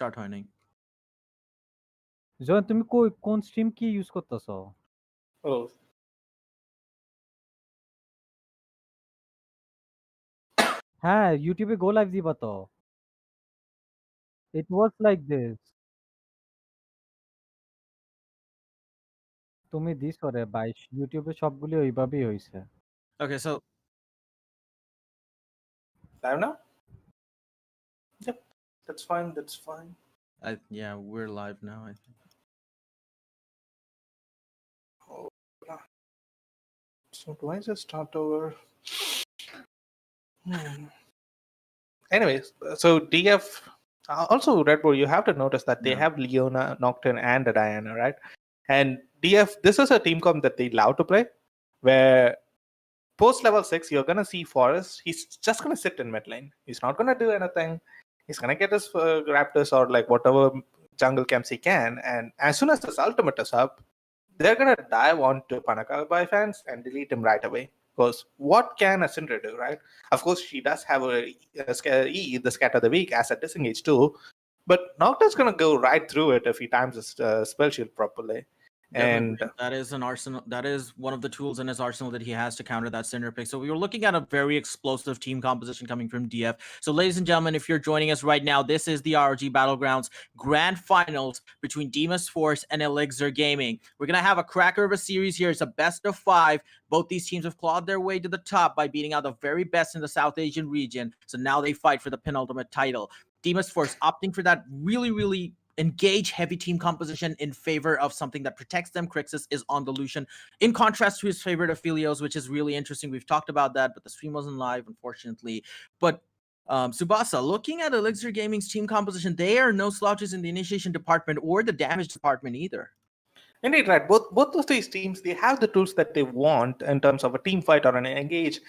Start হয় নাই। Join তুমি কোন স্ট্রিম কি ইউজ করতেছো? Oh, হ্যাঁ, ইউটিউবে গো লাইভ দিবা তো। It was like this. তুমি দিছো রে ভাই, ইউটিউবে সবগুলি ওইভাবেই হইছে। Okay, so live now? Yep, that's fine. That's fine. yeah, we're live now, I think. So do I just start over? Anyways, so DF also Red Bull. You have to notice that they Yeah. have Leona, Nocturne, and a Diana, right? And DF, this is a team comp that they love to play, where post level 6, you're gonna see Forest. He's just gonna sit in mid lane. He's not gonna do anything. He's gonna get his Raptors or like whatever jungle camps he can, and as soon as his ultimate is up, they're gonna dive onto Panakabai fans and delete him right away. Because what can a Syndra do, right? Of course, she does have E, the Scatter of the Week, as a disengage too, but Nocturne's gonna go right through it if he times his spell shield properly. Definitely. And that is an arsenal. That is one of the tools in his arsenal that he has to counter that center pick. So we were looking at a very explosive team composition coming from DF. So ladies and gentlemen, if you're joining us right now, this is the ROG Battlegrounds Grand Finals between Deimos Force and Elixir Gaming. We're going to have a cracker of a series here. It's a best of 5. Both these teams have clawed their way to the top by beating out the very best in the South Asian region. So now they fight for the penultimate title. Deimos Force opting for that really engage heavy team composition in favor of something that protects them. Crixus is on the Lucian, in contrast to his favorite Aphelios, which is really interesting. We've talked about that, but the stream wasn't live, unfortunately. But Subasa, looking at Elixir Gaming's team composition, they are no slouches in the initiation department or the damage department either. indeed, right. Both of these teams, they have the tools that they want in terms of a team fight or an engage.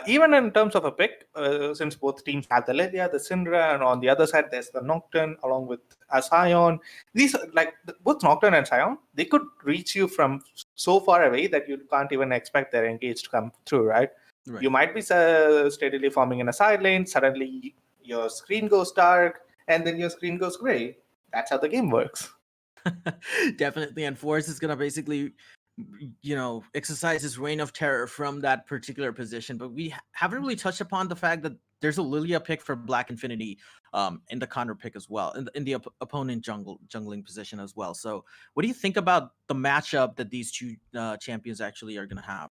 Even in terms of a pick, since both teams have the Lilia, the Syndra, and on the other side there's the Nocturne along with a Scion. These are like both Nocturne and Scion, they could reach you from so far away that you can't even expect their engage to come through, right? You might be steadily forming in a side lane, suddenly your screen goes dark, and then your screen goes gray. That's how the game works. Definitely, and Force is gonna basically, exercise his reign of terror from that particular position. But we haven't really touched upon the fact that there's a Lilia pick for Black Infinity in the counter pick as well, in the opponent jungling position as well. So what do you think about the matchup that these two champions actually are gonna have?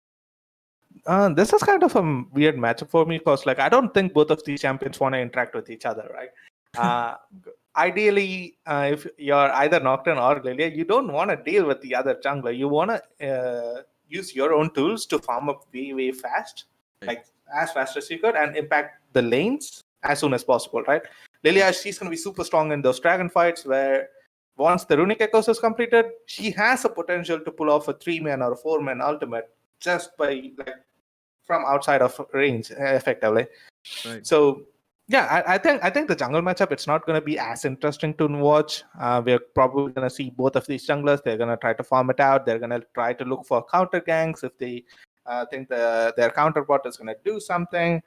This is kind of a weird matchup for me because like I don't think both of these champions want to interact with each other, right? Ideally, if you're either Nocturne or Lilia, you don't want to deal with the other jungler. You want to use your own tools to farm up way fast, like as fast as you could, and impact the lanes as soon as possible, right? Lilia, she's going to be super strong in those dragon fights where once the Runic Echoes is completed, she has a potential to pull off a 3-man or a 4-man ultimate just by like from outside of range effectively. Right. So yeah, I think the jungle matchup, it's not going to be as interesting to watch. We're probably going to see both of these junglers. They're going to try to farm it out. They're going to try to look for counter ganks if they think their counterbot is going to do something.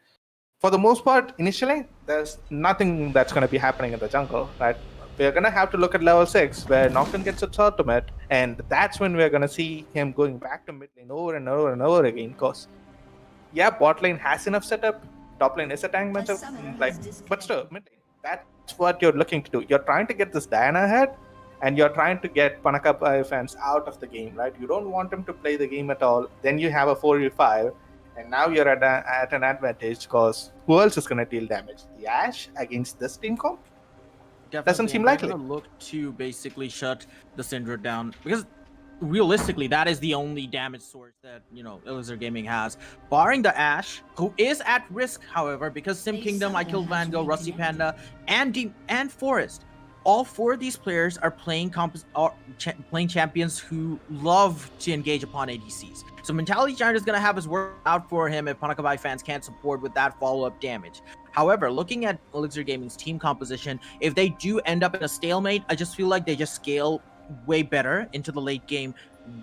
For the most part, initially, there's nothing that's going to be happening in the jungle, right? We're going to have to look at level 6 where Nocturne gets its ultimate, and that's when we're going to see him going back to mid lane over and over and over again. Because, yeah, bot lane has enough setup. Top lane is a tank matchup, but still, mid lane, that's what you're looking to do. You're trying to get this Diana ahead, and you're trying to get Panakabai fans out of the game, right? You don't want them to play the game at all. Then you have a 4v5, and now you're at an advantage because who else is going to deal damage? The Ashe against this team comp? Doesn't seem likely. They're going to look to basically shut the Syndra down because realistically, that is the only damage source that, Elixir Gaming has. Barring the Ashe, who is at risk, however, because Sim Kingdom, I Killed Van Gogh, Rusty Panda, and Forest. All 4 of these players are playing champions who love to engage upon ADCs. So Mentality Giant is going to have his work out for him if Panakabai fans can't support with that follow-up damage. However, looking at Elixir Gaming's team composition, if they do end up in a stalemate, I just feel like they just scale way better into the late game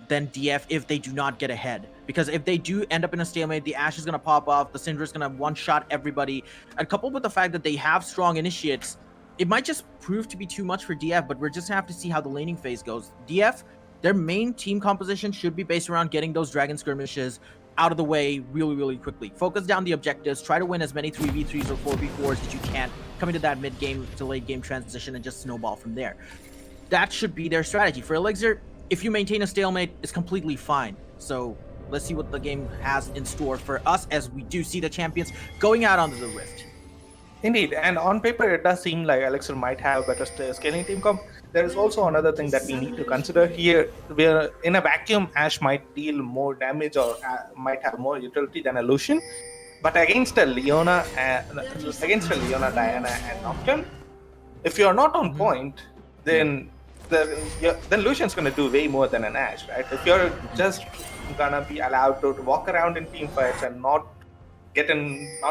than DF if they do not get ahead. Because if they do end up in a stalemate, the Ashe is going to pop off, the Syndra is going to one-shot everybody, and coupled with the fact that they have strong initiates it might just prove to be too much for DF, but we're just gonna have to see how the laning phase goes. DF, their main team composition should be based around getting those dragon skirmishes out of the way really quickly. Focus down the objectives, try to win as many 3v3s or 4v4s as you can, coming to that mid-game to late-game transition and just snowball from there. That should be their strategy. For Elixir, if you maintain a stalemate, it's completely fine. So let's see what the game has in store for us as we do see the champions going out onto the Rift. Indeed, and on paper it does seem like Elixir might have better scaling team comp. There is also another thing that we need to consider here, where in a vacuum, Ashe might deal more damage or might have more utility than a Lucian, but against a Leona, Diana, and Nocturne, if you're not on point, then Lucian's gonna do way more than an Ashe, right? If you're just gonna be allowed to walk around in team fights and not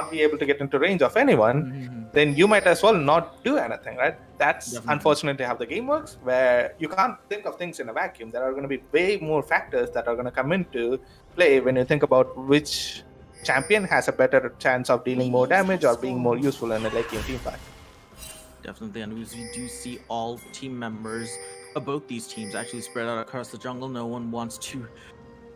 be able to get into range of anyone, then you might as well not do anything, right? That's unfortunately how the game works, where you can't think of things in a vacuum. There are going to be way more factors that are going to come into play when you think about which champion has a better chance of dealing more damage or being more useful in a late game team fight. Definitely, and we do see all team members of both these teams actually spread out across the jungle. No one wants to.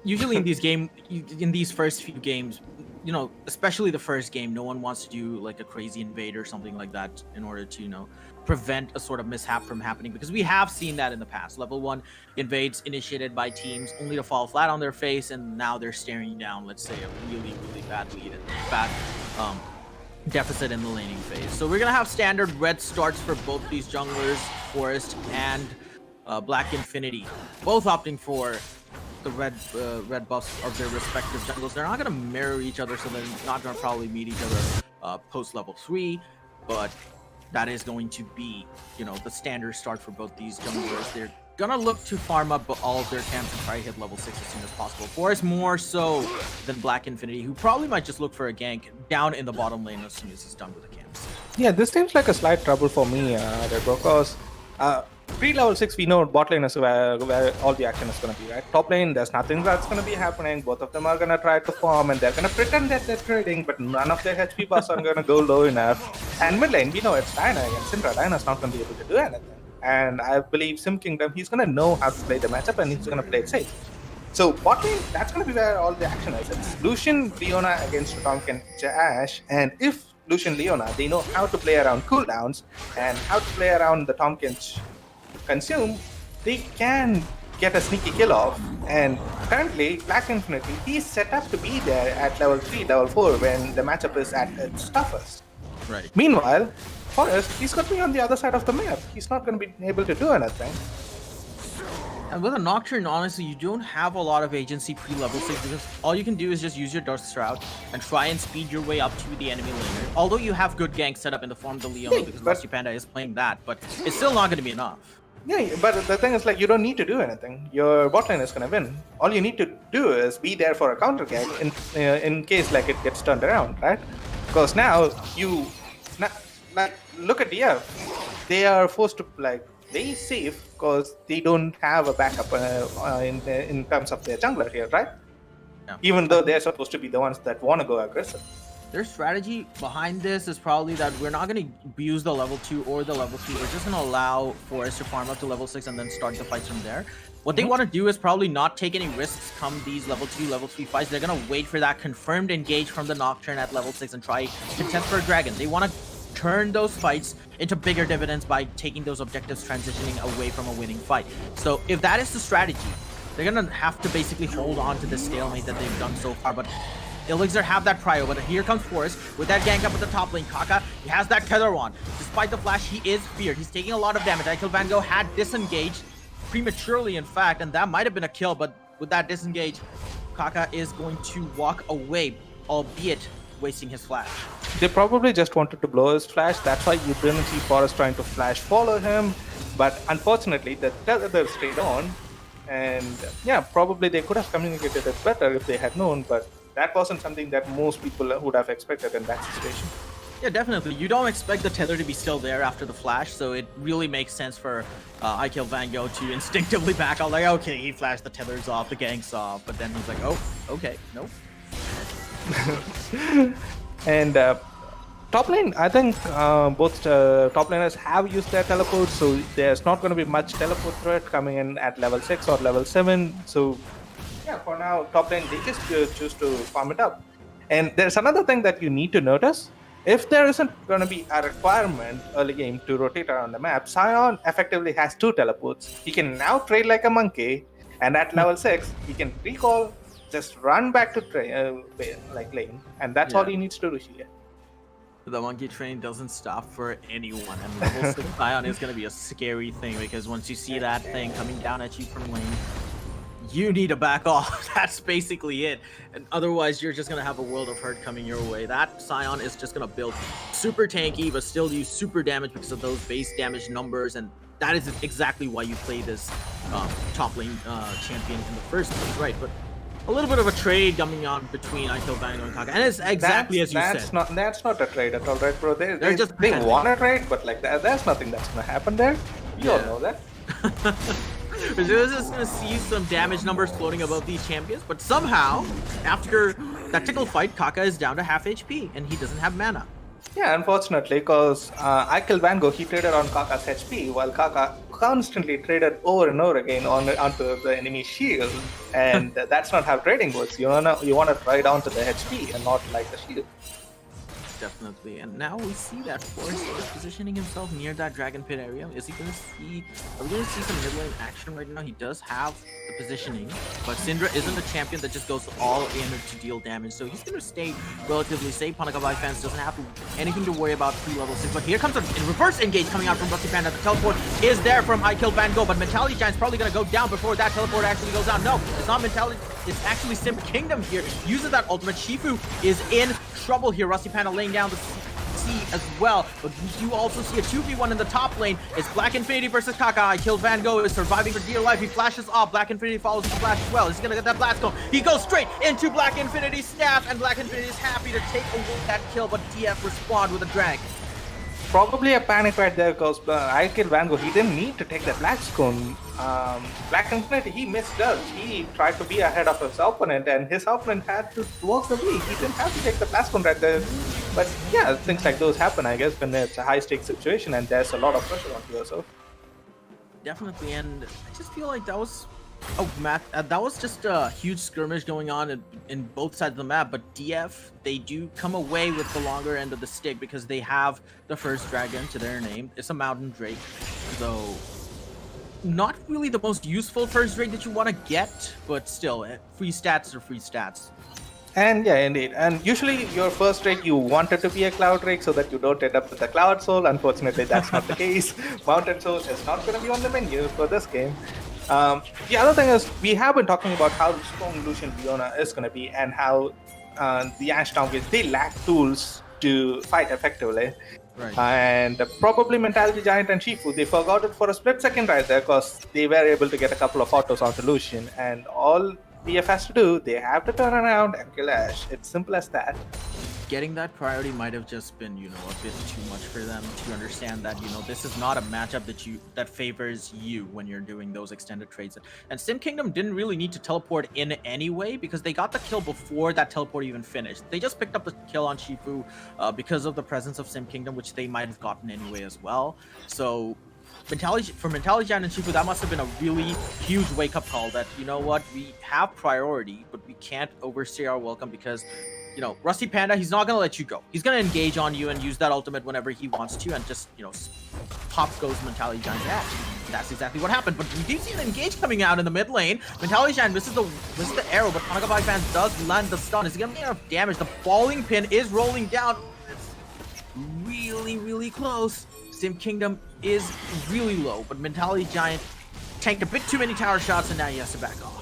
Usually in these first few games, you know, especially the first game, no one wants to do like a crazy invade or something like that in order to, you know, prevent a sort of mishap from happening, because we have seen that in the past. Level 1 invades initiated by teams only to fall flat on their face, and now they're staring down, let's say, a really bad lead and bad deficit in the laning phase. So we're gonna have standard red starts for both these junglers, Forest and Black Infinity, both opting for the red buffs of their respective jungles. They're not going to mirror each other, so they're not going to probably meet each other post level 3, but that is going to be, you know, the standard start for both these junglers. They're going to look to farm up all of their camps and try to hit level 6 as soon as possible. Forest more so than Black Infinity, who probably might just look for a gank down in the bottom lane as soon as he's done with the camps. Yeah, this seems like a slight trouble for me, because pre-level 6, we know bot lane is where all the action is going to be, right? Top lane, there's nothing that's going to be happening. Both of them are going to try to farm, and they're going to pretend that they're trading, but none of their HP bars are going to go low enough. And mid lane, we know it's Diana against Syndra. Diana's not going to be able to do anything. And I believe Sim Kingdom, he's going to know how to play the matchup, and he's going to play it safe. So bot lane, that's going to be where all the action is. It's Lucian, Leona against Tatomk and Ashe, and if Lucian, Leona, they know how to play around cooldowns and how to play around the Tatomk consume, they can get a sneaky kill off. And currently, Black Infinity, he's set up to be there at level 3, level 4 when the matchup is at its toughest. Right. Meanwhile, Forest, he's going to be on the other side of the map. He's not going to be able to do anything. And with a Nocturne, honestly, you don't have a lot of agency pre-level 6, because all you can do is just use your Dust Shroud and try and speed your way up to the enemy laner. Although you have good ganks set up in the form of the Leona, because Rusty Panda is playing that, but it's still not going to be enough. Yeah, but the thing is, like, you don't need to do anything. Your bot lane is going to win. All you need to do is be there for a counter gank in case, like, it gets turned around, right? Because now like, look at DF. They are forced to, like, play safe because they don't have a backup in terms of their jungler here, right? Yeah. Even though they're supposed to be the ones that want to go aggressive. Their strategy behind this is probably that we're not going to use the level 2 or the level 3. We're just going to allow Forest to farm up to level 6 and then start the fights from there. What they want to do is probably not take any risks come these level 2, level 3 fights. They're going to wait for that confirmed engage from the Nocturne at level 6 and try contest for a dragon. They want to turn those fights into bigger dividends by taking those objectives, transitioning away from a winning fight. So if that is the strategy, they're going to have to basically hold on to the stalemate that they've done so far. But Elixir have that prio, but here comes Forest with that gank up at the top lane. Kaka, he has that tether on. Despite the flash, he is feared. He's taking a lot of damage. Kill Van Gogh had disengaged prematurely, in fact, and that might have been a kill, but with that disengage, Kaka is going to walk away, albeit wasting his flash. They probably just wanted to blow his flash. That's why you didn't see Forest trying to flash follow him. But unfortunately, the tether stayed on. And yeah, probably they could have communicated it better if they had known, but that wasn't something that most people would have expected in that situation. Yeah, definitely. You don't expect the tether to be still there after the flash, so it really makes sense for Kill Van Gogh to instinctively back out, like, okay, he flashed, the tether's off, the gank's off, but then he's like, oh, okay, nope. And top lane, I think both top laners have used their teleport, so there's not going to be much teleport threat coming in at level 6 or level 7. So, yeah, for now, top lane, they just choose to farm it up. And there's another thing that you need to notice. If there isn't going to be a requirement early game to rotate around the map, Sion effectively has 2 teleports. He can now trade like a monkey, and at level 6, he can recall, just run back to lane, and that's all he needs to do here. The monkey train doesn't stop for anyone, and level 6 Sion is going to be a scary thing, because once you see that thing coming down at you from lane, you need to back off. That's basically it. And otherwise, you're just going to have a world of hurt coming your way. That Sion is just going to build super tanky, but still use super damage because of those base damage numbers. And that is exactly why you play this top lane champion in the first place, right? But a little bit of a trade coming on between iKillVango and Kaka. And it's exactly as you said. That's not a trade at all, right, bro? They just want a trade, but like there's nothing that's going to happen there. You all know that. We're just gonna see some damage numbers floating above these champions, but somehow, after that tickle fight, Kaka is down to half HP, and he doesn't have mana. Yeah, unfortunately, because iKillVango, he traded on Kaka's HP, while Kaka constantly traded over and over again onto the enemy shield, and that's not how trading works. You wanna trade onto the HP and not like the shield. Definitely, and now we see that Forrest is positioning himself near that Dragon Pit area. Is he going to see? Are we going to see some mid lane action right now? He does have the positioning, but Syndra isn't a champion that just goes all in to deal damage, so he's going to stay relatively safe. Panagabai fans doesn't have anything to worry about pre-level 6, but here comes a reverse engage coming out from Rusty Panda. The teleport is there from iKillVango, but Mentality Giant's probably going to go down before that teleport actually goes down. No, it's not Mentality. It's actually Simp Kingdom here. Uses that ultimate. Shifu is in trouble here. Rusty Panda laying down the C as well. But you also see a 2v1 in the top lane. It's Black Infinity versus Kaka. iKillVango is surviving for dear life. He flashes off. Black Infinity follows the flash as well. He's gonna get that blast going. He goes straight into Black Infinity's staff, and Black Infinity is happy to take away that kill, but DF respond with a drag. Probably a panic right there, because iKillVango, he didn't need to take the Black Scone. Black Infinity, he missed us. He tried to be ahead of his opponent, and his opponent had to walk away. He didn't have to take the Black Scone right there. But yeah, things like those happen, I guess, when it's a high-stakes situation and there's a lot of pressure on yourself. Definitely, and I just feel like that was... Oh, Matt, that was just a huge skirmish going on in both sides of the map, but DF, they do come away with the longer end of the stick because they have the first dragon to their name. It's a Mountain Drake, so not really the most useful first Drake that you want to get, but still, free stats are free stats. And yeah, indeed. And usually your first Drake, you want it to be a Cloud Drake so that you don't end up with a Cloud Soul. Unfortunately, that's not the case. Mountain Soul is not going to be on the menu for this game. The other thing is, we have been talking about how strong Lucian Fiona is going to be, and how the Ash Tomkins, they lack tools to fight effectively. Right. And probably Mentality Giant and Shifu, they forgot it for a split second right there, because they were able to get a couple of autos onto Lucian, and all DF has to do, they have to turn around and kill Ash. It's simple as that. Getting that priority might have just been, a bit too much for them to understand that, this is not a matchup that favors you when you're doing those extended trades. And Sim Kingdom didn't really need to teleport in anyway, because they got the kill before that teleport even finished. They just picked up the kill on Shifu because of the presence of Sim Kingdom, which they might have gotten anyway as well. So for Mentality Giant and Shifu, that must have been a really huge wake-up call that, we have priority, but we can't overstay our welcome, because Rusty Panda, he's not going to let you go. He's going to engage on you and use that ultimate whenever he wants to, and just, pop goes Mentality Giant's ass. That's exactly what happened. But we do see an engage coming out in the mid lane. Mentality Giant misses the arrow, but Panagabai fans does land the stun. Is he going to get enough damage? The falling pin is rolling down. It's really, really close. Sim Kingdom is really low, but Mentality Giant tanked a bit too many tower shots, and now he has to back off.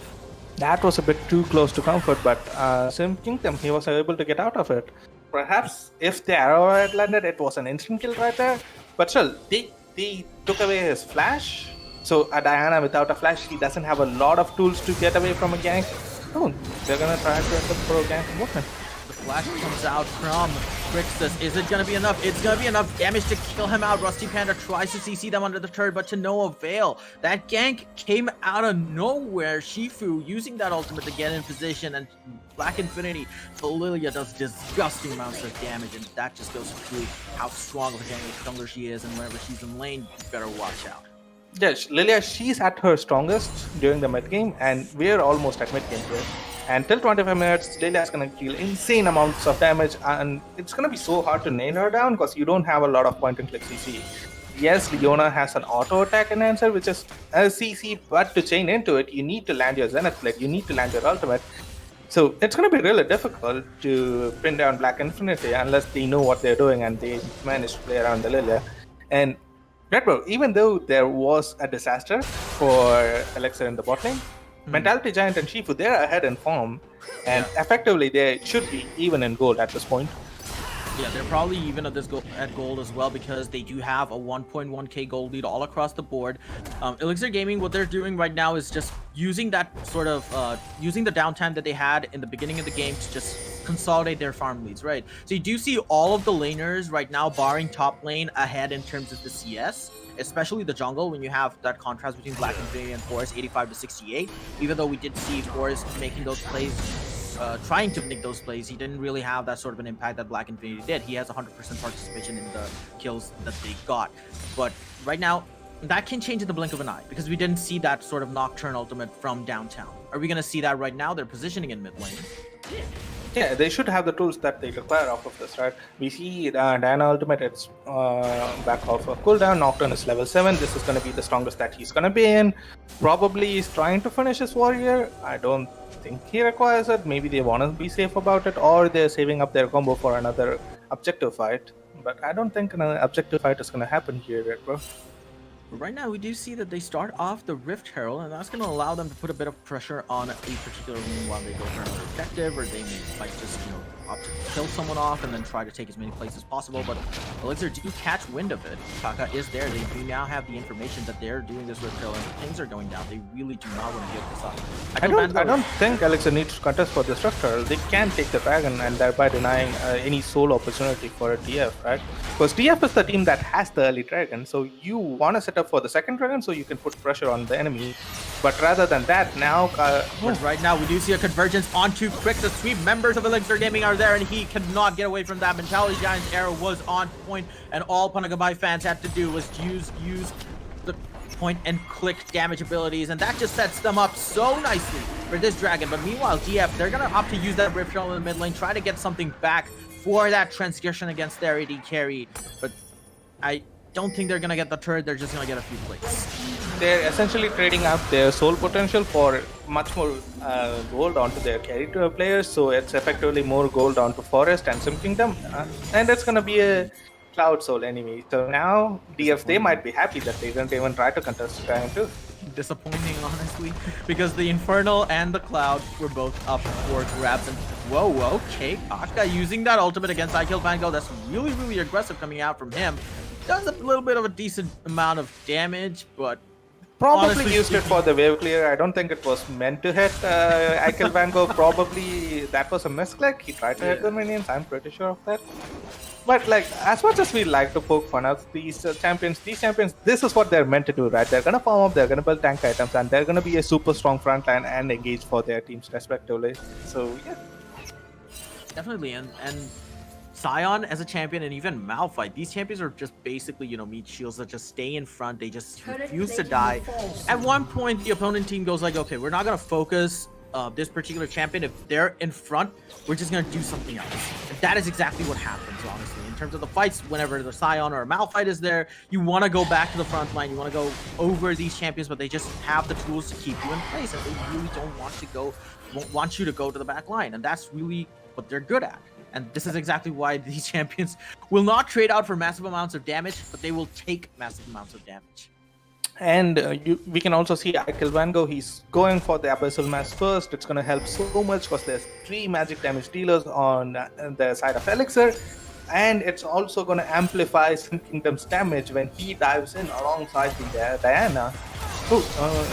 That was a bit too close to comfort, but Sim Kingdom, he was able to get out of it. Perhaps if the arrow had landed, it was an instant kill right there. But still, they took away his flash. So a Diana without a flash, he doesn't have a lot of tools to get away from a gank. Oh, they're gonna try to end up for a gank movement. The Flash comes out from Crixus. Is it going to be enough? It's going to be enough damage to kill him out. Rusty Panda tries to CC them under the turret, but to no avail. That gank came out of nowhere. Shifu using that ultimate to get in position, and Black Infinity, Lilia does disgusting amounts of damage, and that just goes to prove how strong of a jungler she is, and whenever she's in lane, you better watch out. Yes, Lilia, she's at her strongest during the mid game, and we're almost at mid game here. And till 25 minutes, Lilia's gonna deal insane amounts of damage, and it's gonna be so hard to nail her down because you don't have a lot of point-and-click CC. Yes, Leona has an auto attack enhancer, which is a CC, but to chain into it, you need to land your Zenith Blade, you need to land your ultimate. So it's gonna be really difficult to pin down Black Infinity unless they know what they're doing and they manage to play around the Lilia. And Red Bull, even though there was a disaster for Elixir in the bot lane, Mentality Giant and Shifu, they're ahead in form, and effectively they should be even in gold at this point. Yeah, they're probably even at gold as well, because they do have a 1.1k gold lead all across the board. Elixir Gaming, what they're doing right now is just using that sort of using the downtime that they had in the beginning of the game to just consolidate their farm leads, right? So you do see all of the laners right now, barring top lane, ahead in terms of the CS, especially the jungle, when you have that contrast between Black Infinity and Forest, 85 to 68. Even though we did see Forest making those plays, trying to make those plays, he didn't really have that sort of an impact that Black Infinity did. He has 100% participation in the kills that they got. But right now, that can change in the blink of an eye, because we didn't see that sort of Nocturne ultimate from downtown. Are we going to see that right now? They're positioning in mid lane. Yeah, they should have the tools that they require off of this, right? We see Diana ultimate, it's back off of cooldown. Nocturne is level 7. This is going to be the strongest that he's going to be in. Probably he's trying to finish his warrior. I don't think he requires it. Maybe they want to be safe about it, or they're saving up their combo for another objective fight. But I don't think an objective fight is going to happen here, right, bro? But right now, we do see that they start off the Rift Herald, and that's going to allow them to put a bit of pressure on a particular lane while they go for another objective, or they might just, opt to kill someone off and then try to take as many plays as possible. But Elixir do catch wind of it. Kaka is there. They do now have the information that they're doing this Rift Herald, and things are going down. They really do not want to give this up. I don't think Elixir needs to contest for this Rift Herald. They can take the dragon and thereby denying any solo opportunity for a TF, right? Because TF is the team that has the early dragon, so you want to set up for the second dragon so you can put pressure on the enemy. But rather than that, now... But right now, we do see a convergence onto Crixus. 3 members of Elixir Gaming are there, and he cannot get away from that. Mentality Giant's arrow was on point, and all Panagabai fans had to do was use the point-and-click damage abilities, and that just sets them up so nicely for this dragon. But meanwhile, DF, they're going to opt to use that Rift Herald in the mid lane, try to get something back for that transgression against their AD carry. But I don't think they're going to get the turret. They're just going to get a few plays. They're essentially trading up their soul potential for much more gold onto their carry to players, so it's effectively more gold onto Forest and Sim Kingdom, and it's going to be a Cloud Soul enemy. So now DF, they might be happy that they didn't even try to contest Dragon 2. Disappointing, honestly, because the Infernal and the Cloud were both up for grabs. And whoa, okay, Kaka using that ultimate against I Killed Van Gogh. That's really, really aggressive coming out from him. Does a little bit of a decent amount of damage, but probably honestly, used it for the wave clear. I don't think it was meant to hit I Killed Van Gogh. Probably that was a misclick. He tried to hit the minions. I'm pretty sure of that. But like, as much as we like to poke fun at these champions, this is what they're meant to do, right? They're gonna farm up, they're gonna build tank items, and they're gonna be a super strong frontline and engage for their teams respectively. So yeah, definitely. And Sion as a champion, and even Malphite, these champions are just basically, meat shields that just stay in front. They just refuse to die. At one point, the opponent team goes like, okay, we're not gonna focus this particular champion. If they're in front, we're just gonna do something else. And that is exactly what happens, honestly. In terms of the fights, whenever the Sion or a Malphite is there, you want to go back to the front line, you want to go over these champions, but they just have the tools to keep you in place, and they really don't want you to go to the back line, and that's really what they're good at. And this is exactly why these champions will not trade out for massive amounts of damage, but they will take massive amounts of damage. And we can also see I Killed Van Gogh, he's going for the Abyssal Mass first. It's going to help so much because there's 3 magic damage dealers on the side of Elixir. And it's also going to amplify Sin Kingdom's damage when he dives in alongside the Diana.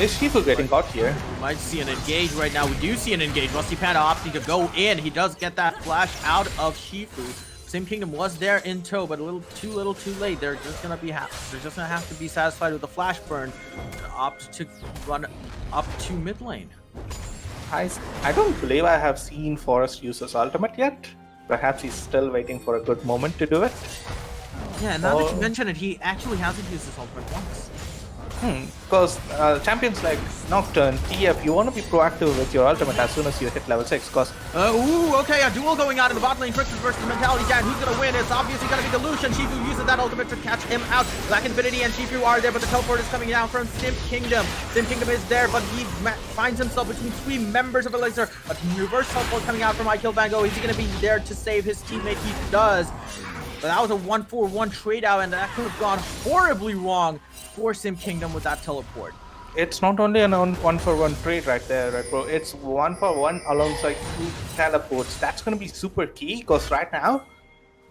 Is Shifu getting caught here? We might see an engage right now. We do see an engage. Rusty Panda opting to go in. He does get that flash out of Shifu. Sim Kingdom was there in tow, but a little too late. They're just gonna have to be satisfied with the flash burn and opt to run up to mid lane. I don't believe I have seen Forrest use his ultimate yet. Perhaps he's still waiting for a good moment to do it. Yeah, and now that you mention it, he actually hasn't used his ultimate once. Because champions like Nocturne, TF, you want to be proactive with your ultimate as soon as you hit level 6. Because okay, a duel going on in the bot lane. Christmas versus Mentality Giant. Who's gonna win? It's obviously gonna be the Lucian. Shifu uses that ultimate to catch him out. Black Infinity and Shifu are there, but the teleport is coming down from Sim Kingdom. Sim Kingdom is there, but he finds himself between 3 members of Elixir. A reverse teleport coming out from IKillVanGo. Is he gonna be there to save his teammate? He does. But that was a 1-4-1 trade out, and that could have gone horribly wrong for Sim Kingdom with that teleport. it's not only an 1-for-1 trade right there, right, bro? It's 1-for-1 alongside 2 teleports. That's going to be super key because right now,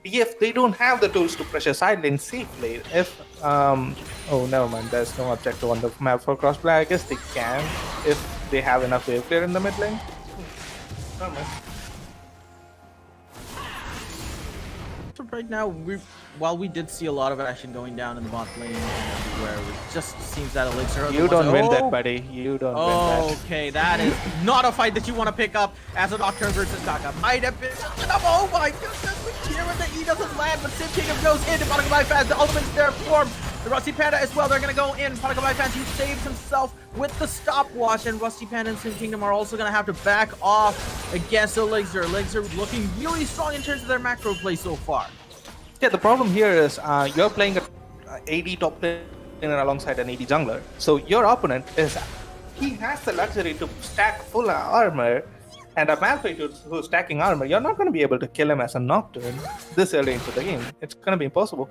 if they don't have the tools to pressure side lane safely, if oh, never mind, there's no objective on the map for crossplay. I guess they can if they have enough wave clear in the mid lane. Never mind. So right now, while we did see a lot of action going down in the bot lane everywhere, it just seems that Elixir. You don't win that, buddy. You don't win that. Okay, that is not a fight that you want to pick up as a Nocturne versus Kaka. Might have been. Oh my goodness, the tier with the E doesn't land, but Sim Kingdom goes in. Panakamai fans, the ultimate's there for the Rusty Panda as well. They're going to go in. Panakamai fans, who saves himself with the stopwatch, and Rusty Panda and Sim Kingdom are also going to have to back off against Elixir. Elixir looking really strong in terms of their macro play so far. Yeah, the problem here is you're playing an AD top laner alongside an AD jungler. So your opponent he has the luxury to stack full armor, and a Malphite who's stacking armor, you're not going to be able to kill him as a Nocturne this early into the game. It's going to be impossible.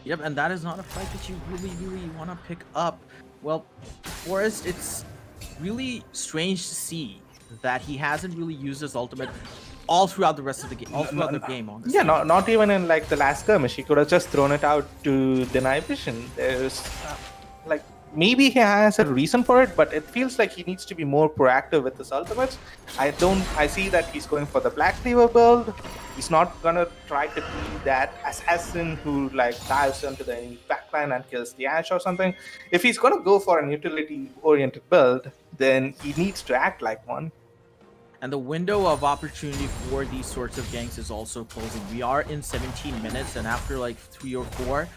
Yep, and that is not a fight that you really want to pick up. Well, Forrest, it's really strange to see that he hasn't really used his ultimate all throughout the rest of the game, the game, honestly. Yeah, not even in like the last skirmish. He could have just thrown it out to deny vision. There's like maybe he has a reason for it, but it feels like he needs to be more proactive with his ultimates. I see that he's going for the Black Cleaver build. He's not gonna try to be that assassin who like dives into the enemy backline and kills the Ashe or something. If he's gonna go for an utility-oriented build, then he needs to act like one. And the window of opportunity for these sorts of ganks is also closing. We are in 17 minutes, and after like 3 or 4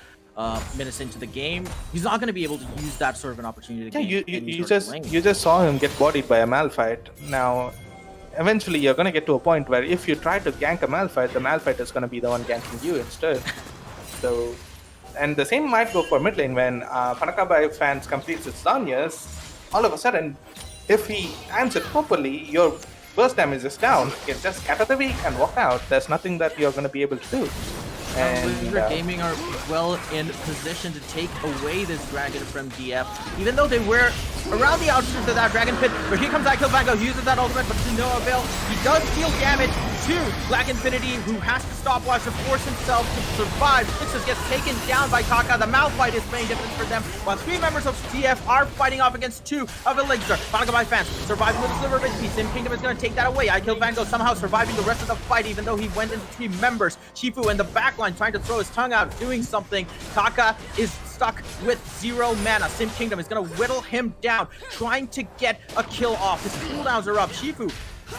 minutes into the game, he's not going to be able to use that sort of an opportunity to you just saw him get bodied by a Malphite. Now, eventually you're going to get to a point where if you try to gank a Malphite, the Malphite is going to be the one ganking you instead. So, and the same might go for mid lane when Panakamai fans completes its Danyas. All of a sudden, if he aims it properly, your burst damage is down. You can just scatter the weak and walk out. There's nothing that you're going to be able to do. And Elixir Gaming are well in position to take away this dragon from DF, even though they were around the outskirts of that dragon pit. But here comes IKillVanGo, uses that ultimate, but to no avail. He does deal damage to Black Infinity, who has to stopwatch to force himself to survive. Sixers gets taken down by Kaka. The Malphite is playing difference for them, while 3 members of DF are fighting off against 2 of Elixir. Panakamai fans surviving with a sliver of HP. Sim Kingdom is going to take that away. IKillVanGo somehow surviving the rest of the fight, even though he went into 3 members. Shifu in the backline trying to throw his tongue out, doing something. Kaka is stuck with 0 mana. Sim Kingdom is going to whittle him down, trying to get a kill off. His cooldowns are up. Shifu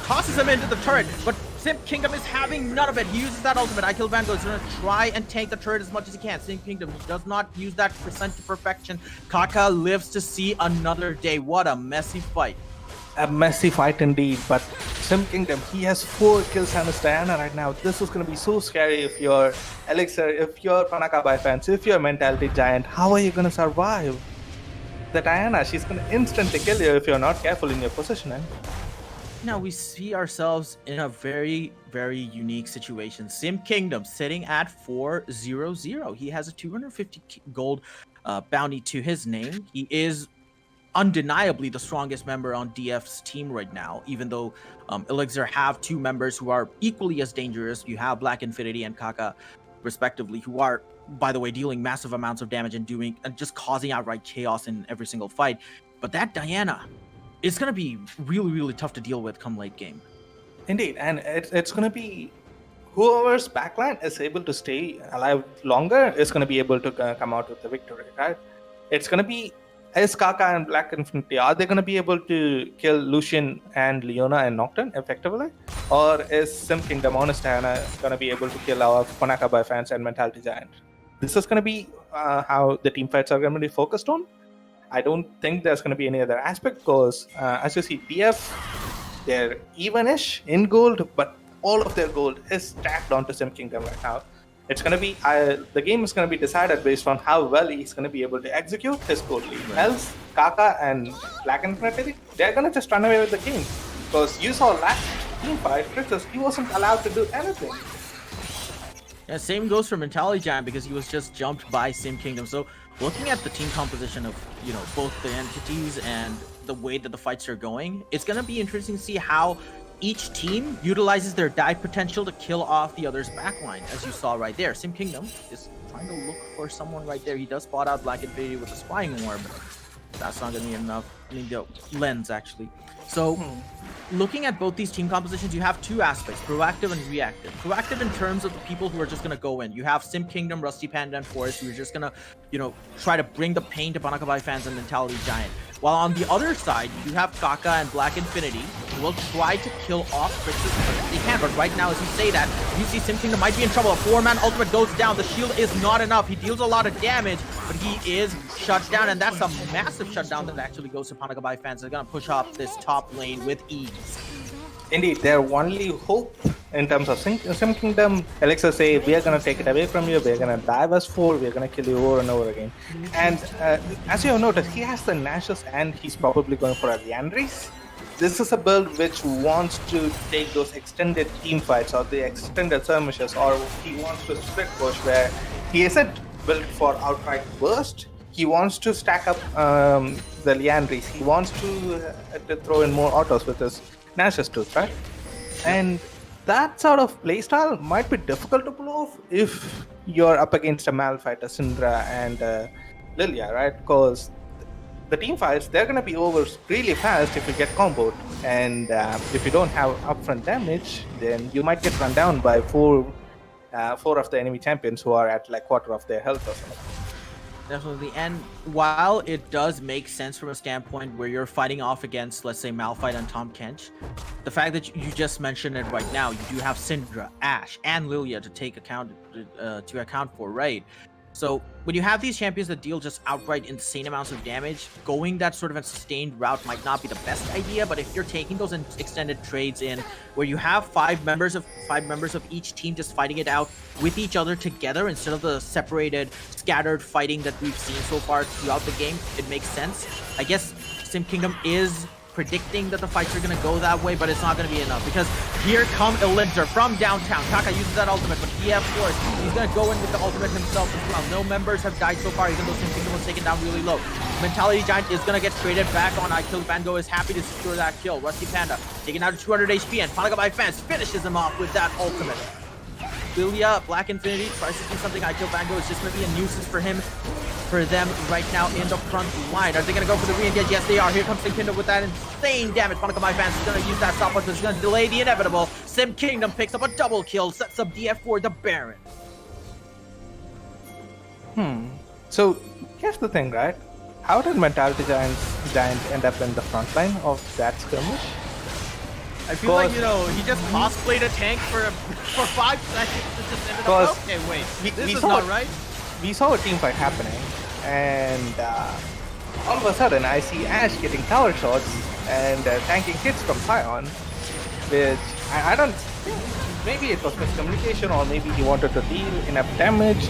tosses him into the turret, but Sim Kingdom is having none of it. He uses that ultimate. IKillVanGo is going to try and tank the turret as much as he can. Sim Kingdom does not use that percent to perfection. Kaka lives to see another day. What a messy fight. A messy fight indeed, but Sim Kingdom, he has 4 kills on his Diana right now. This is going to be so scary if you're Elixir, if you're Panakamai fans, if you're Mentality Giant. How are you going to survive? The Diana, she's going to instantly kill you if you're not careful in your positioning. Now we see ourselves in a very unique situation. Sim Kingdom sitting at 4-0-0. He has a 250 gold bounty to his name. He is undeniably the strongest member on DF's team right now, even though Elixir have 2 members who are equally as dangerous. You have Black Infinity and Kaka, respectively, who are by the way, dealing massive amounts of damage and just causing outright chaos in every single fight. But that Diana is going to be really, really tough to deal with come late game. Indeed, and it's going to be whoever's backline is able to stay alive longer is going to be able to come out with the victory, right? It's going to be, is Kaka and Black Infinity, are they going to be able to kill Lucian and Leona and Nocturne effectively? Or is Sim Kingdom Honest Diana going to be able to kill our Konaka by fans and Mentality Giant? This is going to be how the team fights are going to be focused on. I don't think there's going to be any other aspect because, as you see, PF, they're even-ish in gold, but all of their gold is stacked onto Sim Kingdom right now. It's going to be, the game is going to be decided based on how well he's going to be able to execute his gold lead. Right. Else, Kaka and Black Infinity, they're going to just run away with the game. Because you saw last team fight, Princess, he wasn't allowed to do anything. Yeah, same goes for Mentality Giant because he was just jumped by Sim Kingdom. So looking at the team composition of, both the entities and the way that the fights are going, it's going to be interesting to see how each team utilizes their dive potential to kill off the other's backline, as you saw right there. Sim Kingdom is trying to look for someone right there. He does spot out Black Infinity with a Spying Orb. That's not going to be enough. I mean, the lens, actually. So, looking at both these team compositions, you have two aspects, proactive and reactive. Proactive in terms of the people who are just going to go in. You have Sim Kingdom, Rusty Panda, and Forest, who are just going to, try to bring the pain to Banakabai fans and Mentality Giant. While on the other side, you have Kaka and Black Infinity, who will try to kill off Princess as they can. But right now, as you say that, you see Sim Kingdom might be in trouble. A 4-man ultimate goes down. The shield is not enough. He deals a lot of damage, but he is shut down. And that's a massive shutdown that actually goes to Banakabai fans. They're going to push off this top lane with ease. Indeed, their only hope in terms of Sim Kingdom, Elixir say, we are going to take it away from you, we are going to dive us 4, we are going to kill you over and over again. And as you have noticed, he has the Nashus and he's probably going for a Liandry's. This is a build which wants to take those extended team fights or the extended skirmishes, or he wants to split push where he isn't built for outright burst. He wants to stack up the Liandry's. He wants to throw in more autos with his Nash's tooth, right? And that sort of playstyle might be difficult to pull off if you're up against a Malphite, a Syndra, and Lilia, right? Because the team fights, they're going to be over really fast if you get comboed. And if you don't have upfront damage, then you might get run down by four of the enemy champions who are at like quarter of their health or something. Definitely. And while it does make sense from a standpoint where you're fighting off against, let's say, Malphite and Tahm Kench, the fact that you just mentioned it right now, you do have Syndra, Ashe, and Lilia to take account for, right? So when you have these champions that deal just outright insane amounts of damage, going that sort of a sustained route might not be the best idea. But if you're taking those extended trades in, where you have five members of each team just fighting it out with each other together instead of the separated, scattered fighting that we've seen so far throughout the game, it makes sense. I guess Sim Kingdom is predicting that the fights are going to go that way, but it's not going to be enough because here come Elixir from downtown. Kaka uses that ultimate, but he, of course, he's going to go in with the ultimate himself as well. No members have died so far, even though Sim Kingdom was taken down really low. Mentality Giant is going to get traded back on. I Killed Van Gogh is happy to secure that kill. Rusty Panda taking out to 200 HP, and Panagabai fans finishes him off with that ultimate. Lilia, Black Infinity tries to do something. I Killed Van Gogh is just going to be a nuisance for them right now in the front line. Are they going to go for the re-engage? Yes, they are. Here comes Sim Kingdom with that insane damage. Panagabai fans is going to use that stopwatch, but it's going to delay the inevitable. Sim Kingdom picks up a double kill, sets up DF for the Baron. So here's the thing, right? How did Mentality Giant end up in the front line of that skirmish? I feel like, he just cosplayed a tank for 5 seconds and just ended up, okay, wait, this is not right. We saw a team fight happening, and all of a sudden I see Ashe getting tower shots and tanking hits from Sion, which I don't think, maybe it was miscommunication or maybe he wanted to deal enough damage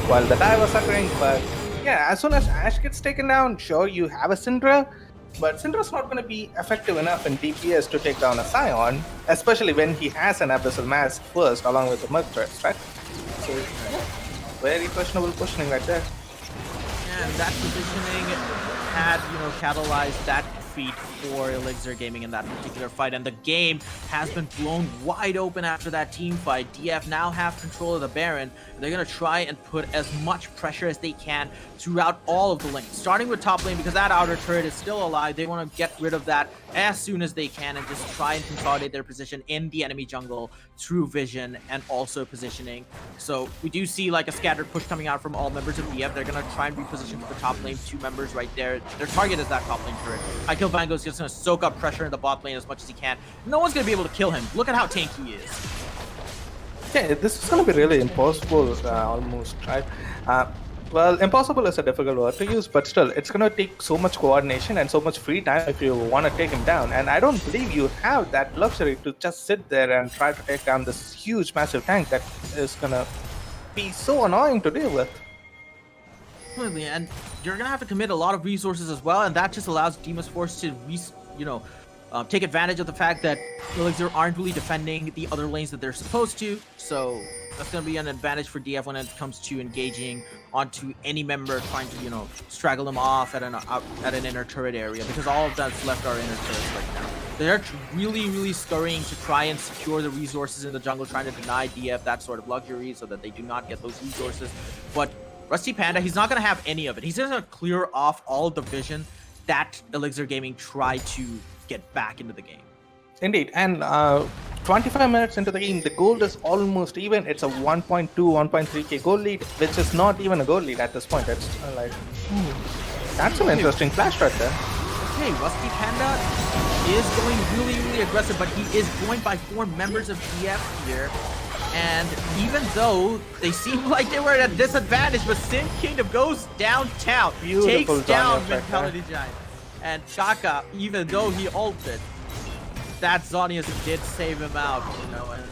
while the dive was occurring, but yeah, as soon as Ashe gets taken down, sure, you have a Syndra, but Syndra's not going to be effective enough in DPS to take down a Sion, especially when he has an Abyssal Mask first along with the Merc Threats, right? So, yeah, very questionable positioning right there. And that positioning had, catalyzed that defeat for Elixir Gaming in that particular fight, and the game has been blown wide open after that team fight. DF now have control of the Baron. They're going to try and put as much pressure as they can throughout all of the lanes, starting with top lane because that outer turret is still alive. They want to get rid of that as soon as they can and just try and consolidate their position in the enemy jungle through vision and also positioning. So we do see like a scattered push coming out from all members of DF. They're going to try and reposition to the top lane. 2 members right there. Their target is that top lane turret. iKillVango is just going to soak up pressure in the bot lane as much as he can. No one's going to be able to kill him. Look at how tanky he is. Yeah, this is going to be really impossible almost, right? Well, impossible is a difficult word to use, but still, it's going to take so much coordination and so much free time if you want to take him down. And I don't believe you have that luxury to just sit there and try to take down this huge, massive tank that is going to be so annoying to deal with. Absolutely, and you're going to have to commit a lot of resources as well, and that just allows Deimos Force to, take advantage of the fact that Elixir aren't really defending the other lanes that they're supposed to, so that's going to be an advantage for DF when it comes to engaging onto any member trying to, straggle them off at an inner turret area, because all of that's left are inner turrets right now. They're really, really scurrying to try and secure the resources in the jungle, trying to deny DF that sort of luxury so that they do not get those resources. But Rusty Panda, he's not going to have any of it. He's just going to clear off all of the vision that Elixir Gaming tried to get back into the game. Indeed, and 25 minutes into the game, the gold is almost even. It's a 1.2, 1.3k gold lead, which is not even a gold lead at this point. It's that's an interesting flash right there. Okay, Rusty Panda is going really, really aggressive, but he is joined by 4 members of DF here. And even though they seem like they were at a disadvantage, but Sim Kingdom goes downtown, Beautiful takes down Zhonya's Mentality Giant. And Shaka, even though he ulted, that Zhonya's did save him out, and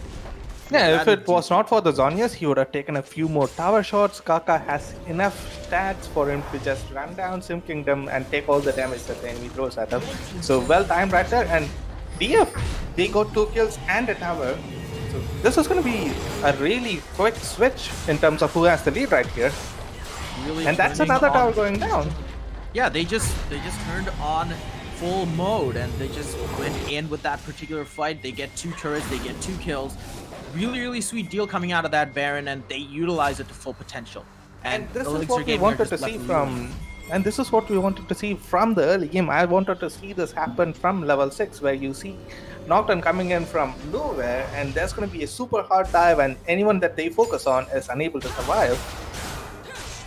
yeah, if it was not for the Zhonya's, he would have taken a few more tower shots. Kaka has enough stats for him to just run down Sim Kingdom and take all the damage that the enemy throws at him. So well timed right there. And DF, they got 2 kills and a tower. So this is going to be a really quick switch in terms of who has the lead right here. Really, and that's another tower going down. Yeah, they just turned on full mode and they just went in with that particular fight. They get 2 turrets, they get 2 kills. Really, really sweet deal coming out of that Baron, and they utilize it to full potential. And this is what we wanted to see from. And this is what we wanted to see from the early game. I wanted to see this happen from level 6, where you see Nocturne coming in from nowhere, and there's going to be a super hard dive, and anyone that they focus on is unable to survive.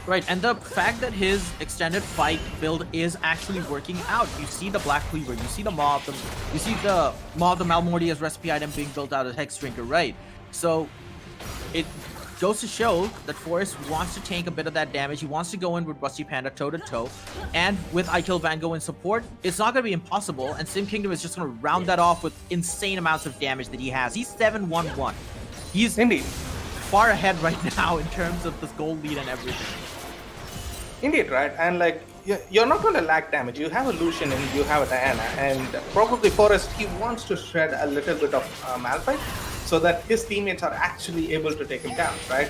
Right, and the fact that his extended fight build is actually working out. You see the Black Cleaver, you see the Maw of the Malmortia's recipe item being built out of Hex Drinker, right? So it goes to show that Forrest wants to tank a bit of that damage. He wants to go in with Rusty Panda toe-to-toe. And with iKillVango in support, it's not going to be impossible. And Sim Kingdom is just going to round that off with insane amounts of damage that he has. He's 7-1-1. He's Indeed far ahead right now in terms of this gold lead and everything. Indeed, right? And like, you're not going to lack damage. You have a Lucian and you have a Diana. And probably Forrest, he wants to shred a little bit of Malphite, so that his teammates are actually able to take him down, right?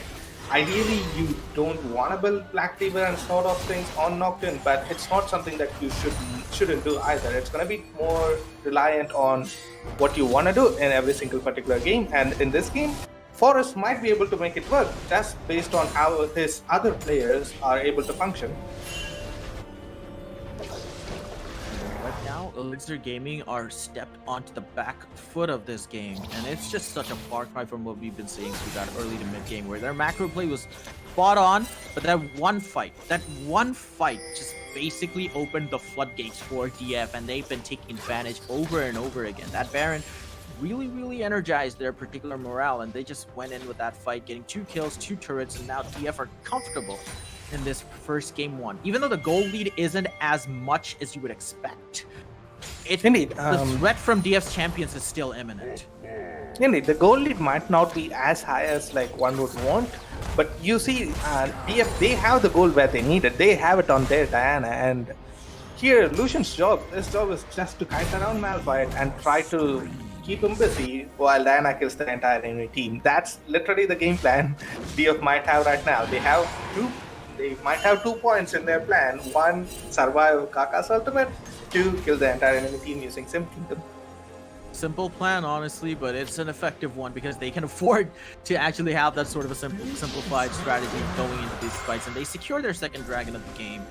Ideally, you don't want to build Black Cleaver and sort of things on Nocturne, but it's not something that you shouldn't do either. It's going to be more reliant on what you want to do in every single particular game. And in this game, Forrest might be able to make it work just based on how his other players are able to function. Right now, Elixir Gaming are stepped onto the back foot of this game, and it's just such a far cry from what we've been seeing through that early to mid game, where their macro play was spot on, but that one fight just basically opened the floodgates for DF, and they've been taking advantage over and over again. That Baron really, really energized their particular morale, and they just went in with that fight, getting 2 kills, 2 turrets, and now DF are comfortable in this first game 1. Even though the gold lead isn't as much as you would expect, Indeed, the threat from DF's champions is still imminent. Indeed, the goal lead might not be as high as like one would want, but you see, DF, they have the goal where they need it. They have it on their Diana, and here Lucian's job, his job is just to kite around Malphite and try to keep him busy while Diana kills the entire enemy team. That's literally the game plan DF might have right now. They might have 2 points in their plan. One, survive Kaka's ultimate, to kill the entire enemy team using Sim Kingdom. Simple plan, honestly, but it's an effective one because they can afford to actually have that sort of a simplified strategy going into these fights, and they secure their second dragon of the game.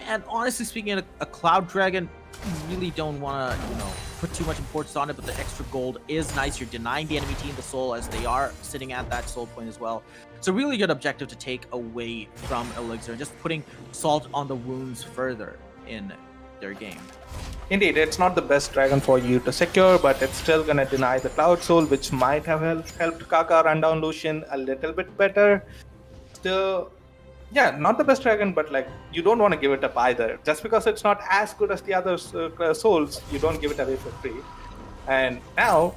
And honestly speaking, a Cloud Dragon, you really don't want to, put too much importance on it, but the extra gold is nice. You're denying the enemy team the soul, as they are sitting at that soul point as well. It's a really good objective to take away from Elixir, just putting salt on the wounds further in their game. Indeed, it's not the best dragon for you to secure, but it's still gonna deny the Cloud Soul, which might have helped Kaka run down Lucian a little bit better. Still, yeah, not the best dragon, but like, you don't want to give it up either. Just because it's not as good as the other souls, you don't give it away for free. And now,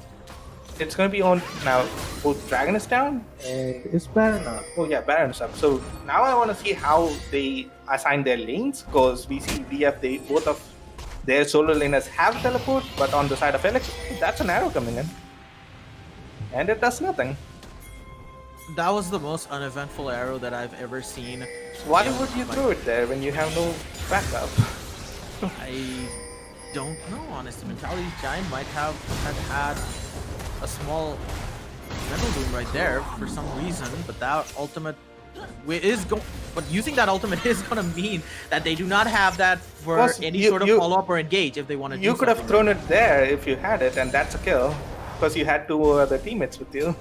it's gonna be on. Now, both dragon is down. Is Baron up? Oh yeah, Baron's up. So now I want to see how they assign their lanes, because we see DF, both of their solo laners have teleport, but on the side of Elixir, that's an arrow coming in. And it does nothing. That was the most uneventful arrow that I've ever seen. Why would you throw it there when you have no backup? I don't know, honestly. Mentality Giant might have had a small metal room right there for some reason, but that ultimate but using that ultimate is going to mean that they do not have that for any sort of follow-up or engage if they want to do You could have something thrown it there if you had it, and that's a kill, because you had two other teammates with you.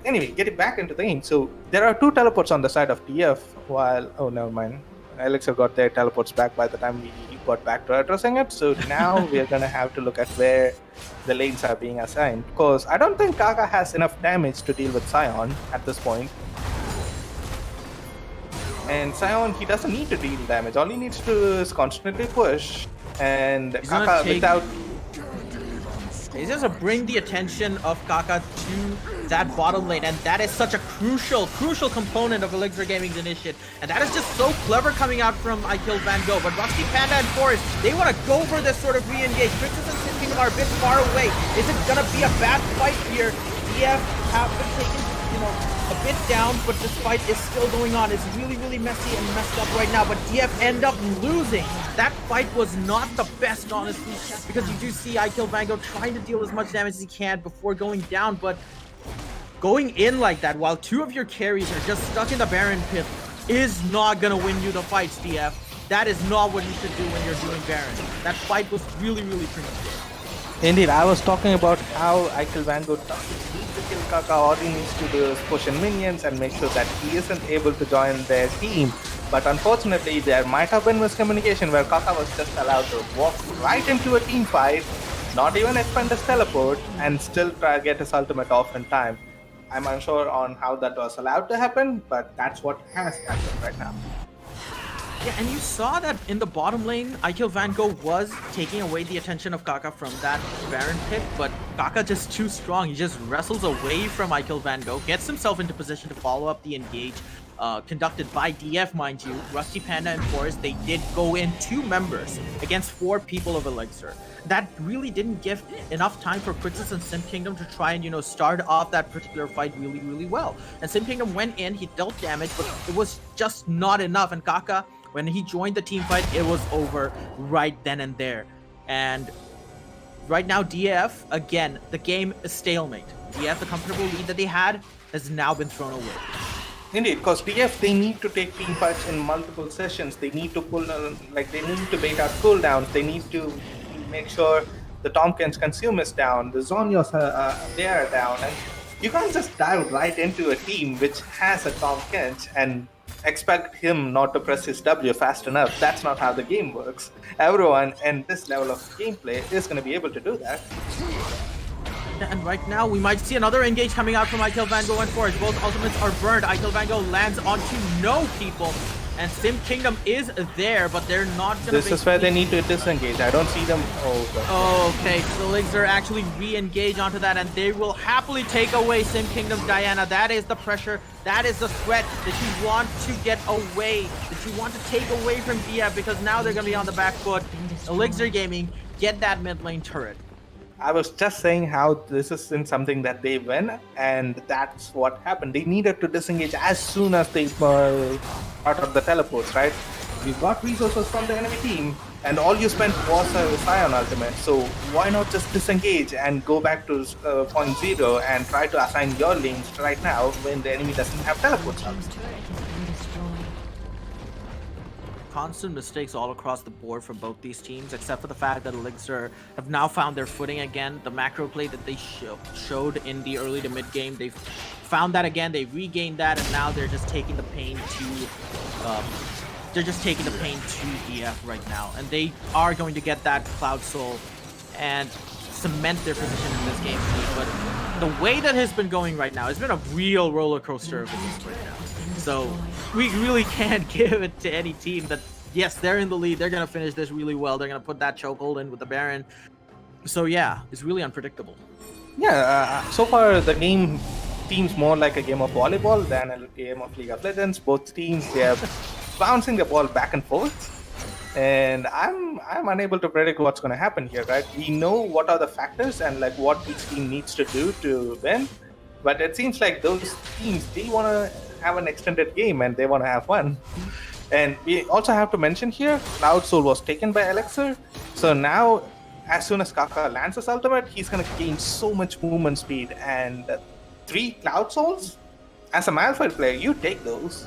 Anyway, getting back into the game. So there are two teleports on the side of DF, while, oh, never mind. Elixir got their teleports back by the time we got back to addressing it. So now we are going to have to look at where the lanes are being assigned, because I don't think Kaka has enough damage to deal with Sion at this point. And Sion, he doesn't need to deal damage. All he needs to do is constantly push. And Kaka, without... He's just to bring the attention of Kaka to that bottom lane, and that is such a crucial component of Elixir Gaming's initiative, and that is just so clever coming out from I Killed Van Gogh. But Rusty, Panda, and Forest, they want to go for this sort of re-engage. Princess and Sin Kingdom are a bit far away. Is it gonna be a bad fight here? DF have been taken, a bit down, but this fight is still going on. It's really messy and messed up right now, but DF end up losing. That fight was not the best, honestly, because you do see I Killed Van Gogh trying to deal as much damage as he can before going down, but going in like that while two of your carries are just stuck in the Baron pit is not gonna win you the fights, DF. That is not what you should do when you're doing Baron. That fight was really premature. Indeed, I was talking about how I Killed Van Gogh doesn't need to kill Kaka. All he needs to do is push in minions and make sure that he isn't able to join their team. But unfortunately, there might have been miscommunication where Kaka was just allowed to walk right into a team fight, not even expend his teleport, and still try to get his ultimate off in time. I'm unsure on how that was allowed to happen, but that's what has happened right now. Yeah, and you saw that in the bottom lane, I Killed Van Gogh was taking away the attention of Kaka from that Baron pick, but Kaka just too strong. He just wrestles away from I Killed Van Gogh, gets himself into position to follow up the engage, conducted by DF, mind you. Rusty, Panda, and Forest, they did go in 2 members against 4 people of Elixir. That really didn't give enough time for Princess and Sim Kingdom to try and, start off that particular fight really well. And Sim Kingdom went in, he dealt damage, but it was just not enough. And Kaka, when he joined the team fight, it was over right then and there. And right now, DF, again, the game is stalemate. DF, the comfortable lead that they had, has now been thrown away. Indeed, because DF, they need to take team fights in multiple sessions. They need to they need to bait out cooldowns. They need to make sure the Tompkins consume is down, the Zonyos they are down, and you can't just dive right into a team which has a Tompkins and expect him not to press his W fast enough. That's not how the game works. Everyone in this level of gameplay is going to be able to do that. And right now, we might see another engage coming out from I Killed Van Gogh and Forest. Both ultimates are burned. I Killed Van Gogh lands onto no people. And Sim Kingdom is there, but they're not going to... This is where they need to disengage. I don't see them... Oh, okay. So Elixir actually re-engage onto that, and they will happily take away Sim Kingdom's Diana. That is the pressure. That is the threat that you want to get away, that you want to take away from DF, because now they're going to be on the back foot. Elixir Gaming, get that mid lane turret. I was just saying how this isn't something that they win, and that's what happened. They needed to disengage as soon as they part of the teleports, right? You got resources from the enemy team, and all you spent was a Scion ultimate. So why not just disengage and go back to point zero and try to assign your lanes right now when the enemy doesn't have teleports out? Constant mistakes all across the board for both these teams, except for the fact that Elixir have now found their footing again. The macro play that they showed in the early to mid game, they've found that again. They regained that, and now they're just taking the pain to DF right now, and they are going to get that Cloud Soul and cement their position in this game. But the way that has been going right now, it's been a real roller coaster of this right now. So we really can't give it to any team that, yes, they're in the lead, they're going to finish this really well, they're going to put that chokehold in with the Baron. So yeah, it's really unpredictable. Yeah, so far the game seems more like a game of volleyball than a game of League of Legends. Both teams, they are bouncing the ball back and forth. And I'm unable to predict what's going to happen here, right? We know what are the factors and like what each team needs to do to win. But it seems like those teams, they want to have an extended game and they want to have fun. And we also have to mention here, Cloud Soul was taken by Elixir. So now, as soon as Kaka lands his ultimate, he's going to gain so much movement speed. And 3 Cloud Souls? As a Malphite player, you take those.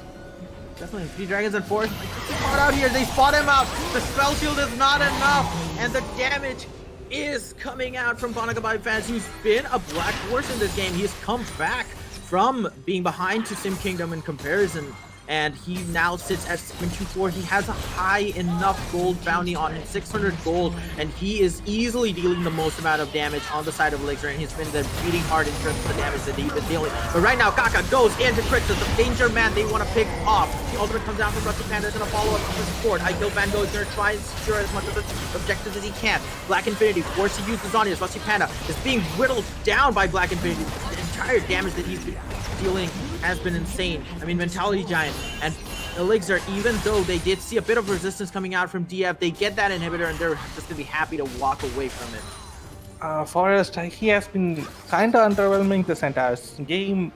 Definitely, 3 dragons and 4. Spot out here, they spot him out. The spell shield is not enough, and the damage is coming out from Banakabai fans, who's been a black horse in this game. He's come back from being behind to Sim Kingdom in comparison, and he now sits at 724. He has a high enough gold bounty on him, 600 gold, and he is easily dealing the most amount of damage on the side of Elixir, and he's been there beating hard in terms of the damage that he's been dealing. But right now, Kaka goes into Crixus, the danger man they want to pick off. The ultimate comes down from Rusty Panda, going to follow up the support. Ideal Van Gogh is going to try and secure as much of the objectives as he can. Black Infinity forced to use the Zonias. Rusty Panda is being whittled down by Black Infinity. The entire damage that he's been dealing has been insane. I mean, Mentality Giant and Elixir, even though they did see a bit of resistance coming out from DF, they get that inhibitor and they're just going to be happy to walk away from it. Forrest, he has been kind of underwhelming this entire game.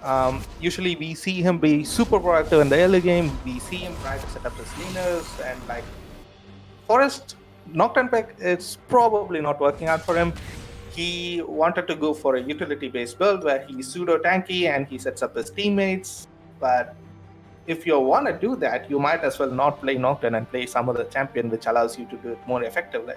Usually we see him be super proactive in the early game. We see him try to set up his laners, and like Forrest, Nocturne Peck, it's probably not working out for him. He wanted to go for a utility-based build where he's pseudo-tanky and he sets up his teammates. But if you want to do that, you might as well not play Nocturne and play some other champion, which allows you to do it more effectively.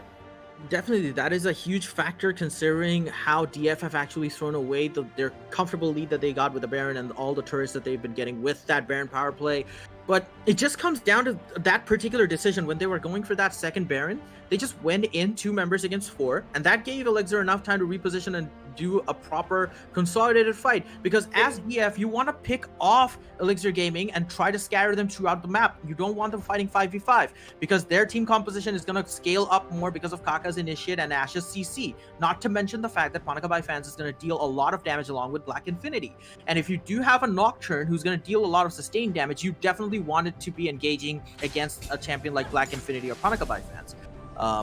Definitely, that is a huge factor considering how DF have actually thrown away their comfortable lead that they got with the Baron and all the turrets that they've been getting with that Baron power play. But it just comes down to that particular decision. When they were going for that second Baron, they just went in 2 members against 4, and that gave Elixir enough time to reposition and do a proper consolidated fight. Because as DF, you want to pick off Elixir Gaming and try to scatter them throughout the map. You don't want them fighting 5v5 because their team composition is going to scale up more because of Kaka's Initiate and Ash's CC. Not to mention the fact that Banakabai fans is going to deal a lot of damage along with Black Infinity. And if you do have a Nocturne who's going to deal a lot of sustained damage, you definitely want it to be engaging against a champion like Black Infinity or Banakabai fans.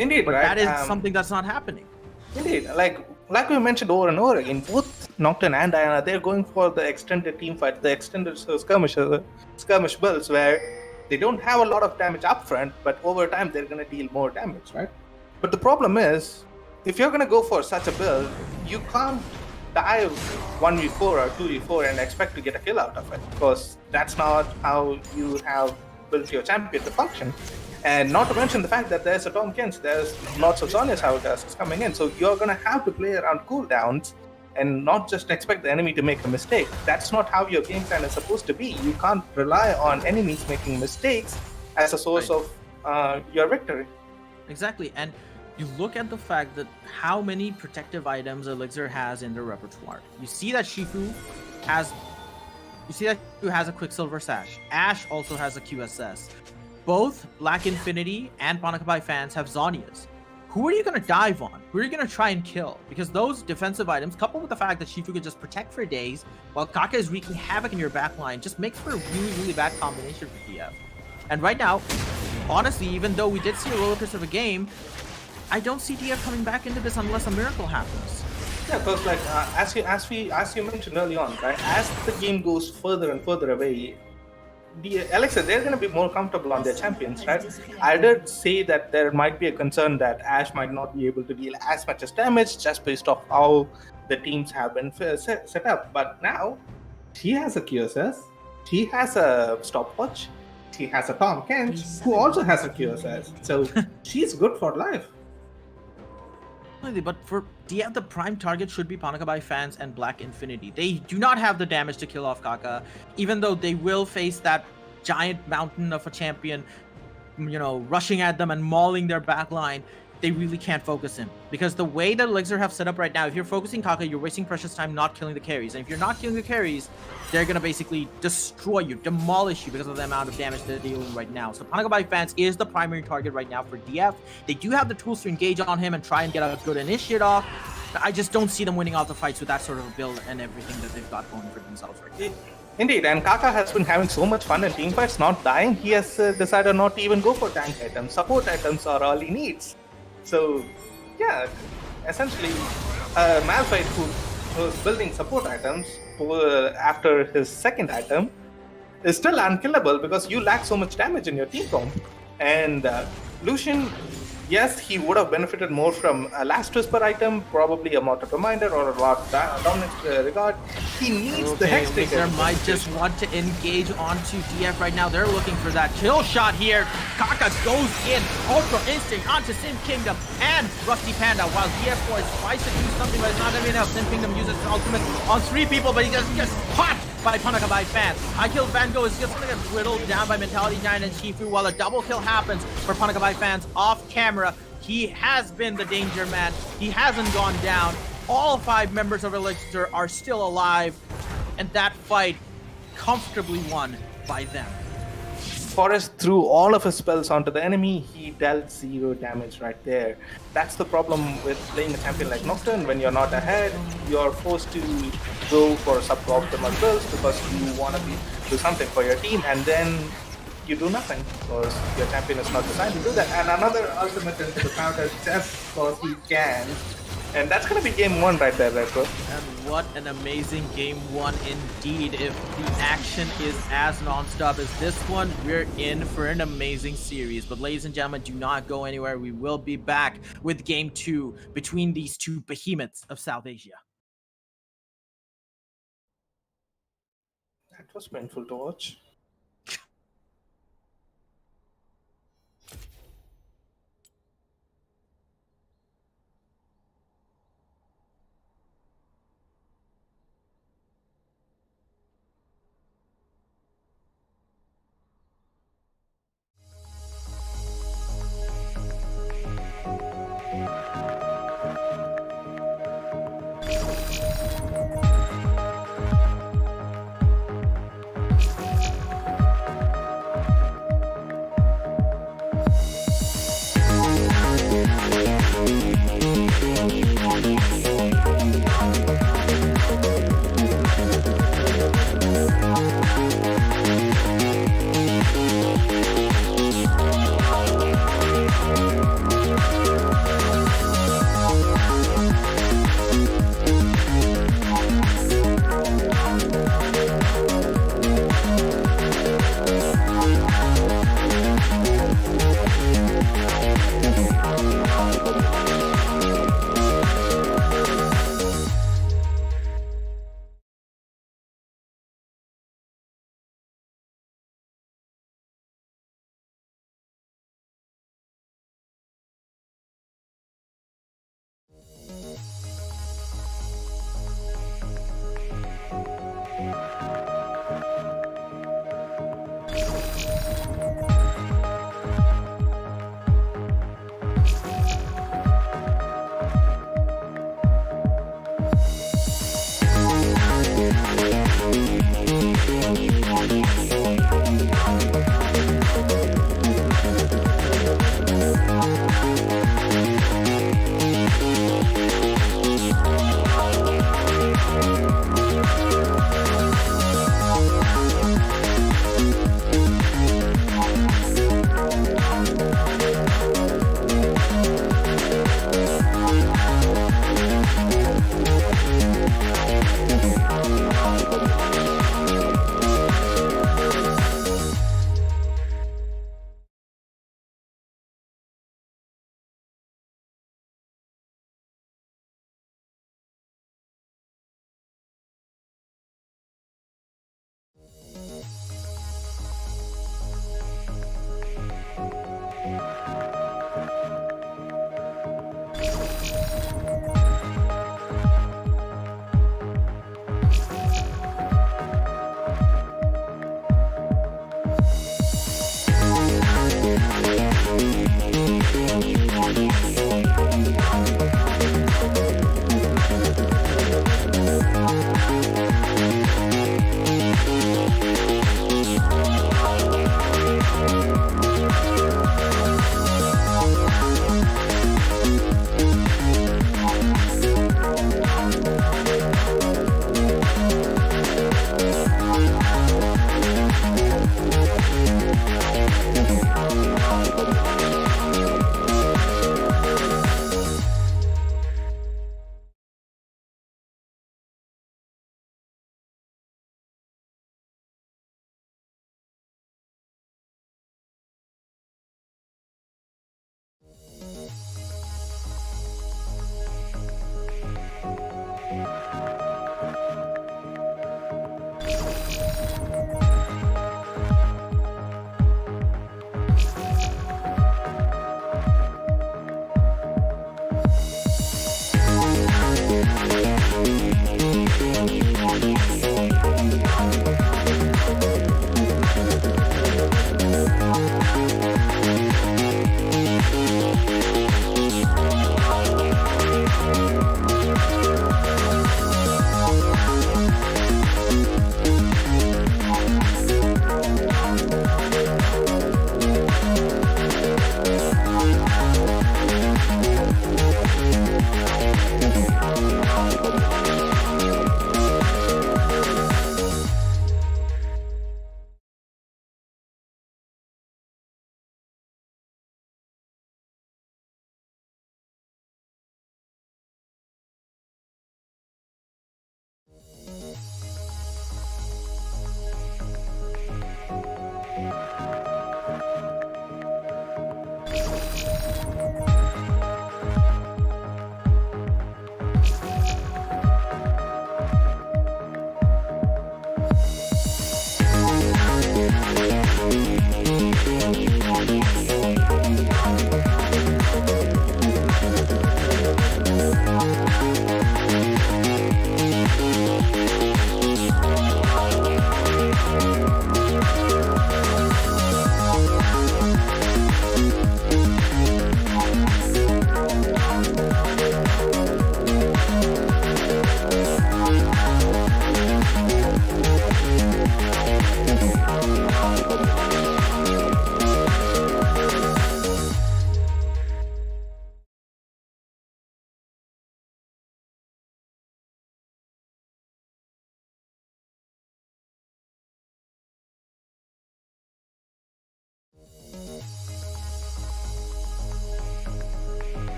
Indeed, but right? that is something that's not happening. Indeed, like we mentioned over and over again, both Nocturne and Diana, they're going for the extended team fight, the extended skirmish builds where they don't have a lot of damage up front, but over time they're going to deal more damage, right? But the problem is, if you're going to go for such a build, you can't dive 1v4 or 2v4 and expect to get a kill out of it, because that's not how you have built your champion to function. And not to mention the fact that there's a Tom Kins, there's lots of Zonia's outcasts coming in, so you're going to have to play around cooldowns and not just expect the enemy to make a mistake. That's not how your game plan is supposed to be. You can't rely on enemies making mistakes as a source of your victory. Exactly, and you look at the fact that how many protective items Elixir has in their repertoire. You see that Shifu has a Quicksilver Sash. Ash also has a QSS. Both Black Infinity and Banakabai fans have Zonias. Who are you going to dive on? Who are you going to try and kill? Because those defensive items, coupled with the fact that Shifu can just protect for days, while Kaka is wreaking havoc in your backline, just makes for a really, really bad combination for DF. And right now, honestly, even though we did see a rollercoaster of a game, I don't see DF coming back into this unless a miracle happens. Yeah, because like as you mentioned early on, right? As the game goes further and further away, the Elixir, they're going to be more comfortable on their champions, right? I did say that there might be a concern that Ash might not be able to deal as much as damage just based off how the teams have been set up. But now, he has a QSS, he has a stopwatch, he has a Tom Kent, who also has a QSS. So she's good for life. But for DF, the prime target should be Panakabai fans and Black Infinity. They do not have the damage to kill off Kaka, even though they will face that giant mountain of a champion, rushing at them and mauling their backline. They really can't focus him, because the way that Elixir have set up right now, if you're focusing Kaka, you're wasting precious time not killing the carries. And if you're not killing the carries, they're going to basically destroy you, demolish you because of the amount of damage they're dealing right now. So Panakabai fans is the primary target right now for DF. They do have the tools to engage on him and try and get a good initiate off. I just don't see them winning off the fights with that sort of a build and everything that they've got going for themselves right now. Indeed, and Kaka has been having so much fun in teamfights, not dying. He has decided not to even go for tank items. Support items are all he needs. So, yeah, essentially, Malphite who was building support items after his second item is still unkillable because you lack so much damage in your team comp. And Lucian, yes, he would have benefited more from a Last Whisper item, probably a Mortal Reminder or a Dominant Regard. He needs the Hex Taker. Elixir might just want to engage onto DF right now. They're looking for that kill shot here. Kaka goes in, Ultra Instinct onto Sim Kingdom and Rusty Panda, while DF4 tries to do something, but it's not going to be enough. Sim Kingdom uses his ultimate on 3 people, but he just gets caught by Panakabai fans. High kill Van Gogh is just going to get whittled down by Mentality Giant and Shifu, while a double kill happens for Panakabai fans off camera. He has been the danger man. He hasn't gone down. All 5 members of Elixir are still alive, and that fight comfortably won by them. Forrest threw all of his spells onto the enemy. He dealt 0 damage right there. That's the problem with playing a champion like Nocturne. When you're not ahead, you're forced to go for suboptimal builds because you want to do something for your team, and then you do nothing because your champion is not designed to do that. And another ultimate into the counter just because he can. And that's going to be game 1 right there, right, bro? And what an amazing game 1 indeed. If the action is as non-stop as this one, we're in for an amazing series. But ladies and gentlemen, do not go anywhere. We will be back with game 2 between these 2 behemoths of South Asia. That was painful to watch.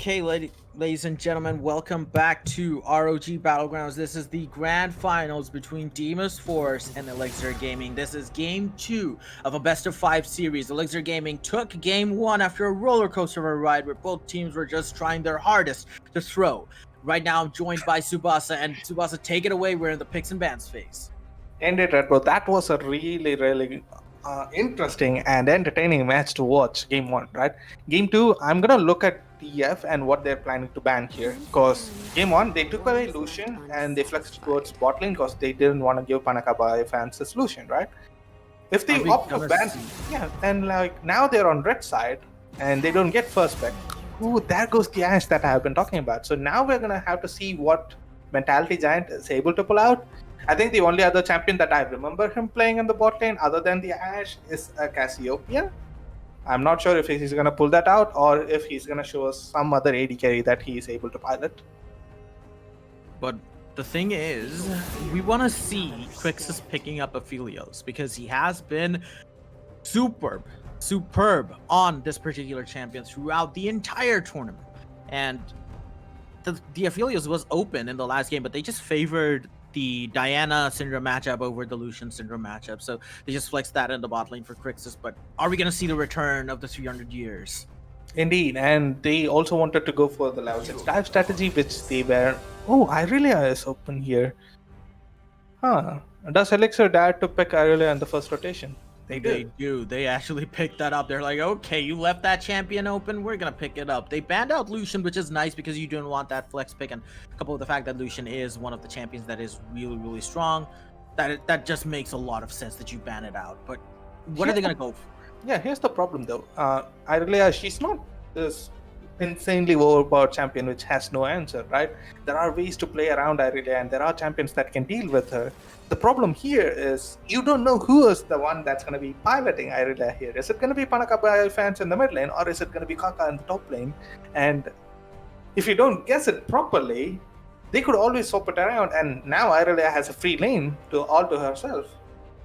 Okay, ladies and gentlemen, welcome back to ROG Battlegrounds. This is the Grand Finals between Deimos Force and Elixir Gaming. This is Game 2 of a best-of-5 series. Elixir Gaming took Game 1 after a roller coaster of a ride where both teams were just trying their hardest to throw. Right now, I'm joined by Tsubasa, and Tsubasa, take it away. We're in the picks and bans phase. Indeed, Redbro, that was a really interesting and entertaining match to watch. Game 1, right? Game 2, I'm gonna look at TF and what they're planning to ban here. Because Game 1, they took away Lucian and they flexed towards bot lane because they didn't want to give Panakaba fans a solution, right? If they opt to ban, then like now they're on red side and they don't get first pick. Ooh, there goes the Ash that I have been talking about. So now we're gonna have to see what Mentality Giant is able to pull out. I think the only other champion that I remember him playing in the bot lane other than the Ash is Cassiopeia. I'm not sure if he's going to pull that out or if he's going to show us some other AD carry that he is able to pilot. But the thing is, we want to see Crixus picking up Aphelios because he has been superb on this particular champion throughout the entire tournament. And the Aphelios was open in the last game, but they just favored the Diana Syndra matchup over the Lucian Syndra matchup. So they just flexed that in the bot lane for Crixus. But are we going to see the return of the 300 years? Indeed, and they also wanted to go for the level 6 dive strategy, which they were... Oh, Irelia is open here. Huh. Does Elixir dare to pick Irelia in the first rotation? They do. They actually picked that up. They're like, okay, you left that champion open. We're going to pick it up. They banned out Lucian, which is nice because you don't want that flex pick. And coupled with the fact that Lucian is one of the champions that is really strong, that just makes a lot of sense that you ban it out. But what are they going to go for? Yeah, here's the problem though. Irelia, she's not this insanely overpowered champion which has no answer, right? There are ways to play around Irelia and there are champions that can deal with her. The problem here is you don't know who is the one that's going to be piloting Irelia here. Is it going to be Panakaba fans in the mid lane or is it going to be Kaka in the top lane? And if you don't guess it properly, they could always swap it around and now Irelia has a free lane all to herself.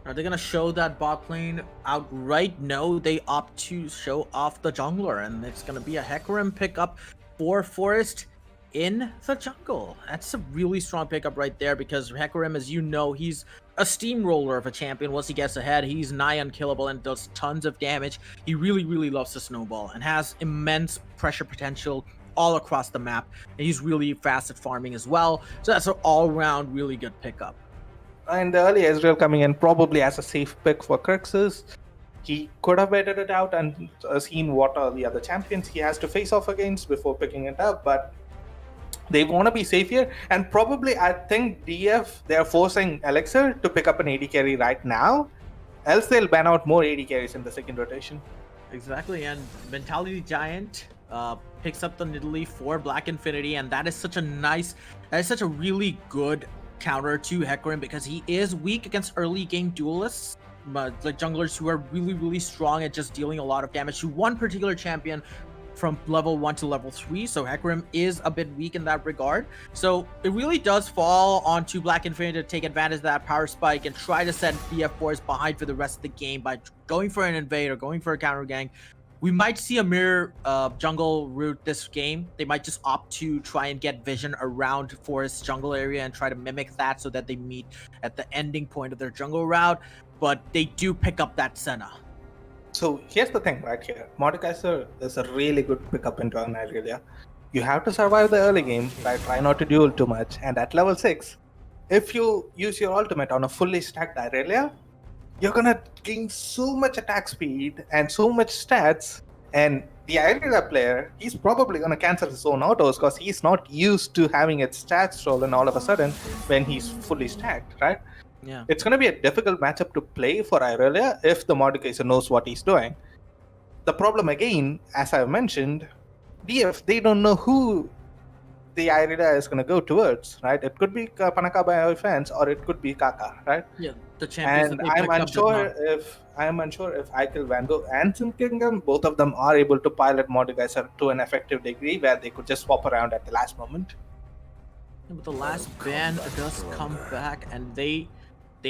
Are they going to show that bot lane outright? No, they opt to show off the jungler, and it's going to be a Hecarim pickup for Forest in the jungle. That's a really strong pickup right there because Hecarim, as you know, he's a steamroller of a champion. Once he gets ahead, he's nigh unkillable and does tons of damage. He really loves to snowball and has immense pressure potential all across the map. And he's really fast at farming as well. So that's an all-round really good pickup. And the early Ezreal coming in probably as a safe pick for Crixus. He could have waited it out and seen what are the other champions he has to face off against before picking it up, but they want to be safe here. And probably, I think DF, they're forcing Elixir to pick up an AD carry right now, else they'll ban out more AD carries in the second rotation. Exactly, and Mentality Giant picks up the Nidalee for Black Infinity, and that is such a really good counter to Hecarim because he is weak against early game duelists, like junglers who are really strong at just dealing a lot of damage to one particular champion from level 1 to level 3. So Hecarim is a bit weak in that regard. So it really does fall onto Black Infinity to take advantage of that power spike and try to set BF Force behind for the rest of the game by going for an invade or going for a counter gang. We might see a mirror jungle route this game. They might just opt to try and get vision around Forest's jungle area and try to mimic that so that they meet at the ending point of their jungle route. But they do pick up that Senna. So here's the thing right here. Mordekaiser is a really good pickup into an Irelia. You have to survive the early game by try not to duel too much. And at level 6, if you use your ultimate on a fully stacked Irelia, you're gonna gain so much attack speed and so much stats, and the Irelia player, he's probably gonna cancel his own autos because he's not used to having its stats stolen all of a sudden when he's fully stacked, right? Yeah. It's gonna be a difficult matchup to play for Irelia if the Mordekaiser knows what he's doing. The problem again, as I mentioned, DF, they don't know who the Irelia is gonna go towards, right? It could be Panakaba fans or it could be Kaka, right? Yeah, the champions. And I'm unsure if Eichel, Van Gogh, and Sim Kingdom, both of them are able to pilot Mordekaiser to an effective degree where they could just swap around at the last moment. Yeah, but the last ban does come back, and they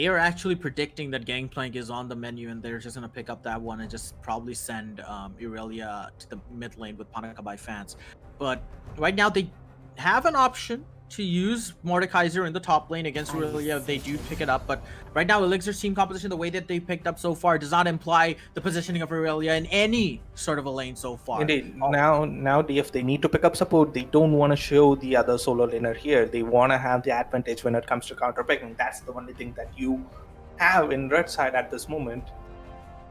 are actually predicting that Gangplank is on the menu, and they're just gonna pick up that one and just probably send Irelia to the mid lane with Panakabai fans. But right now they have an option to use Mordekaiser in the top lane against Aurelia if they do pick it up. But right now, Elixir's team composition, the way that they picked up so far, does not imply the positioning of Aurelia in any sort of a lane so far. Indeed. Now, if they need to pick up support, they don't want to show the other solo laner here. They want to have the advantage when it comes to counter picking. That's the only thing that you have in red side at this moment.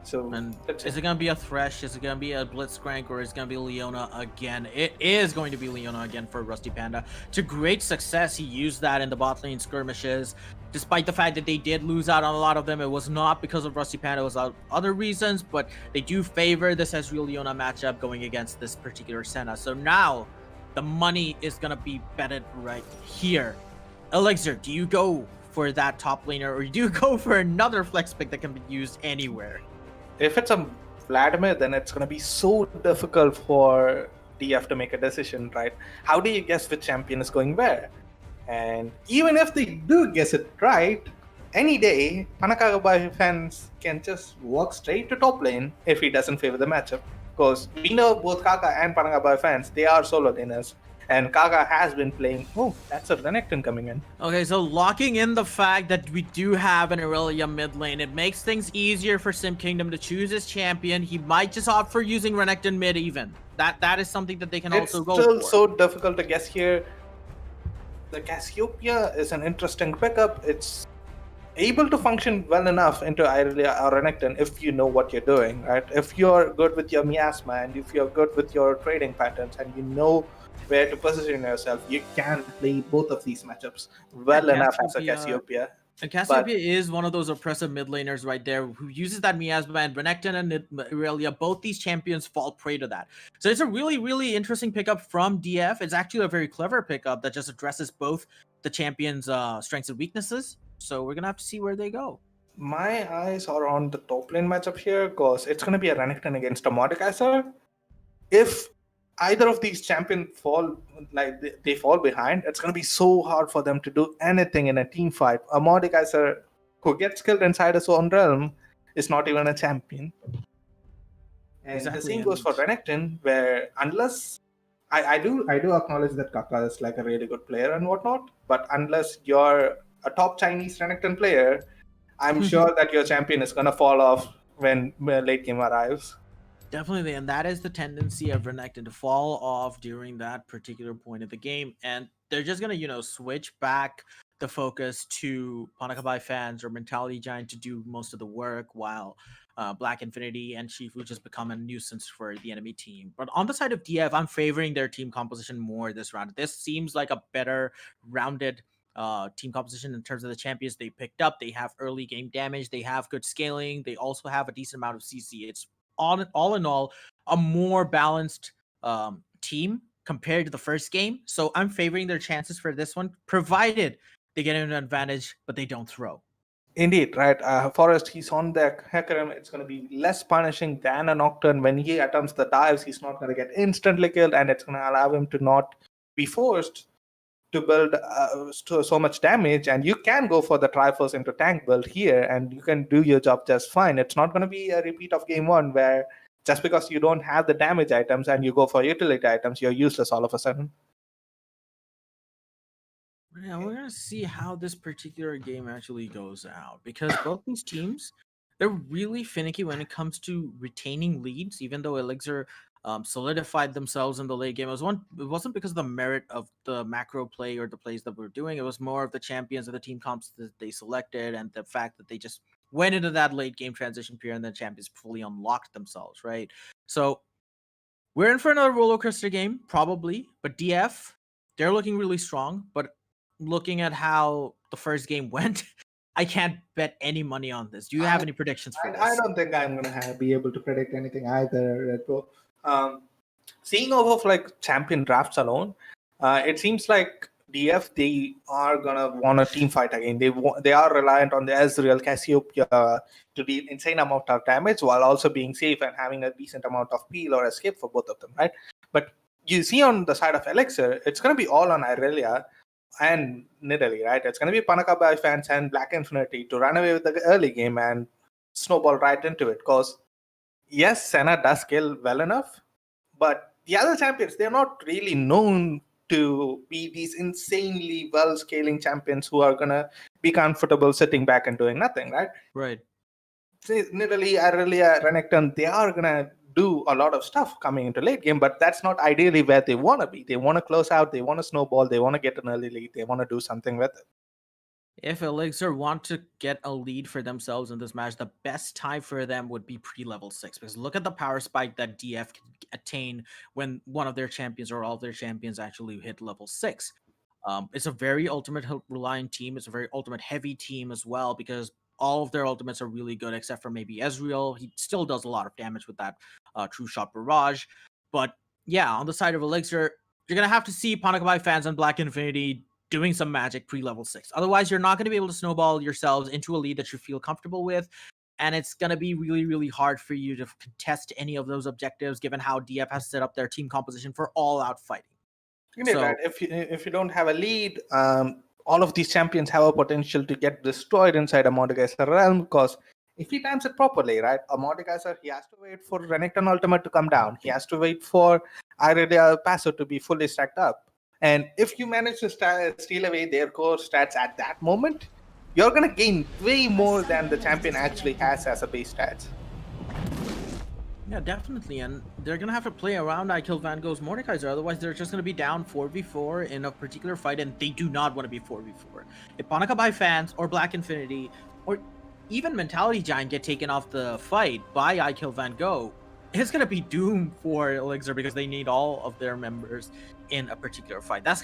So, and is it going to be a Thresh? Is it going to be a Blitzcrank? Or is it going to be Leona again? It is going to be Leona again for Rusty Panda. To great success, he used that in the bot lane skirmishes. Despite the fact that they did lose out on a lot of them, it was not because of Rusty Panda, it was other reasons, but they do favor this Ezreal Leona matchup going against this particular Senna. So now, the money is going to be betted right here. Elixir, do you go for that top laner, or do you go for another flex pick that can be used anywhere? If it's a Vladimir, then it's going to be so difficult for DF to make a decision, right? How do you guess which champion is going where? And even if they do guess it right, any day, Panakagabai fans can just walk straight to top lane if he doesn't favor the matchup. Because we know both Kaka and Panakagabai fans, they are solo laners. And Kaga has been playing. Oh, that's a Renekton coming in. Okay, so locking in the fact that we do have an Aurelia mid lane, it makes things easier for Sim Kingdom to choose his champion. He might just opt for using Renekton mid even. That is something that they can also go for. It's still so difficult to guess here. The Cassiopeia is an interesting pickup. It's able to function well enough into Aurelia or Renekton if you know what you're doing, right? If you're good with your miasma and if you're good with your trading patterns and you know where to position yourself, you can play both of these matchups well enough as a Cassiopeia. And Cassiopeia is one of those oppressive mid laners right there who uses that miasma, and Renekton and Aurelia, both these champions fall prey to that. So it's a really, really interesting pickup from DF. It's actually a very clever pickup that just addresses both the champions' strengths and weaknesses. So we're going to have to see where they go. My eyes are on the top lane matchup here because it's going to be a Renekton against a Mordekaiser. If either of these champions fall, like they fall behind, it's going to be so hard for them to do anything in a team fight. A Mordekaiser who gets killed inside his own realm is not even a champion. And the same goes for Renekton, where unless I do acknowledge that Kaka is like a really good player and whatnot, but unless you're a top Chinese Renekton player, I'm sure that your champion is going to fall off when late game arrives. Definitely, and that is the tendency of Renekton to fall off during that particular point of the game, and they're just gonna, switch back the focus to Panakabai fans or Mentality Giant to do most of the work, while Black Infinity and Shifu just become a nuisance for the enemy team. But on the side of DF, I'm favoring their team composition more this round. This seems like a better rounded team composition in terms of the champions they picked up. They have early game damage, they have good scaling, they also have a decent amount of CC. It's all in all, a more balanced team compared to the first game. So I'm favoring their chances for this one, provided they get an advantage, but they don't throw. Indeed, right. Forrest, he's on the Hecarim. It's going to be less punishing than a Nocturne. When he attempts the dives, he's not going to get instantly killed, and it's going to allow him to not be forced to build so much damage. And you can go for the Triforce into tank build here, and you can do your job just fine. It's not going to be a repeat of game one where just because you don't have the damage items and you go for utility items, you're useless all of a sudden. Yeah, we're going to see how this particular game actually goes out, because both these teams, they're really finicky when it comes to retaining leads, even though Elixir solidified themselves in the late game. It wasn't because of the merit of the macro play or the plays that we're doing. It was more of the champions of the team comps that they selected and the fact that they just went into that late game transition period and the champions fully unlocked themselves, right? So we're in for another roller coaster game, probably, but DF, they're looking really strong, but looking at how the first game went, I can't bet any money on this. Do you have any predictions for this? I don't think I'm going to be able to predict anything either, Redbro. Seeing off of like champion drafts alone, it seems like DF, they are going to want a team fight again. They are reliant on the Ezreal Cassiopeia to do insane amount of damage while also being safe and having a decent amount of peel or escape for both of them, right? But you see on the side of Elixir, it's going to be all on Aurelia and Nidalee, right? It's going to be Panakabai fans and Black Infinity to run away with the early game and snowball right into it. Because yes, Senna does scale well enough, but the other champions, they're not really known to be these insanely well scaling champions who are gonna be comfortable sitting back and doing nothing, right? Right. Say Nidalee, Aurelia, Renekton, they are gonna do a lot of stuff coming into late game, but that's not ideally where they want to be. They want to close out, they want to snowball, they want to get an early lead, they want to do something with it. If Elixir want to get a lead for themselves in this match, the best time for them would be pre-level 6. Because look at the power spike that DF can attain when one of their champions or all of their champions actually hit level 6. It's a very ultimate reliant team. It's a very ultimate heavy team as well, because all of their ultimates are really good, except for maybe Ezreal. He still does a lot of damage with that True Shot Barrage. But yeah, on the side of Elixir, you're going to have to see Panakabai fans and Black Infinity doing some magic pre-level 6. Otherwise, you're not going to be able to snowball yourselves into a lead that you feel comfortable with. And it's going to be really, really hard for you to contest any of those objectives, given how DF has set up their team composition for all-out fighting. So, right. If you don't have a lead, all of these champions have a potential to get destroyed inside a Mordekaiser realm, because if he times it properly, right, a Mordekaiser, he has to wait for Renekton ultimate to come down. He has to wait for Irelia passive to be fully stacked up. And if you manage to steal away their core stats at that moment, you're going to gain way more than the champion actually has as a base stats. Yeah, definitely. And they're going to have to play around I Kill Van Gogh's Mordekaiser. Otherwise, they're just going to be down 4v4 in a particular fight, and they do not want to be 4v4. If Panakabai fans or Black Infinity or even Mentality Giant get taken off the fight by I Kill Van Gogh, it's going to be doom for Elixir, because they need all of their members in a particular fight. That's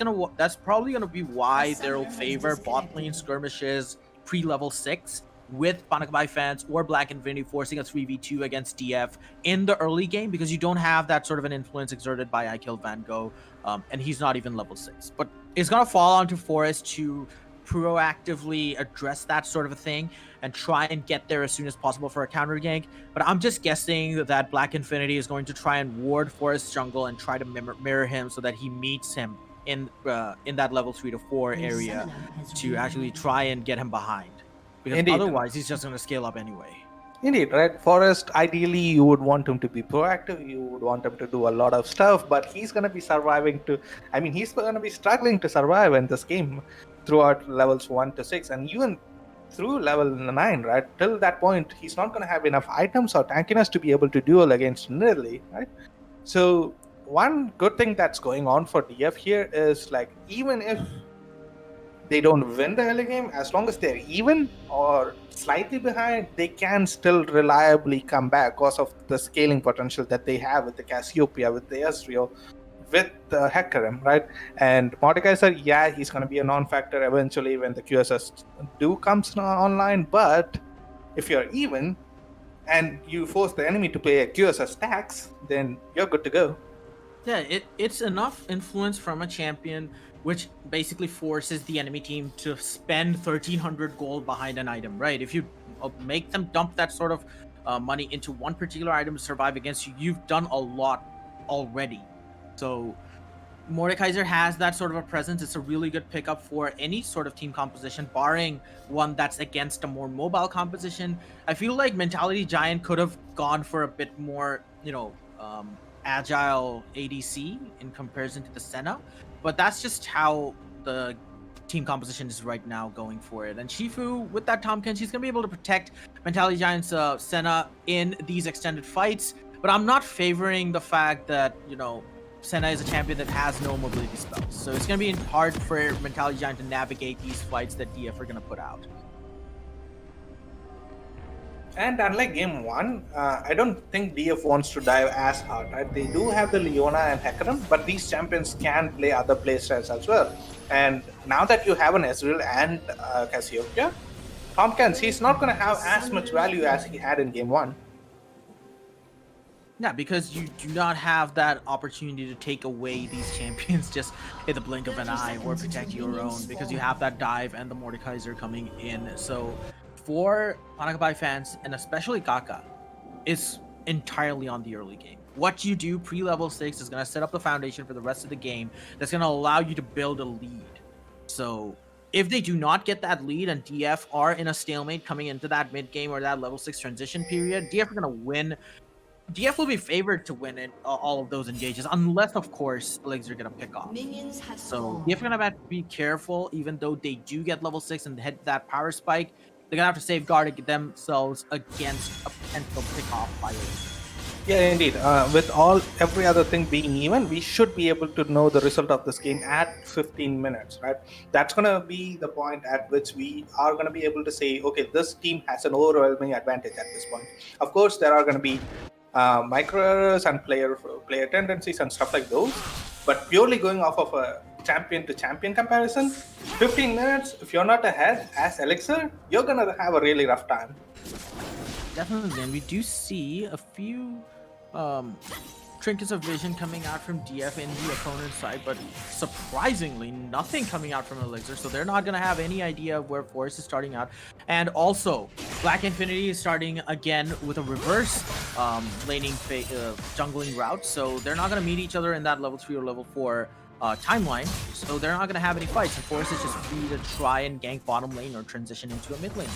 probably going to be why they'll favor bot lane skirmishes pre-level 6 with Panakabai fans or Black Infinity forcing a 3v2 against DF in the early game, because you don't have that sort of an influence exerted by I Kill Van Gogh, and he's not even level 6. But it's going to fall onto Forest to proactively address that sort of a thing and try and get there as soon as possible for a counter gank. But I'm just guessing that Black Infinity is going to try and ward Forest jungle and try to mirror him so that he meets him in that level 3 to 4 area to actually try and get him behind. Because Indeed. Otherwise, he's just going to scale up anyway. Indeed, right? Forest, ideally, you would want him to be proactive. You would want him to do a lot of stuff, but he's going to be he's going to be struggling to survive in this game throughout levels 1 to 6, and even through level 9, right? Till that point, he's not going to have enough items or tankiness to be able to duel against Nidalee, right? So, one good thing that's going on for DF here is, like, even if they don't win the early game, as long as they're even or slightly behind, they can still reliably come back because of the scaling potential that they have with the Cassiopeia, with the Ezreal, with the Hecarim, right? And Mordekaiser, yeah, he's going to be a non-factor eventually when the QSS do comes online, but if you're even and you force the enemy to play a QSS stacks, then you're good to go. Yeah, it's enough influence from a champion which basically forces the enemy team to spend 1,300 gold behind an item, right? If you make them dump that sort of money into one particular item to survive against you, you've done a lot already. So Mordekaiser has that sort of a presence. It's a really good pickup for any sort of team composition, barring one that's against a more mobile composition. I feel like Mentality Giant could have gone for a bit more, agile ADC in comparison to the Senna, but that's just how the team composition is right now going for it. And Shifu, with that Tomkin, she's going to be able to protect Mentality Giant's Senna in these extended fights, but I'm not favoring the fact that, Senna is a champion that has no mobility spells. So it's going to be hard for Mentality Giant to navigate these fights that DF are going to put out. And unlike game 1, I don't think DF wants to dive as hard, right? They do have the Leona and Hecarim, but these champions can play other playstyles as well. And now that you have an Ezreal and Cassiopeia, Tompkins, he's not going to have as much value as he had in game 1. Yeah, because you do not have that opportunity to take away these champions just in the blink of an eye or protect your own, because you have that dive and the Mordekaiser coming in. So for Panakabai fans, and especially Kaka, it's entirely on the early game. What you do pre-level 6 is going to set up the foundation for the rest of the game that's going to allow you to build a lead. So if they do not get that lead and DF are in a stalemate coming into that mid-game or that level 6 transition period, DF are going to win DF will be favored to win in all of those engages, unless, of course, Elixir get a pick off. So DF are gonna have to be careful, even though they do get level 6 and hit that power spike. They're gonna have to safeguard themselves against a potential pick off by Elixir. Yeah, indeed. With every other thing being even, we should be able to know the result of this game at 15 minutes, right? That's gonna be the point at which we are gonna be able to say, okay, this team has an overwhelming advantage at this point. Of course, there are gonna be micro errors and player tendencies and stuff like those, but purely going off of a champion to champion comparison, 15 minutes, if you're not ahead as Elixir, you're gonna have a really rough time. Definitely, and we do see a few trinkets of vision coming out from DF in the opponent's side, but surprisingly nothing coming out from Elixir, so they're not going to have any idea of where Forest is starting out. And also, Black Infinity is starting again with a reverse laning jungling route, so they're not going to meet each other in that level 3 or level 4 timeline, so they're not going to have any fights, and Forest is just free to try and gank bottom lane or transition into a mid lane.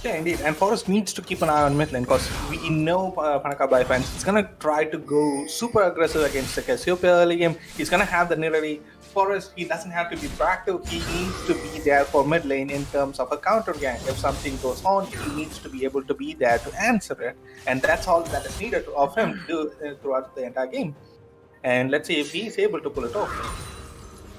Yeah, indeed. And Forest needs to keep an eye on mid lane because we know Panaka fans is going to try to go super aggressive against the Cassiopeia early game. He's going to have the Nidali. Forest, he doesn't have to be proactive. He needs to be there for mid lane in terms of a counter gank. If something goes on, he needs to be able to be there to answer it. And that's all that is needed of him to do throughout the entire game. And let's see if he's able to pull it off.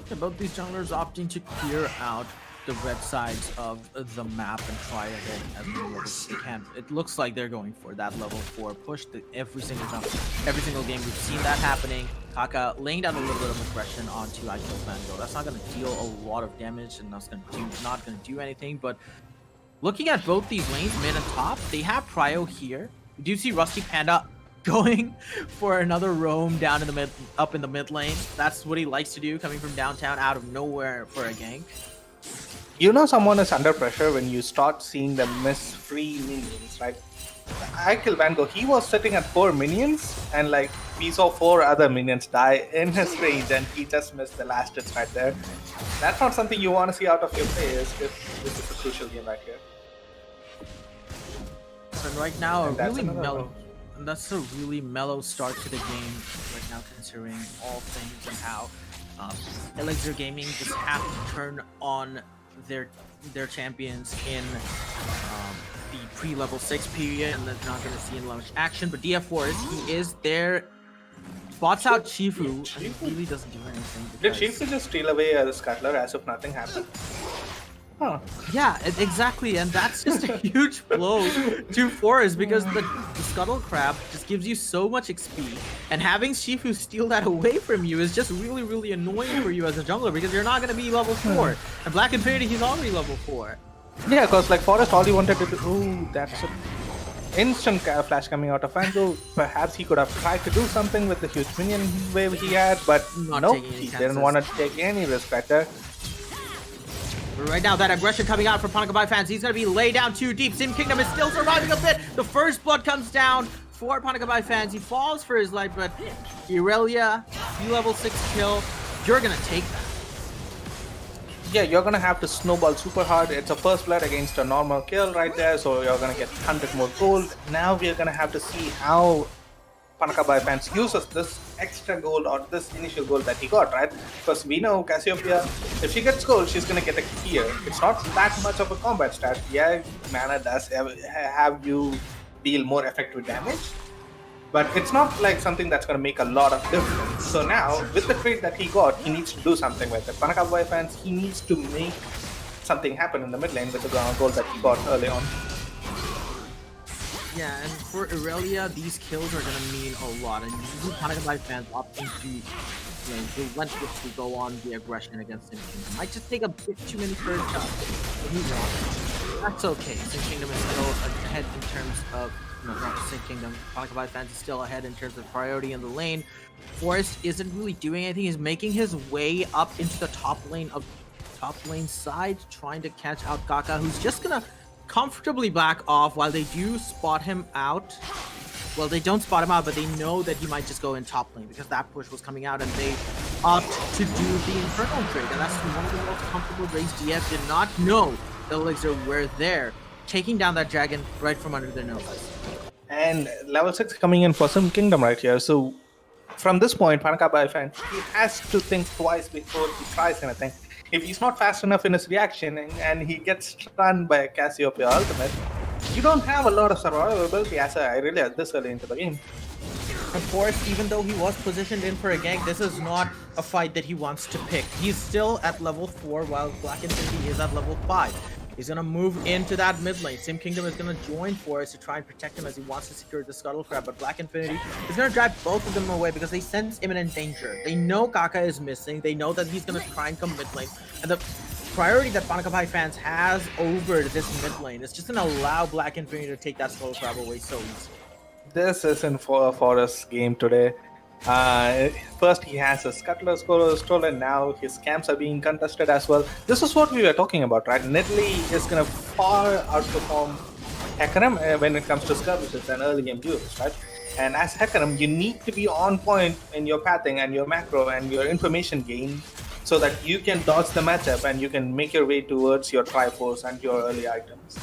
Yeah, both these junglers opting to clear out the red sides of the map and try to hit as many as they can. It looks like they're going for that level 4 push every single time. Every single game we've seen that happening. Kaka laying down a little bit of aggression onto iKill Mango. That's not going to deal a lot of damage and not going to do anything. But looking at both these lanes, mid and top, they have prio here. We do see Rusty Panda going for another roam down in the up in the mid lane. That's what he likes to do, coming from downtown out of nowhere for a gank. You know someone is under pressure when you start seeing them miss free minions, right? iKill Vango, he was sitting at 4 minions and like we saw 4 other minions die in his range and he just missed the last hits right there. That's not something you want to see out of your players if this is a crucial game right here. And right now, that's a really mellow start to the game right now, considering all things and how Elixir Gaming just have to turn on their champions in the pre-level 6 period, and they're not going to see in much action. But DF Forest, he is there, spots out Shifu, and he really doesn't do anything. Did Shifu just steal away the scuttler as if nothing happened? Huh. Yeah, exactly, and that's just a huge blow to Forest because the Scuttle Crab just gives you so much XP, and having Shifu steal that away from you is just really, really annoying for you as a jungler because you're not going to be level 4. And Black Infinity, he's already level 4. Yeah, because like Forest, all he wanted to do, ooh, that's an instant flash coming out of Vango. Perhaps he could have tried to do something with the huge minion wave he had, but no, he didn't want to take any risk right there. Right now, that aggression coming out from Panakabai fans. He's going to be laid down too deep. Sim Kingdom is still surviving a bit. The first blood comes down for Panakabai fans. He falls for his life, but Irelia, level 6 kill. You're going to take that. Yeah, you're going to have to snowball super hard. It's a first blood against a normal kill right there, so you're going to get 100 more gold. Now we're going to have to see how Panakabai fans uses this extra gold or this initial gold that he got, right? Because we know Cassiopeia, if she gets gold, she's gonna get a gear. It's not that much of a combat stat. Yeah, mana does have you deal more effective damage, but it's not like something that's gonna make a lot of difference. So now, with the trait that he got, he needs to do something with it. Panakabai fans, he needs to make something happen in the mid lane with the gold that he got early on. Yeah, and for Irelia, these kills are going to mean a lot. And usually Panakabai fans opting to relentlessly go on the aggression against Sim Kingdom. Might just take a bit too many third shots. But he won. That's okay. Sim Kingdom is still ahead in terms of, not just Sim Kingdom. Panakabai fans is still ahead in terms of priority in the lane. Forest isn't really doing anything. He's making his way up into the top lane side, trying to catch out Kaka, who's just going to comfortably back off while they do spot him out. Well, they don't spot him out, but they know that he might just go in top lane because that push was coming out and they opt to do the Infernal trade. And that's one of the most comfortable trades. DF did not know the Elixir were there, taking down that dragon right from under their noses. And level 6 coming in for Sim Kingdom right here. So from this point, Panaka fan, he has to think twice before he tries anything. If he's not fast enough in his reaction and he gets stunned by a Cassiopeia ultimate, you don't have a lot of survivability as I realized this early into the game. Of course, even though he was positioned in for a gank, this is not a fight that he wants to pick. He's still at level 4 while Black Infinity is at level 5. He's going to move into that mid lane. Sim Kingdom is going to join Forest to try and protect him as he wants to secure the Scuttle Crab, but Black Infinity is going to drive both of them away because they sense imminent danger. They know Kaka is missing. They know that he's going to try and come mid lane. And the priority that Panakabai fans has over this mid lane is just going to allow Black Infinity to take that Scuttle Crab away so easy. This isn't for Forest's game today. First he has a Scuttler stolen, now his camps are being contested as well. This is what we were talking about, right? Nidalee is going to far outperform Hecarim when it comes to skirmishes and early game duels, right? And as Hecarim, you need to be on point in your pathing and your macro and your information gain so that you can dodge the matchup and you can make your way towards your Triforce and your early items.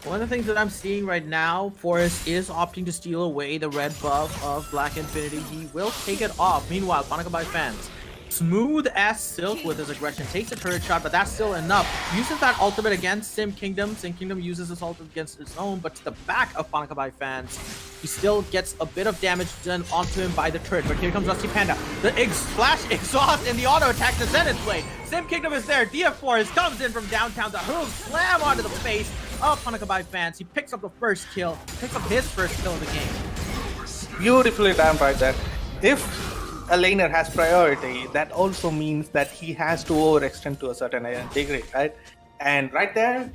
One of the things that I'm seeing right now, Forest is opting to steal away the red buff of Black Infinity. He will take it off. Meanwhile, Panakabai fans, smooth as silk with his aggression, takes a turret shot, but that's still enough. Uses that ultimate against Sim Kingdom. Sim Kingdom uses his ultimate against his own, but to the back of Panakabai fans, he still gets a bit of damage done onto him by the turret. But here comes Rusty Panda. The flash exhaust and the auto attack to Zenith Blade. Sim Kingdom is there. DF Forest comes in from downtown to hurl slam onto the face of Panakabai fans. He picks up the first kill. He picks up his first kill of the game. Beautifully done right there. If a laner has priority, that also means that he has to overextend to a certain degree, right? And right there,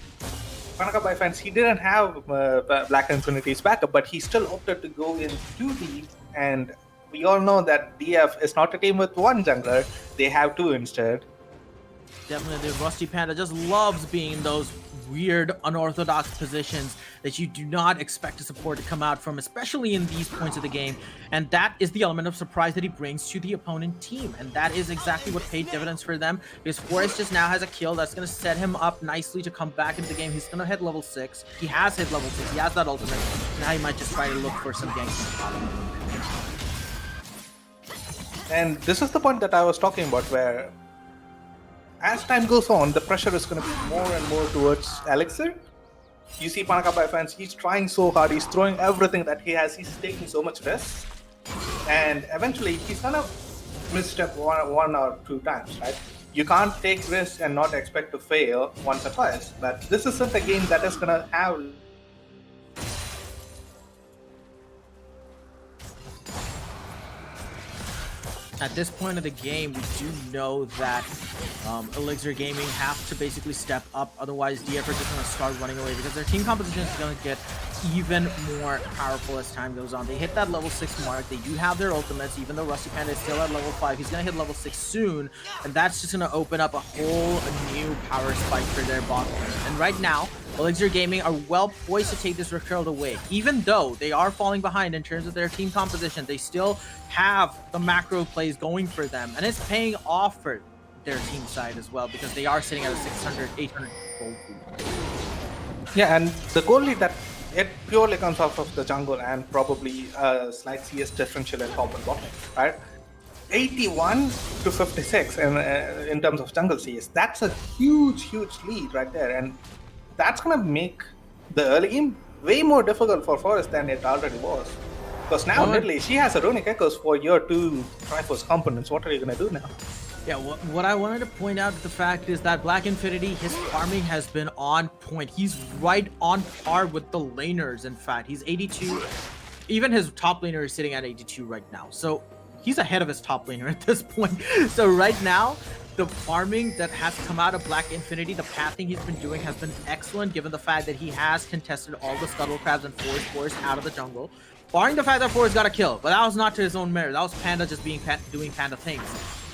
Panakabai fans, he didn't have Black Infinity's backup, but he still opted to go in too deep. And we all know that DF is not a team with one jungler, they have two instead. Definitely, the Rusty Panda just loves being in those weird, unorthodox positions that you do not expect a support to come out from, especially in these points of the game. And that is the element of surprise that he brings to the opponent team. And that is exactly what paid dividends for them, because Forest just now has a kill that's going to set him up nicely to come back into the game. He's going to hit level 6. He has hit level 6. He has that ultimate. Now he might just try to look for some ganks. And this is the point that I was talking about, where as time goes on, the pressure is going to be more and more towards Elixir. You see Panakabai fans, he's trying so hard, he's throwing everything that he has, he's taking so much risk. And eventually, he's going to misstep one or two times, right? You can't take risks and not expect to fail once or twice. But this isn't a game that is going to have... At this point of the game, we do know that Elixir Gaming have to basically step up. Otherwise, DF are just going to start running away because their team composition is going to get even more powerful as time goes on. They hit that level 6 mark. They do have their ultimates, even though Rusty Panda is still at level 5. He's going to hit level 6 soon, and that's just going to open up a whole new power spike for their bot lane. And right now, Elixir Gaming are well poised to take this Recurled away. Even though they are falling behind in terms of their team composition, they still have the macro plays going for them, and it's paying off for their team side as well, because they are sitting at a 600, 800 gold lead. Yeah, and the gold lead that it purely comes off of the jungle and probably a slight CS differential in top and bottom, right? 81 to 56 in terms of jungle CS. That's a huge lead right there, and that's gonna make the early game way more difficult for Forest than it already was. Because now, Nidalee, she has a Runic Echoes for your two Triforce components. What are you gonna do now? Yeah, what I wanted to point out the fact is that Black Infinity, his farming has been on point. He's right on par with the laners, in fact. He's 82. Even his top laner is sitting at 82 right now. So he's ahead of his top laner at this point. So right now, the farming that has come out of Black Infinity, the pathing he's been doing has been excellent, given the fact that he has contested all the Scuttle Crabs and Forest out of the jungle. Barring the fact that Forest got a kill, but that was not to his own merit. That was Panda just being doing Panda things.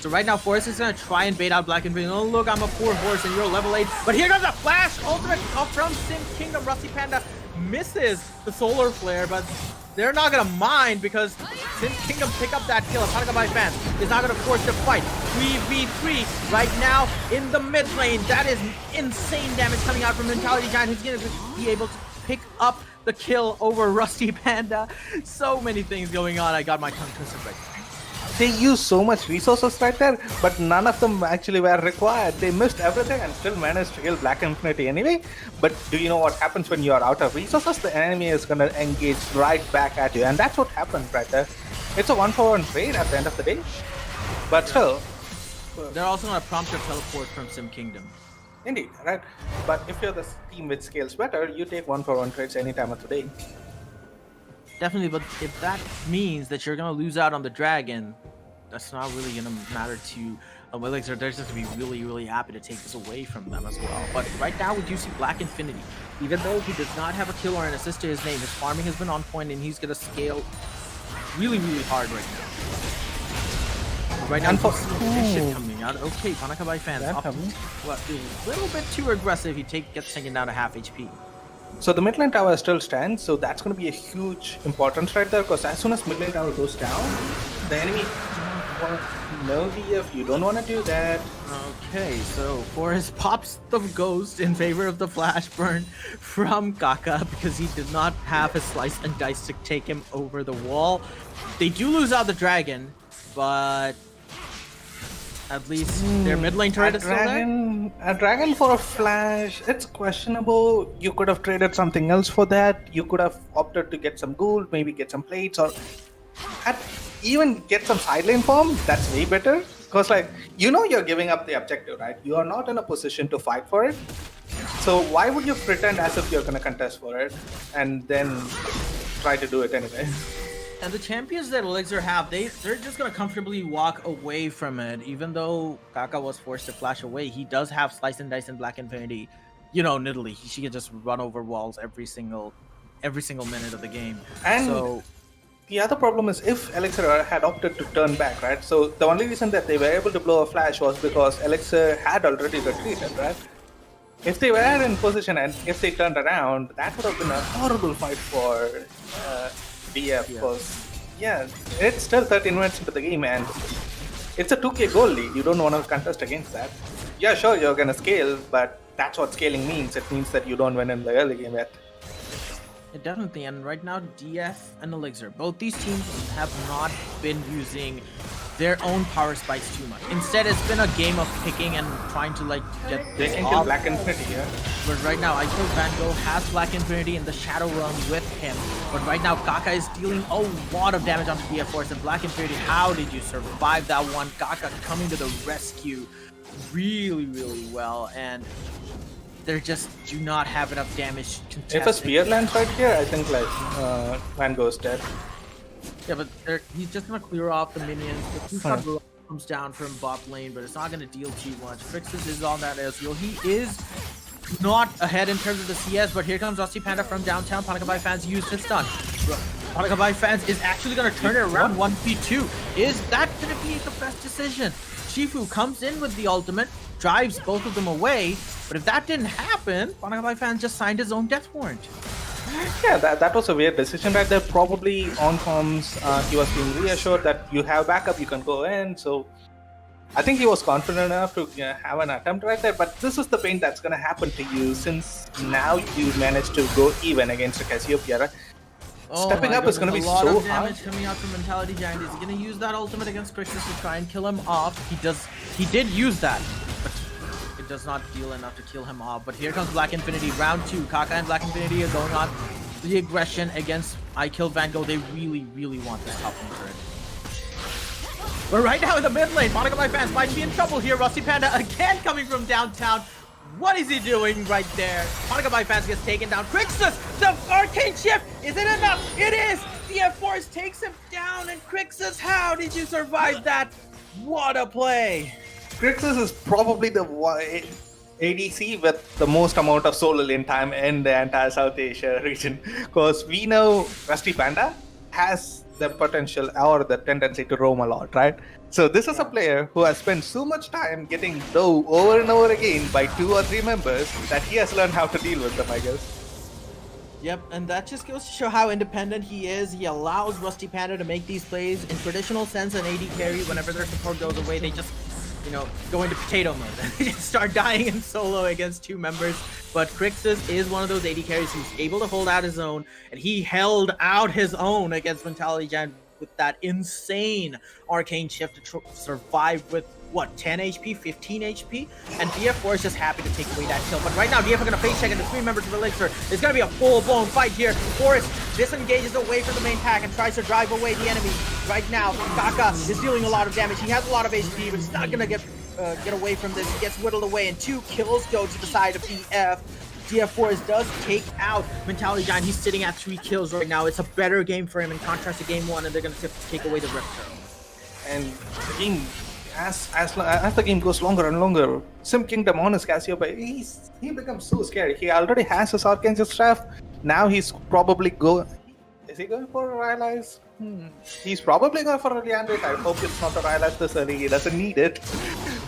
So right now, Forest is going to try and bait out Black Infinity. Oh, look, I'm a poor horse and you're level 8. But here comes a flash ultimate from Sim Kingdom. Rusty Panda misses the solar flare, but they're not going to mind because Sim Kingdom pick up that kill. Panakabai fans is not going to force the fight. 3v3 right now in the mid lane. That is insane damage coming out from Mentality Giant, who's going to be able to pick up the kill over Rusty Panda. So many things going on. I got my tongue twisted right now. They used so much resources right there, but none of them actually were required. They missed everything and still managed to kill Black Infinity anyway. But do you know what happens when you are out of resources? The enemy is going to engage right back at you, and that's what happened right there. It's a 1-for-1 trade at the end of the day, but still. They're also going to prompt your teleport from Sim Kingdom. Indeed, right? But if you're the team which scales better, you take 1-for-1 trades any time of the day. Definitely, but if that means that you're going to lose out on the dragon, that's not really going to matter to Elixir. They're just going to be really, really happy to take this away from them as well. But right now, we do see Black Infinity. Even though he does not have a kill or an assist to his name, his farming has been on point, and he's going to scale really, really hard right now. Right now, shit coming out. Okay, Panakabai fans off a little bit too aggressive. He gets taken down to half HP. So the mid lane tower still stands, so that's going to be a huge importance right there, because as soon as mid lane tower goes down, the enemy no DF, you don't want to do that. Okay, so Forrest pops the ghost in favor of the flash burn from Kaka because he did not have his slice and dice to take him over the wall. They do lose out the dragon, but at least their mid lane turret is still there. A dragon for a flash, it's questionable. You could have traded something else for that. You could have opted to get some gold, maybe get some plates, or even get some side lane farm. That's way better. Because, like, you know you're giving up the objective, right? You are not in a position to fight for it. So why would you pretend as if you're going to contest for it and then try to do it anyway? And the champions that Elixir have, they're just going to comfortably walk away from it. Even though Kaka was forced to flash away, he does have Slice and Dice and Black Infinity. You know, Nidalee, she can just run over walls every single minute of the game. And so the other problem is if Elixir had opted to turn back, right? So the only reason that they were able to blow a flash was because Elixir had already retreated, right? If they were in position and if they turned around, that would have been a horrible fight for DF. Because, yeah, it's still 13 minutes into the game and it's a 2k goal lead. You don't want to contest against that. Yeah, sure, you're going to scale, but that's what scaling means. It means that you don't win in the early game yet. Definitely, and right now DF and Elixir, both these teams have not been using their own power spikes too much. Instead, it's been a game of picking and trying to like get they can kill Black Infinity, yeah. But right now, iKill Van Gogh has Black Infinity in the Shadow Realm with him. But right now, Kaka is dealing a lot of damage onto DF Force and Black Infinity. How did you survive that one? Kaka coming to the rescue really, really well, and they just do not have enough damage. If a spear lands right here, I think like Van Gogh's dead. Yeah, but he's just gonna clear off the minions. The 2 comes down from bot lane, but it's not gonna deal too much. Crixus is on that as well. He is not ahead in terms of the CS, but here comes Rusty Panda from downtown. Panakabai fans used his stun. Panakabai fans is actually gonna turn it around 1v2. Is that gonna be the best decision? Shifu comes in with the ultimate, drives both of them away, but if that didn't happen, Panakabai fan just signed his own death warrant. Yeah, that was a weird decision right there. Probably on comms, he was being reassured that you have backup, you can go in. So I think he was confident enough to have an attempt right there. But this is the pain that's going to happen to you since now you managed to go even against the Cassiopeia, right? Stepping up is going to be so hard. A lot of damage coming out from Mentality Giant. Is he going to use that ultimate against Crixus to try and kill him off? He did use that, but it does not deal enough to kill him off. But here comes Black Infinity, round 2. Kaka and Black Infinity are going on the aggression against iKill Van Gogh. They really, really want this top lane turret. But right now in the mid lane, Panakabai fans might be in trouble here. Rusty Panda again coming from downtown. What is he doing right there? Panakabai fans gets taken down. Crixus, the arcane shift. Is it enough? It is. DF Force takes him down. And Crixus, how did you survive that? What a play. Crixus is probably the ADC with the most amount of solo lane time in the entire South Asia region. Because we know Rusty Panda has the potential or the tendency to roam a lot, right? So this is a player who has spent so much time getting low over and over again by 2 or 3 members that he has learned how to deal with them, I guess. Yep, and that just goes to show how independent he is. He allows Rusty Panda to make these plays. In traditional sense, an AD carry, whenever their support goes away, they just go into potato mode and just start dying in solo against two members. But Crixus is one of those AD carries who's able to hold out his own, and he held out his own against Mentality Giant with that insane arcane shift to survive with, what, 10 HP, 15 HP? And DF4 is just happy to take away that kill. But right now, DF are going to face check into 3 members of Elixir. It's going to be a full-blown fight here. Forrest disengages away from the main pack and tries to drive away the enemy. Right now, Kaka is dealing a lot of damage. He has a lot of HP, but he's not going to get away from this. He gets whittled away, and 2 kills go to the side of DF. DF4 does take out Mentality Giant. He's sitting at 3 kills right now. It's a better game for him in contrast to game 1, and they're going to take away the Rift Turtle. And the game, as the game goes longer and longer, Sim Kingdom on his Cassiopeia, he becomes so scary. He already has his Archangel Staff. Now he's probably Is he going for a Rylai's? He's probably going for a Leandris. I hope it's not a Rylai's this early. He doesn't need it.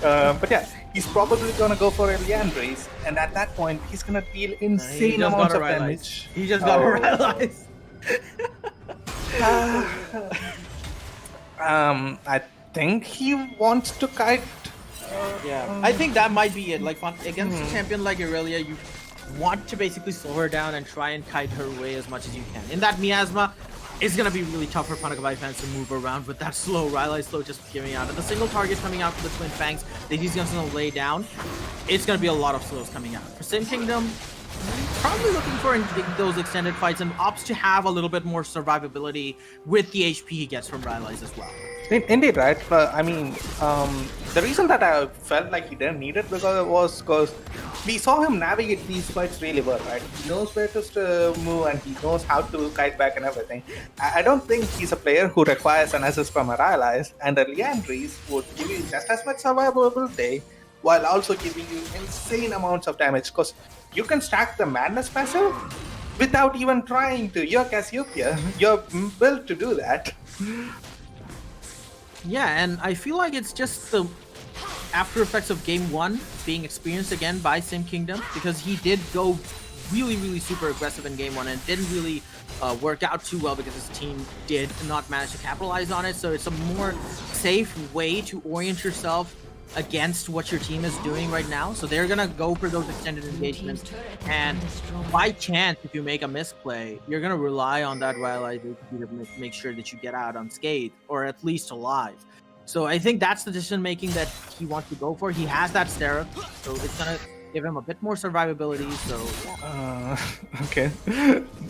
But yeah, he's probably going to go for a Leandris. And at that point, he's going to deal insane amounts of damage. He just got a Rylai's. I think he wants to kite. Yeah, I think that might be it. Like against a champion like Irelia, you want to basically slow her down and try and kite her away as much as you can. In that miasma, it's gonna be really tough for Panagabai fans to move around with that slow Rylai slow just giving out. And the single target coming out for the Twin Fangs that he's gonna lay down, it's gonna be a lot of slows coming out. For Sim Kingdom, probably looking for those extended fights and opts to have a little bit more survivability with the HP he gets from Rylai's as well. Indeed, right? I mean, the reason that I felt like he didn't need it because we saw him navigate these fights really well, right? He knows where to move and he knows how to kite back and everything. I don't think he's a player who requires an assist from a Rylai's, and a Leandris would give you just as much survivability while also giving you insane amounts of damage, because you can stack the Madness passive without even trying to. You're Cassiopeia. You're built to do that. Yeah, and I feel like it's just the after effects of game 1 being experienced again by Sim Kingdom, because he did go really super aggressive in game 1 and didn't really work out too well because his team did not manage to capitalize on it. So it's a more safe way to orient yourself against what your team is doing right now. So they're gonna go for those extended engagements, and by chance, if you make a misplay, you're gonna rely on that Rylai to make sure that you get out unscathed or at least alive. So I think that's the decision making that he wants to go for. He has that Seraph, so it's gonna give him a bit more survivability. So okay,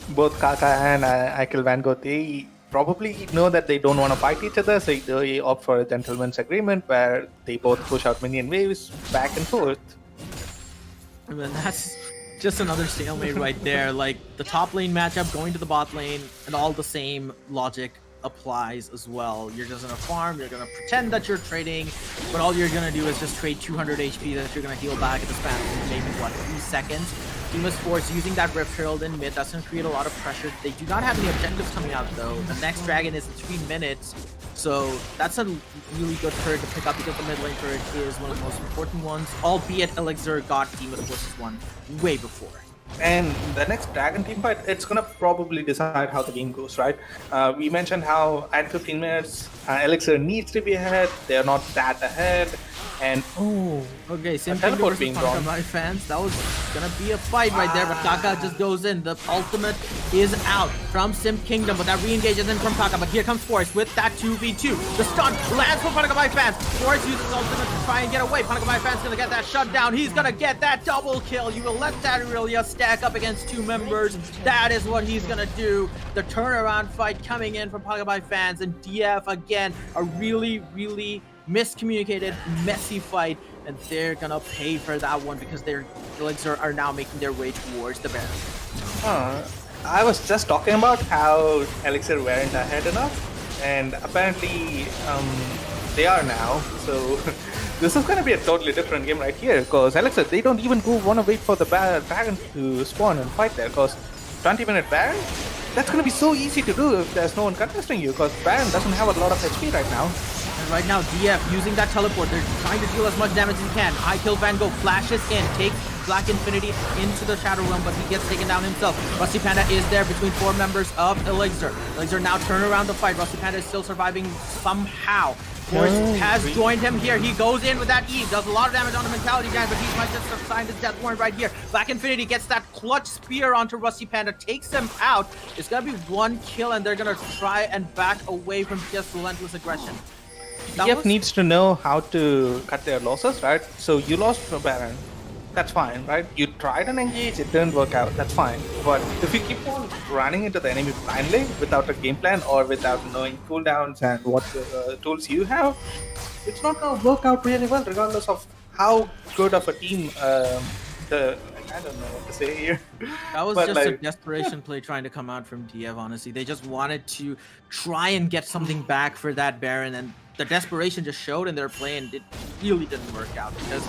both Kaka and Aikil Van Gogh, they probably know that they don't want to fight each other, so they opt for a gentleman's agreement where they both push out minion waves back and forth. I mean, that's just another stalemate right there. Like the top lane matchup going to the bot lane, and all the same logic applies as well. You're just gonna farm, you're gonna pretend that you're trading, but all you're gonna do is just trade 200 HP that you're gonna heal back at the span of maybe, what, 3 seconds. Deimos Force using that Rift Herald in mid, that's going to create a lot of pressure. They do not have any objectives coming out though. The next dragon is in 3 minutes, so that's a really good turret to pick up because the mid lane turret is one of the most important ones, albeit Elixir got Deimos Force's one way before. And the next dragon team fight, it's gonna probably decide how the game goes, right? We mentioned how at 15 minutes, Elixir needs to be ahead. They're not that ahead. And okay, Sim Kingdom versus Panagabai fans. That was gonna be a fight right there, but Kaka just goes in. The ultimate is out from Sim Kingdom, but that re-engages in from Kaka. But here comes Forrest with that 2v2. The stun lands for Panagabai fans. Forrest uses ultimate to try and get away. Panagabai fans gonna get that shut down. He's gonna get that double kill. You will let that Irelia stack up against 2 members. That is what he's gonna do. The turnaround fight coming in from Panagabai fans, and DF again, a really miscommunicated, messy fight, and they're gonna pay for that one because their Elixir are now making their way towards the Baron. I was just talking about how Elixir weren't ahead enough, and apparently they are now. So this is gonna be a totally different game right here, because Elixir, they don't even want to wait for the dragon to spawn and fight there, because 20-minute Baron, that's gonna be so easy to do if there's no one contesting you, because Baron doesn't have a lot of HP right now. And right now, DF using that teleport, they're trying to deal as much damage as he can. Aikil Van Gogh flashes in, takes Black Infinity into the Shadow Realm, but he gets taken down himself. Rusty Panda is there between 4 members of Elixir. Elixir now turn around the fight. Rusty Panda is still surviving somehow. Force has joined him here. He goes in with that E, does a lot of damage on the Mentality Giant, but he might just have signed his death warrant right here. Black Infinity gets that clutch spear onto Rusty Panda, takes him out. It's gonna be one kill, and they're gonna try and back away from just relentless aggression. DF needs to know how to cut their losses, right? So you lost from Baron. That's fine, right? You tried an engage, it didn't work out, that's fine. But if you keep on running into the enemy blindly without a game plan or without knowing cooldowns and what tools you have, it's not going to work out really well, regardless of how good of a team I don't know what to say here. That was just a desperation play trying to come out from DF, honestly. They just wanted to try and get something back for that Baron, and the desperation just showed in their play, and it really didn't work out because,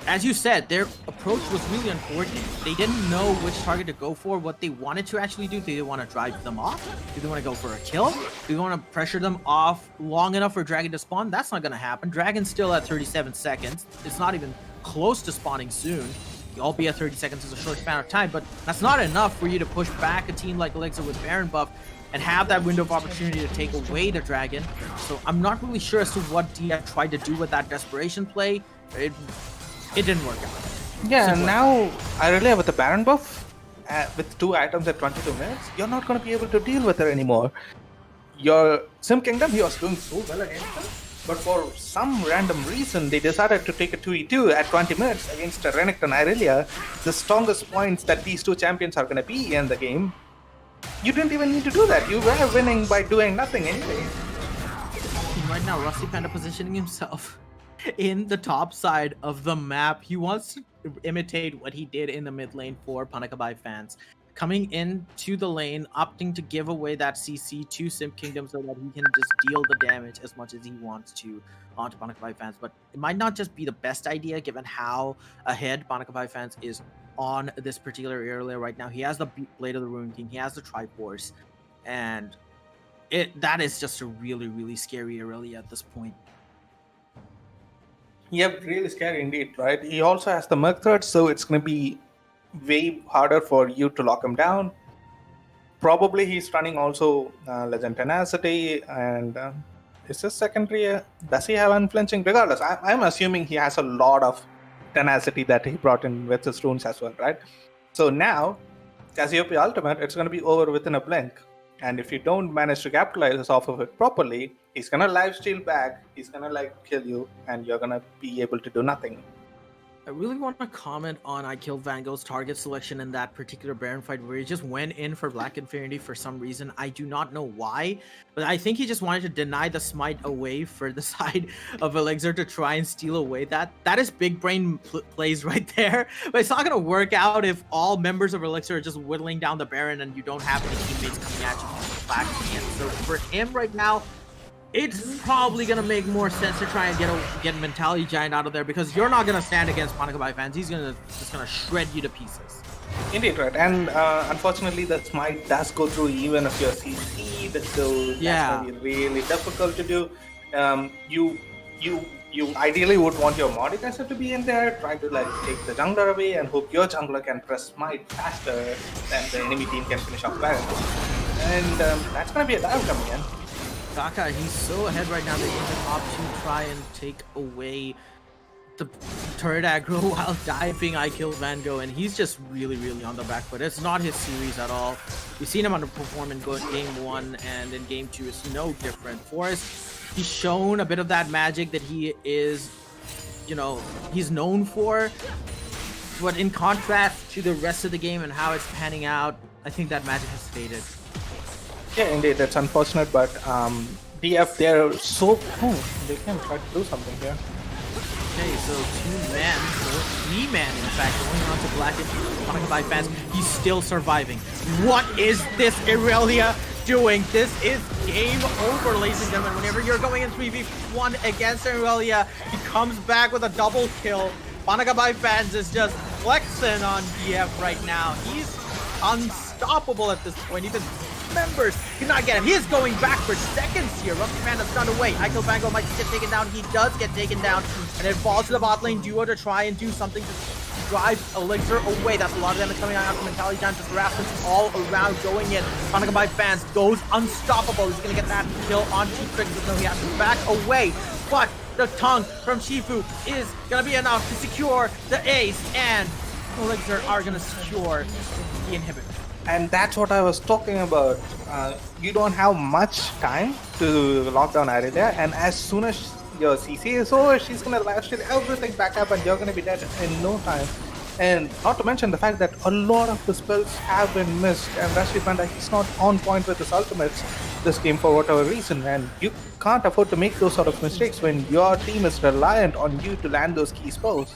as you said, their approach was really uncoordinated. They didn't know which target to go for, what they wanted to actually do. Did they want to drive them off? Do they want to go for a kill? Do they want to pressure them off long enough for Dragon to spawn? That's not going to happen. Dragon's still at 37 seconds. It's not even close to spawning soon. Albeit 30 seconds is a short span of time, but that's not enough for you to push back a team like Elixir with Baron buff and have that window of opportunity to take away the Dragon. So I'm not really sure as to what DF tried to do with that desperation play. It didn't work out. Yeah, and now I really with the Baron buff, with 2 items at 22 minutes, you're not going to be able to deal with it anymore. Your Sim Kingdom, he was doing so well against them, but for some random reason, they decided to take a 2v2 at 20 minutes against Renekton and Irelia, the strongest points that these 2 champions are going to be in the game. You didn't even need to do that. You were winning by doing nothing anyway. Right now, Rusty Panda positioning himself in the top side of the map. He wants to imitate what he did in the mid lane for Panakabai fans. Coming into the lane, opting to give away that CC to Sim Kingdom so that he can just deal the damage as much as he wants to onto Panakabai fans. But it might not just be the best idea given how ahead Panakabai fans is on this particular area right now. He has the Blade of the Ruin King, he has the Triforce, and that is just a really, really scary Aurelia at this point. Yep, really scary indeed, right? He also has the Merc Threat, so it's going to be way harder for you to lock him down. Probably he's running also Legend Tenacity, and is this secondary? Does he have Unflinching? Regardless, I'm assuming he has a lot of Tenacity that he brought in with his runes as well, right? So now, Cassiopeia Ultimate, it's going to be over within a blink. And if you don't manage to capitalize off of it properly, he's gonna lifesteal back, he's gonna kill you, and you're gonna be able to do nothing. I really want to comment on I Killed Van Gogh's target selection in that particular Baron fight where he just went in for Black Infinity for some reason. I do not know why, but I think he just wanted to deny the smite away for the side of Elixir to try and steal away that. That is big brain plays right there, but it's not going to work out if all members of Elixir are just whittling down the Baron and you don't have any teammates coming at you from the back end. So for him right now, it's probably going to make more sense to try and get Mentality Giant out of there, because you're not going to stand against Panakabai fans. He's just going to shred you to pieces. Indeed, right. And unfortunately, the smite does go through even if you're CC'd, so that's going to be really difficult to do. You ideally would want your Mordekaiser to be in there, trying to take the jungler away and hope your jungler can press smite faster than the enemy team can finish off Baron. And that's going to be a dive coming in. Saka, he's so ahead right now that he can opt to try and take away the turret aggro while diving I Killed Van Gogh, and he's just really, really on the back foot. It's not his series at all. We've seen him underperform in game 1, and in game 2 it's no different. Forrest, he's shown a bit of that magic that he is, he's known for, but in contrast to the rest of the game and how it's panning out, I think that magic has faded. Yeah, indeed, that's unfortunate, but DF, they're so... they can try to do something here. Okay, so 2-man, or 3-man in fact, going on to Black Panakabai fans. He's still surviving. What is this Aurelia doing? This is game over, ladies and gentlemen. Whenever you're going in 3v1 against Aurelia, he comes back with a double kill. Panakabai fans is just flexing on DF right now. He's unstoppable at this point. Even members cannot get him. He is going back for seconds here. Rusty Panda stunned away. I Killed Van Gogh might get taken down. He does get taken down, and it falls to the bot lane duo to try and do something to drives Elixir away. That's a lot of damage coming out from Mentality Giant. Just harassments all around going in. Hanukkah by fans goes unstoppable. He's gonna get that kill on T-Trix. No, he has to back away. But the tongue from Shifu is gonna be enough to secure the ace, and Elixir are gonna secure the inhibitor. And that's what I was talking about. You don't have much time to lock down Irelia, and as soon as your CC is over, she's gonna lash everything back up, and you're gonna be dead in no time. And not to mention the fact that a lot of the spells have been missed, and Rashid Panda, he's not on point with his ultimates this game for whatever reason, and you can't afford to make those sort of mistakes when your team is reliant on you to land those key spells.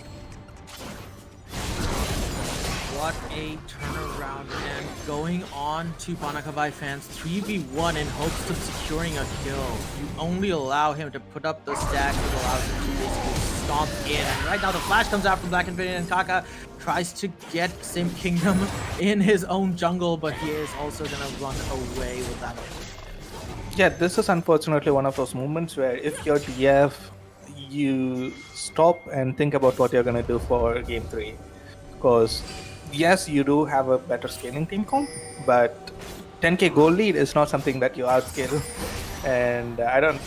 What a turnaround, and going on to Banakabai fans 3v1 in hopes of securing a kill. You only allow him to put up the stack that allows him to basically stomp in. And right now the flash comes out from Black Infinity, and Kaka tries to get Sim Kingdom in his own jungle, but he is also gonna run away with that. Yeah, this is unfortunately one of those moments where if you're DF, you stop and think about what you're gonna do for game 3. Because yes, you do have a better scaling team comp, but 10k goal lead is not something that you outscale, and I don't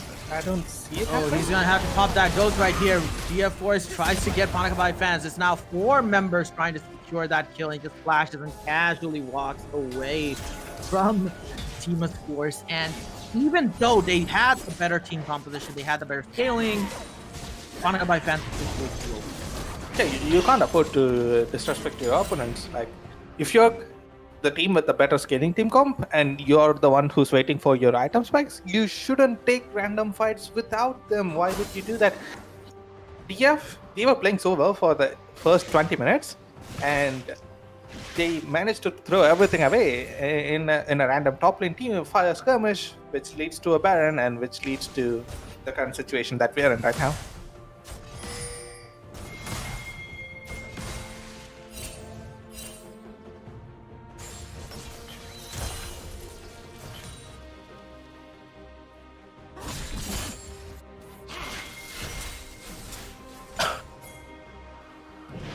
see it. Oh, he's gonna have to pop that ghost right here. DF Force tries to get Banakabai fans. It's now 4 members trying to secure that kill, and just flashes and casually walks away from Deimos Force. And even though they had the better team composition, they had the better scaling, Banakabai fans will kill. Yeah, you can't afford to disrespect your opponents. Like, if you're the team with the better scaling team comp and you're the one who's waiting for your item spikes, you shouldn't take random fights without them. Why would you do that? DF, they were playing so well for the first 20 minutes, and they managed to throw everything away in a random top lane team fire skirmish, which leads to a Baron, and which leads to the current situation that we're in right now.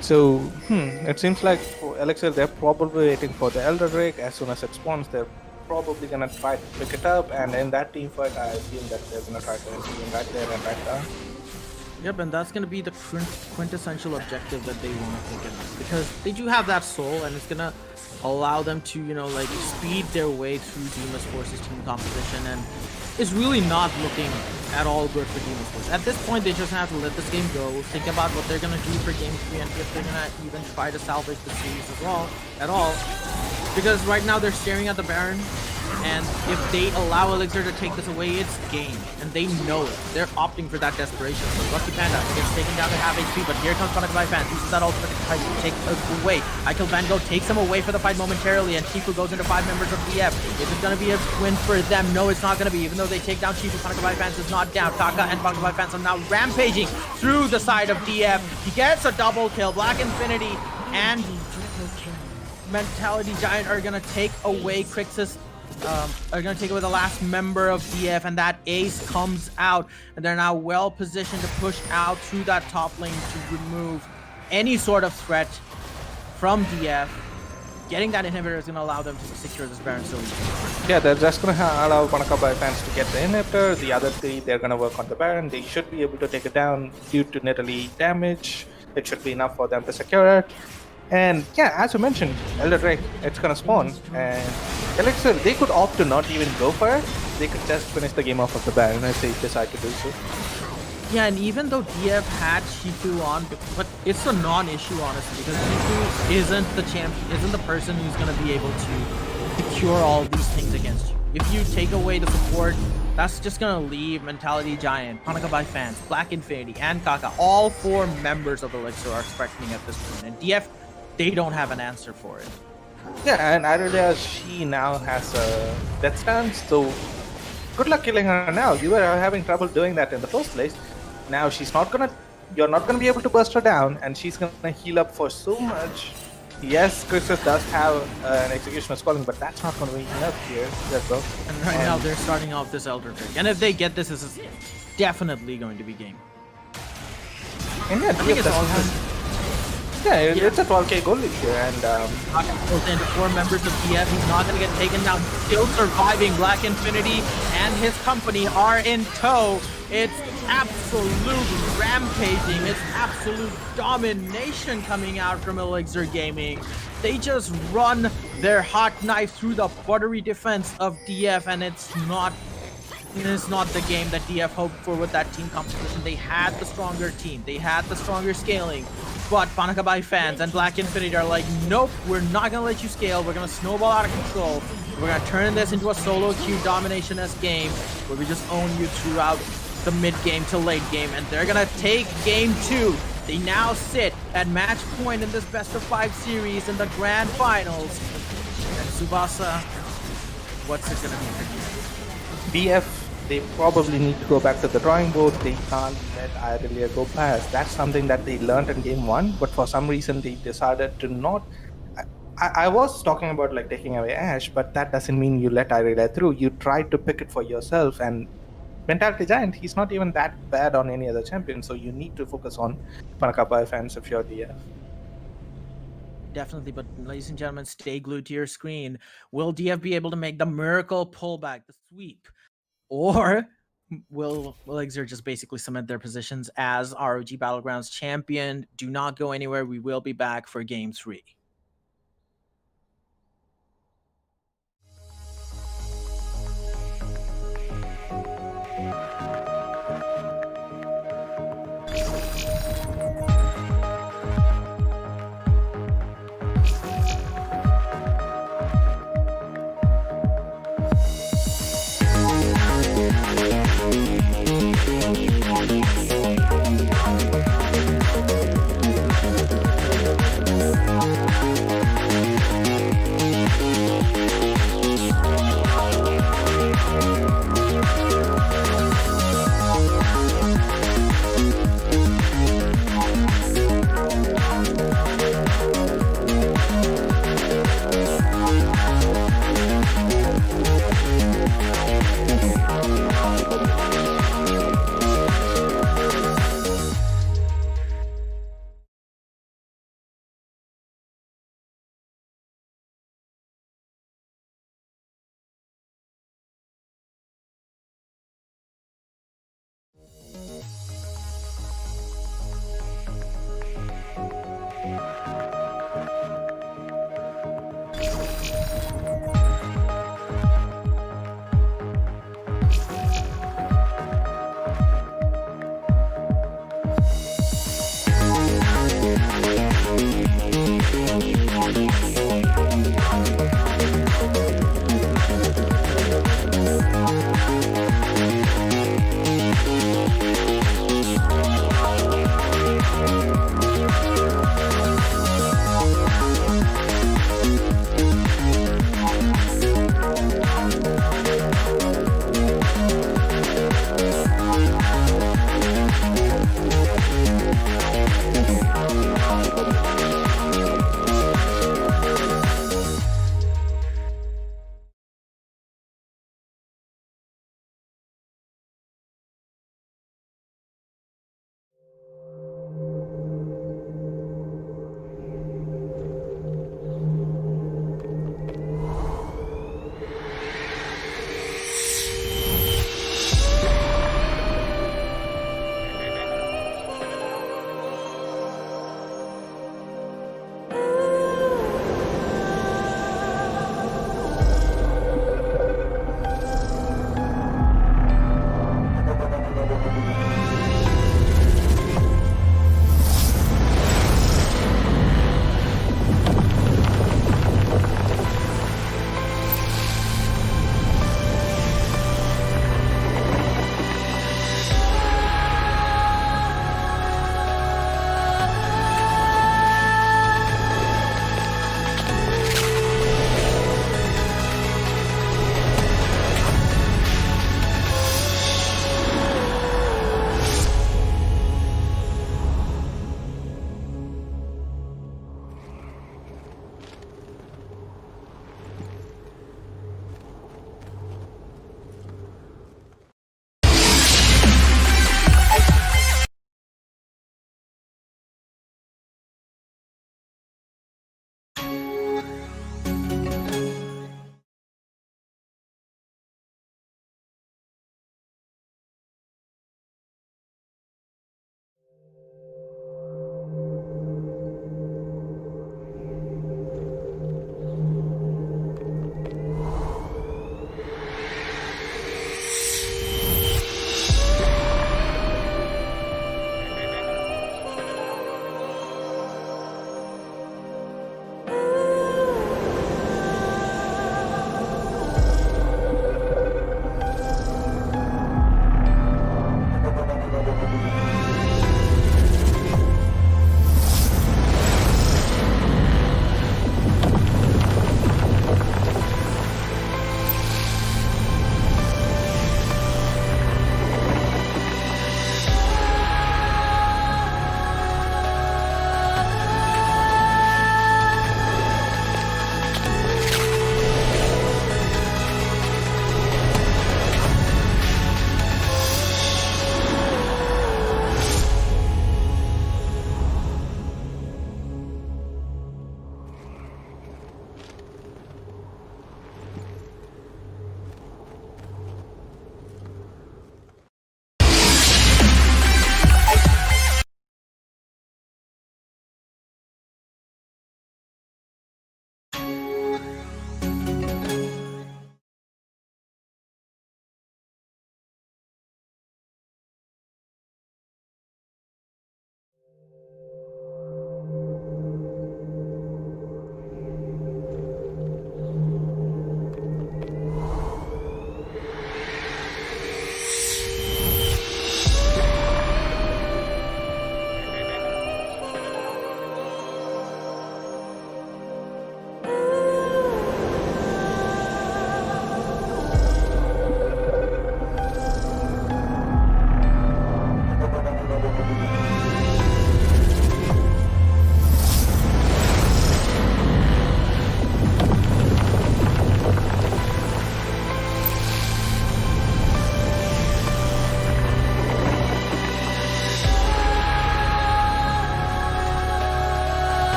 So, it seems like for Elixir, they're probably waiting for the Elder Drake. As soon as it spawns, they're probably gonna try to pick it up, and in that team fight, I assume that they're gonna try to intervene right there and right there. Yep, and that's gonna be the quintessential objective that they want to pick it up, because they do have that soul, and it's gonna allow them to, you know, like speed their way through Deimos Force's team composition, and it's really not looking at all good for Deimos Force. At this point, they just have to let this game go, think about what they're gonna do for game 3, and if they're gonna even try to salvage the series at all. Because right now they're staring at the Baron, and if they allow Elixir to take this away, it's game, and they know it. They're opting for that desperation. So Lucky Panda gets taken down to half HP, but here comes Banakabai fans. Uses that ultimate to try to take it away. Michael Van Gogh takes him away for the fight momentarily, and Shifu goes into 5 members of DF. Is it going to be a win for them? No, it's not going to be. Even though they take down Shifu, Banakabai fans is not down. Kaka and Banakabai fans are now rampaging through the side of DF. He gets a double kill. Black Infinity and Mentality Giant are going to take away Crixus. Are going to take away the last member of DF, and that ace comes out, and they're now well positioned to push out through that top lane to remove any sort of threat from DF. Getting that inhibitor is going to allow them to secure this Baron so easily. Yeah, they're just going to allow Banakabai fans to get the inhibitor. The other 3, they're going to work on the Baron. They should be able to take it down due to Nidalee damage. It should be enough for them to secure it. And yeah, as you mentioned, Elder Drake, it's gonna spawn, and Elixir, they could opt to not even go for it. They could just finish the game off of the Baron if they decide to do so. Yeah, and even though DF had Shifu on, but it's a non-issue honestly, because Shifu isn't the champion, isn't the person who's gonna be able to secure all these things against you. If you take away the support, that's just gonna leave Mentality Giant, Banakabai fans, Black Infinity, and Kaka. All 4 members of Elixir are threatening at this point, and DF, they don't have an answer for it. Yeah, and Irelia, she now has a death stance, so good luck killing her now. You were having trouble doing that in the first place. Now you're not gonna be able to burst her down, and she's gonna heal up for so much. Yes, Crixus does have an Executioner's Calling, but that's not gonna be enough here. And right now they're starting off this Elder Drake, and if they get this, this is definitely going to be game. And yeah, Yeah, Yeah. it's a 12k goal lead here, and Goes into 4 members of DF. He's not going to get taken down. Still surviving. Black Infinity and his company are in tow. It's absolute rampaging. It's absolute domination coming out from Elixir Gaming. They just run their hot knife through the buttery defense of DF, and it's not the game that DF hoped for with that team composition. They had the stronger team. They had the stronger scaling. But Panakabai fans and Black Infinity are like, nope, we're not going to let you scale. We're going to snowball out of control. We're going to turn this into a solo queue domination-esque game where we just own you throughout the mid-game to late game. And they're going to take game 2. They now sit at match point in this best-of-5 series in the Grand Finals. And Tsubasa, what's it going to be for you? DF, they probably need to go back to the drawing board. They can't let Irelia go past. That's something that they learned in game 1, but for some reason they decided to not. I was talking about like taking away Ash, but that doesn't mean you let Irelia through. You try to pick it for yourself, and Mentality Giant, he's not even that bad on any other champion, so you need to focus on Panakabai fans if you're DF. Definitely, but ladies and gentlemen, stay glued to your screen. Will DF be able to make the miracle pullback, the sweep? Or will Elixir just basically cement their positions as ROG Battlegrounds champion? Do not go anywhere. We will be back for game 3.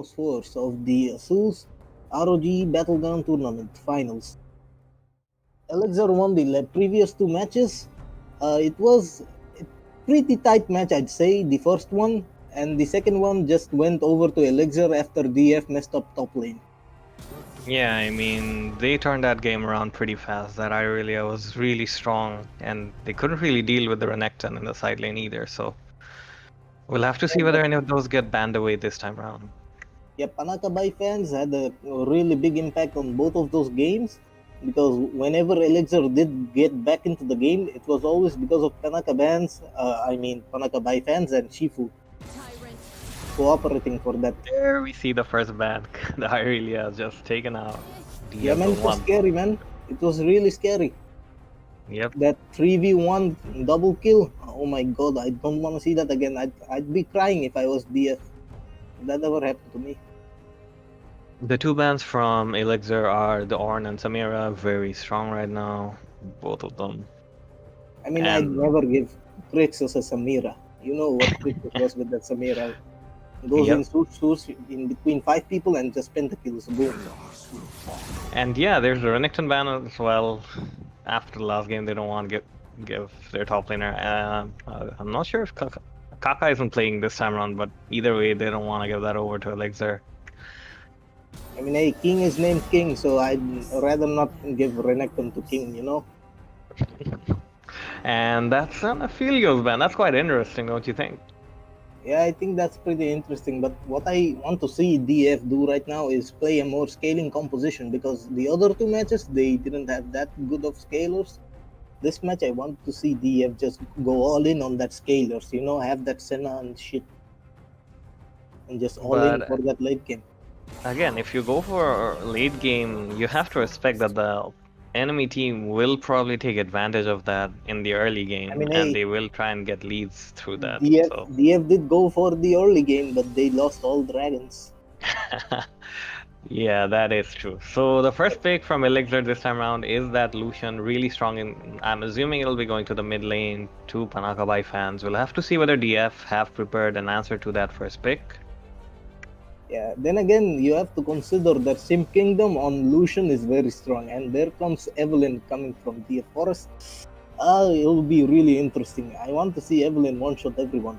atmospheres of the ASUS ROG Battleground Tournament Finals. Elixir won the previous two matches. It was a pretty tight match, I'd say, the first one, and the second one just went over to Elixir after DF messed up top lane. Yeah, I mean, they turned that game around pretty fast. That Irelia was really strong, and they couldn't really deal with the Renekton in the side lane either, so we'll have to see whether any of those get banned away this time around. Yeah, Panakabai fans had a really big impact on both of those games, because whenever Elixir did get back into the game, it was always because of Panakabai fans and Shifu cooperating for that. There we see the first ban. The Irelia is just taken out. Yeah, man, it was scary, man. It was really scary. Yep. That 3v1 double kill. Oh my god, I don't want to see that again. I'd be crying if I was DF. That never happened to me. The two bans from Elixir are the Ornn and Samira, very strong right now, both of them. I mean, I'd never give Crixus a Samira. You know what Crixus was with that Samira. Goes in suits in between 5 people and just pentakills. Boom. And yeah, there's the Renekton ban as well. After the last game, they don't want to give their top laner. I'm not sure if Kaka isn't playing this time around, but either way, they don't want to give that over to Elixir. I mean, hey, King is named King, so I'd rather not give Renekton to King, you know? And that's an Aphelios ban. That's quite interesting, don't you think? Yeah, I think that's pretty interesting, but what I want to see DF do right now is play a more scaling composition, because the other two matches, they didn't have that good of scalers. This match, I want to see DF just go all in on that scalers, you know, have that Senna and shit. And just all in for that late game. Again, if you go for late game, you have to respect that the enemy team will probably take advantage of that in the early game, and they will try and get leads through that. DF did go for the early game, but they lost all dragons. Yeah, that is true. So the first pick from Elixir this time around is that Lucian, really strong in. I'm assuming it'll be going to the mid lane to Panakabai fans. We'll have to see whether DF have prepared an answer to that first pick. Yeah, then again, you have to consider that Sim Kingdom on Lucian is very strong, and there comes Evelyn coming from DF Forest. It'll be really interesting. I want to see Evelyn one-shot everyone.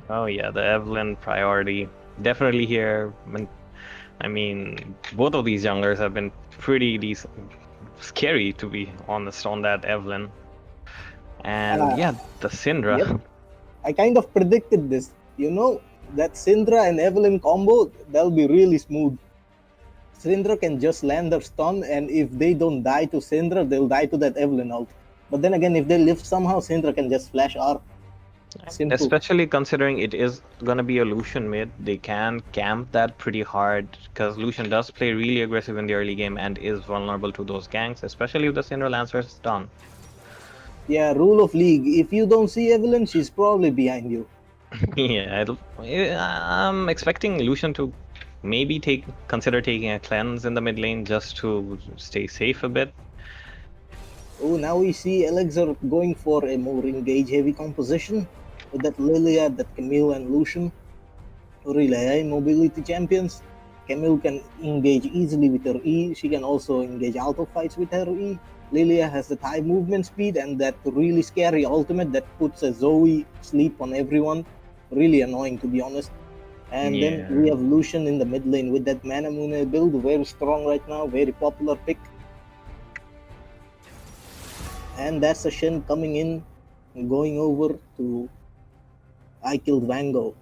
Oh yeah, the Evelyn priority definitely here. I mean, both of these junglers have been pretty decent, scary to be honest on that Evelyn. And yeah, the Syndra. Yep. I kind of predicted this, you know. That Syndra and Evelyn combo, that'll be really smooth. Syndra can just land their stun, and if they don't die to Syndra, they'll die to that Evelyn ult. But then again, if they live somehow, Syndra can just flash R. Simple. Especially considering it is gonna be a Lucian mid, they can camp that pretty hard, because Lucian does play really aggressive in the early game and is vulnerable to those ganks, especially if the Syndra Lancer is done. Yeah, rule of league. If you don't see Evelyn, she's probably behind you. Yeah, I'm expecting Lucian to maybe consider taking a cleanse in the mid lane just to stay safe a bit. Oh, now we see Elixir going for a more engage-heavy composition with that Lilia, that Camille, and Lucian. Really high mobility champions. Camille can engage easily with her E. She can also engage auto fights with her E. Lilia has that high movement speed and that really scary ultimate that puts a Zoe sleep on everyone. Really annoying, to be honest. And then we have Lucian in the mid lane with that Mana Moon build, very strong right now, very popular pick. And that's a Shen coming in and going over to I Killed Vango.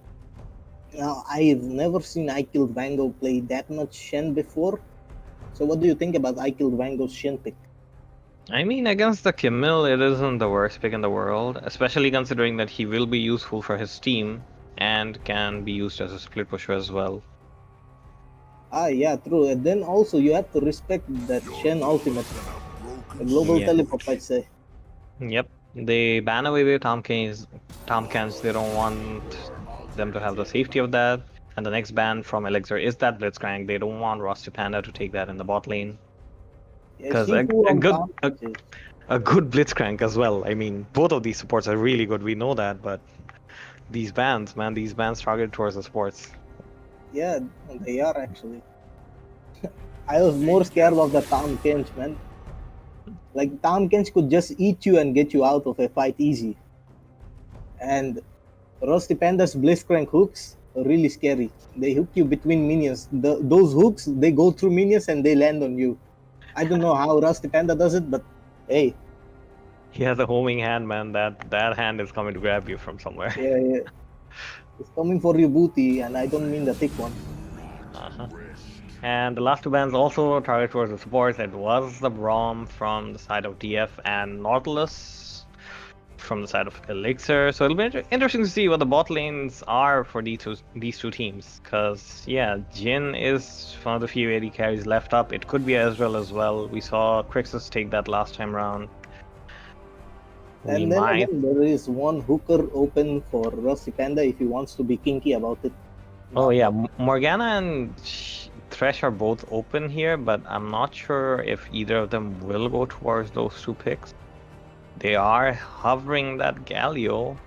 Now, I've never seen I Killed Vango play that much Shen before. So what do you think about I Killed Vango's Shen pick? I mean, against the Camille, it isn't the worst pick in the world, especially considering that he will be useful for his team and can be used as a split pusher as well. Yeah, true. And then also you have to respect that Shen ultimate. The global teleport, I'd say. Yep. They ban away their Tomcans. They don't want them to have the safety of that. And the next ban from Elixir is that Blitzcrank. They don't want Rusty Panda to take that in the bot lane. Because a good Blitzcrank as well. I mean, both of these supports are really good. We know that, but these bans, man, these bans targeted towards the supports. Yeah, they are actually. I was more scared of the Tom Kench, man. Like Tom Kench could just eat you and get you out of a fight easy. And Rusty Panda's Blitzcrank hooks are really scary. They hook you between minions. Those hooks, they go through minions and they land on you. I don't know how Rusty Panda does it, but hey, He has a homing hand, man. That hand is coming to grab you from somewhere. yeah. It's coming for you, booty, and I don't mean the thick one. Uh-huh. And the last two bans also target towards the supports. It was the Braum from the side of DF and Nautilus from the side of Elixir. So it'll be interesting to see what the bot lanes are for these two teams. Because, yeah, Jin is one of the few AD carries left up. It could be Ezreal as well. We saw Crixus take that last time around. And then again, there is one hooker open for Rusty Panda if he wants to be kinky about it. Oh yeah, Morgana and Thresh are both open here, but I'm not sure if either of them will go towards those two picks. They are hovering that Galio,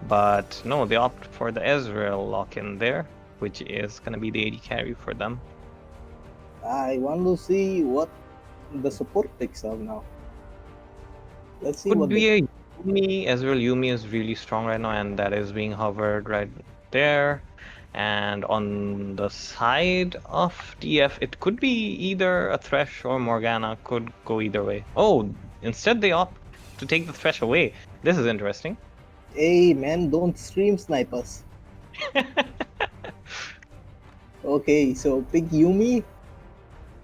but no, they opt for the Ezreal lock-in there, which is going to be the AD carry for them. I want to see what the support picks are now. Let's see Could what be a Yumi. Ezreal Yumi is really strong right now, and that is being hovered right there. And on the side of DF, it could be either a Thresh or Morgana. Could go either way. Oh, instead they opt to take the Thresh away. This is interesting. Hey man, don't stream snipe us. Okay, so pick Yumi.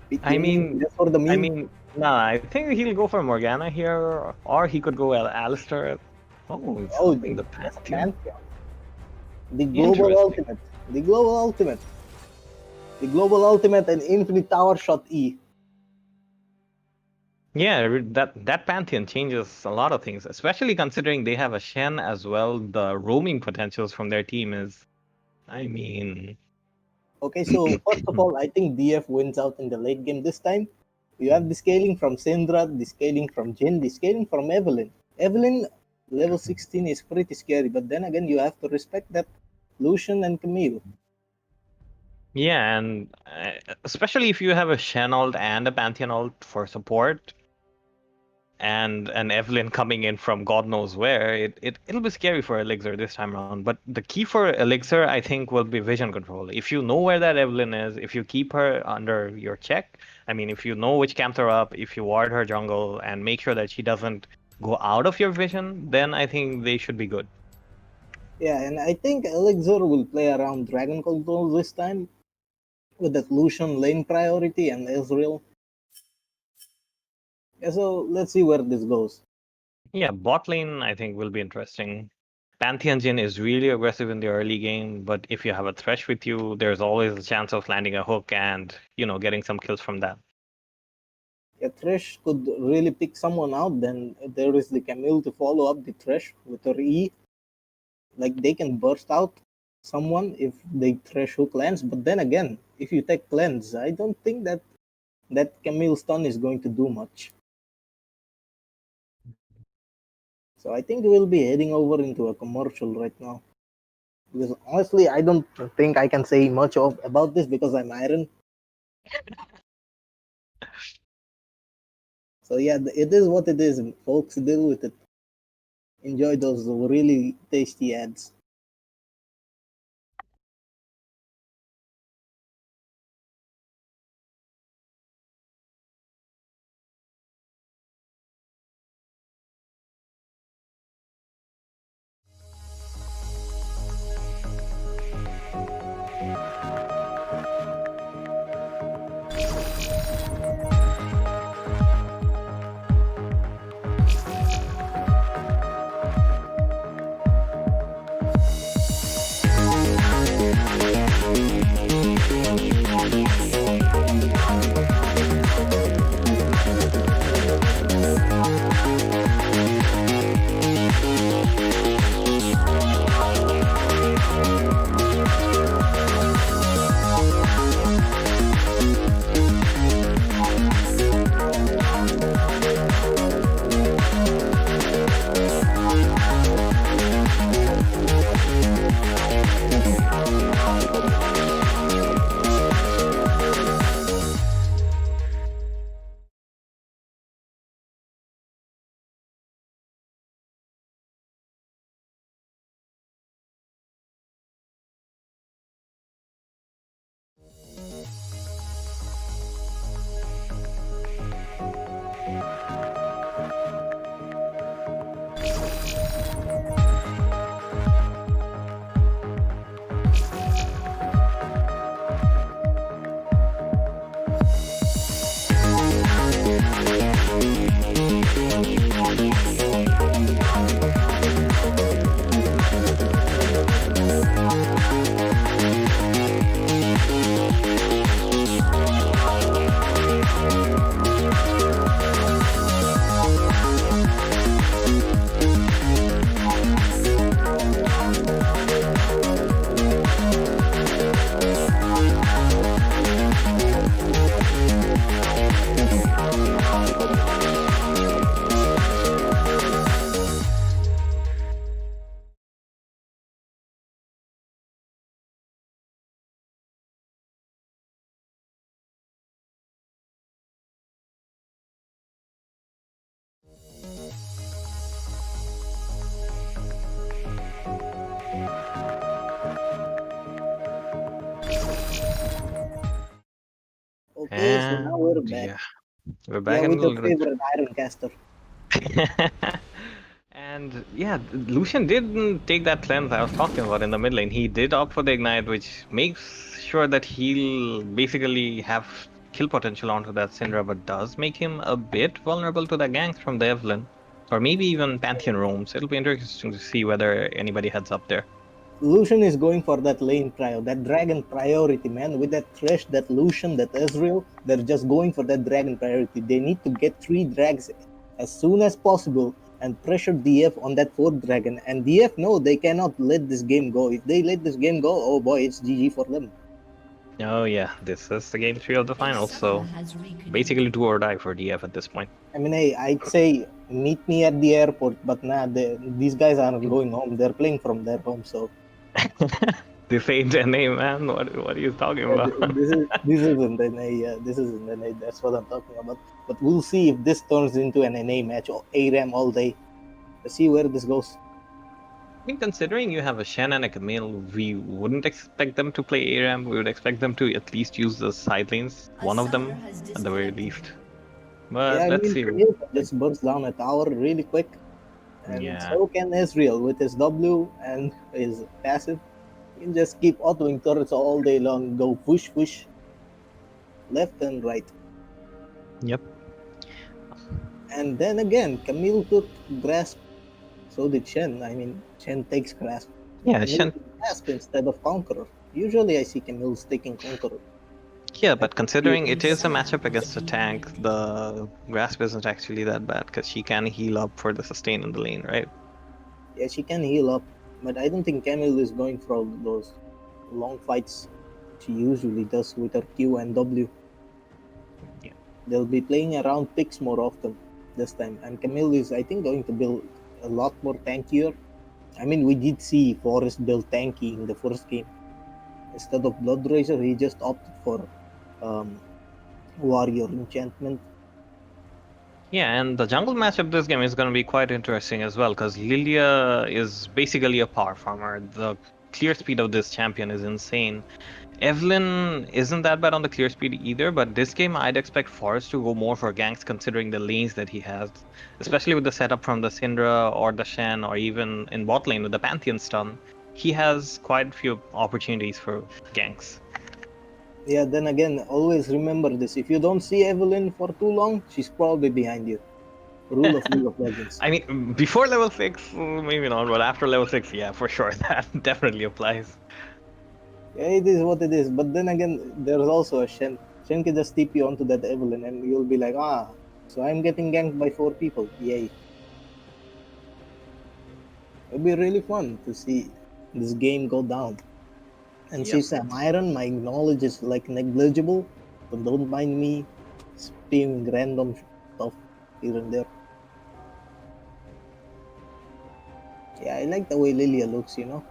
Pick Yumi just for the meme. I think he'll go for Morgana here, or he could go Alistair. Oh, he's helping the Pantheon. The global ultimate. The global ultimate. The global ultimate and infinite tower shot E. Yeah, that Pantheon changes a lot of things, especially considering they have a Shen as well. The roaming potentials from their team is, Okay, so first of all, I think DF wins out in the late game this time. You have the scaling from Syndra, the scaling from Jin, the scaling from Evelyn. Evelyn, level 16 is pretty scary, but then again, you have to respect that Lucian and Camille. Yeah, and especially if you have a Shen ult and a Pantheon ult for support, and an Evelyn coming in from God knows where, it'll be scary for Elixir this time around. But the key for Elixir, I think, will be vision control. If you know where that Evelyn is, if you keep her under your check, if you know which camps are up, if you ward her jungle and make sure that she doesn't go out of your vision, then I think they should be good. Yeah, and I think Elixir will play around Dragon Control this time with that Lucian lane priority and Ezreal. Yeah, so let's see where this goes. Yeah, bot lane I think will be interesting. Pantheon Jin is really aggressive in the early game, but if you have a Thresh with you, there's always a chance of landing a hook and, getting some kills from that. Yeah, Thresh could really pick someone out, then there is the Camille to follow up the Thresh with her E. Like, they can burst out someone if the Thresh hook lands, but then again, if you take cleanse, I don't think that Camille stun is going to do much. So I think we'll be heading over into a commercial right now. Because honestly, I don't think I can say much about this because I'm Iron. So yeah, it is what it is, folks. Deal with it. Enjoy those really tasty ads. Okay, so now we're And back. yeah, we're Yeah, back in with the the favorite Iron Caster. And yeah, Lucian did take that cleanse I was talking about in the mid lane. He did opt for the ignite, which makes sure that he'll basically have kill potential onto that Syndra, but does make him a bit vulnerable to the ganks from the Evelyn. Or maybe even Pantheon roams. It'll be interesting to see whether anybody heads up there. Lucian is going for that lane prio, that dragon priority, man. With that Thresh, that Lucian, that Ezreal, they're just going for that dragon priority. They need to get 3 drags as soon as possible and pressure DF on that 4th dragon. And DF, no, they cannot let this game go. If they let this game go, oh boy, it's GG for them. Oh yeah, this is the game 3 of the finals, so basically do or die for DF at this point. I mean, hey, I'd say meet me at the airport, but nah, these guys aren't going home. They're playing from their home, so This ain't NA, man. What are you talking yeah, about? this isn't an A. This isn't an A. That's what I'm talking about. But we'll see if this turns into an NA match or ARAM all day. Let's see where this goes. I mean, considering you have a Shen and a Camille, we wouldn't expect them to play ARAM. We would expect them to at least use the side lanes, one of them at the very least. But Yeah, I let's mean, see. Camille can just burst down a tower really quick, and Yeah. so can Ezreal with his W and his passive. You can just keep autoing turrets all day long. Go push, push, left and right. Yep. And then again, Camille took grasp. So did Shen. I mean, Shen takes grasp. Yeah, Camille Shen. took grasp instead of conqueror. Usually, I see Camille taking conqueror. Yeah, but considering it is a matchup against a tank, the grasp isn't actually that bad because she can heal up for the sustain in the lane, right? Yeah, she can heal up, but I don't think Camille is going for those long fights she usually does with her Q and W. Yeah. They'll be playing around picks more often this time, and Camille is, I think, going to build a lot more tankier. I mean, we did see Forrest build tanky in the first game. Instead of Blood Razor, he just opted for Warrior Enchantment. Yeah, and the jungle matchup this game is going to be quite interesting as well because Lilia is basically a power farmer. The clear speed of this champion is insane. Evelyn isn't that bad on the clear speed either, but this game I'd expect Forrest to go more for ganks considering the lanes that he has, especially with the setup from the Syndra or the Shen or even in bot lane with the Pantheon stun. He has quite a few opportunities for ganks. Yeah, then again, always remember this. If you don't see Evelyn for too long, she's probably behind you. Rule of League of Legends. I mean, before level 6, maybe not, but after level 6, yeah, for sure, that definitely applies. Yeah, it is what it is. But then again, there's also a Shen. Shen can just TP onto that Evelyn and you'll be like, so I'm getting ganked by 4 people. Yay. It'll be really fun to see this game go down. And Yep. since I'm Iron, my knowledge is like negligible. So don't mind me spewing random stuff here and there. Yeah, I like the way Lilia looks, Really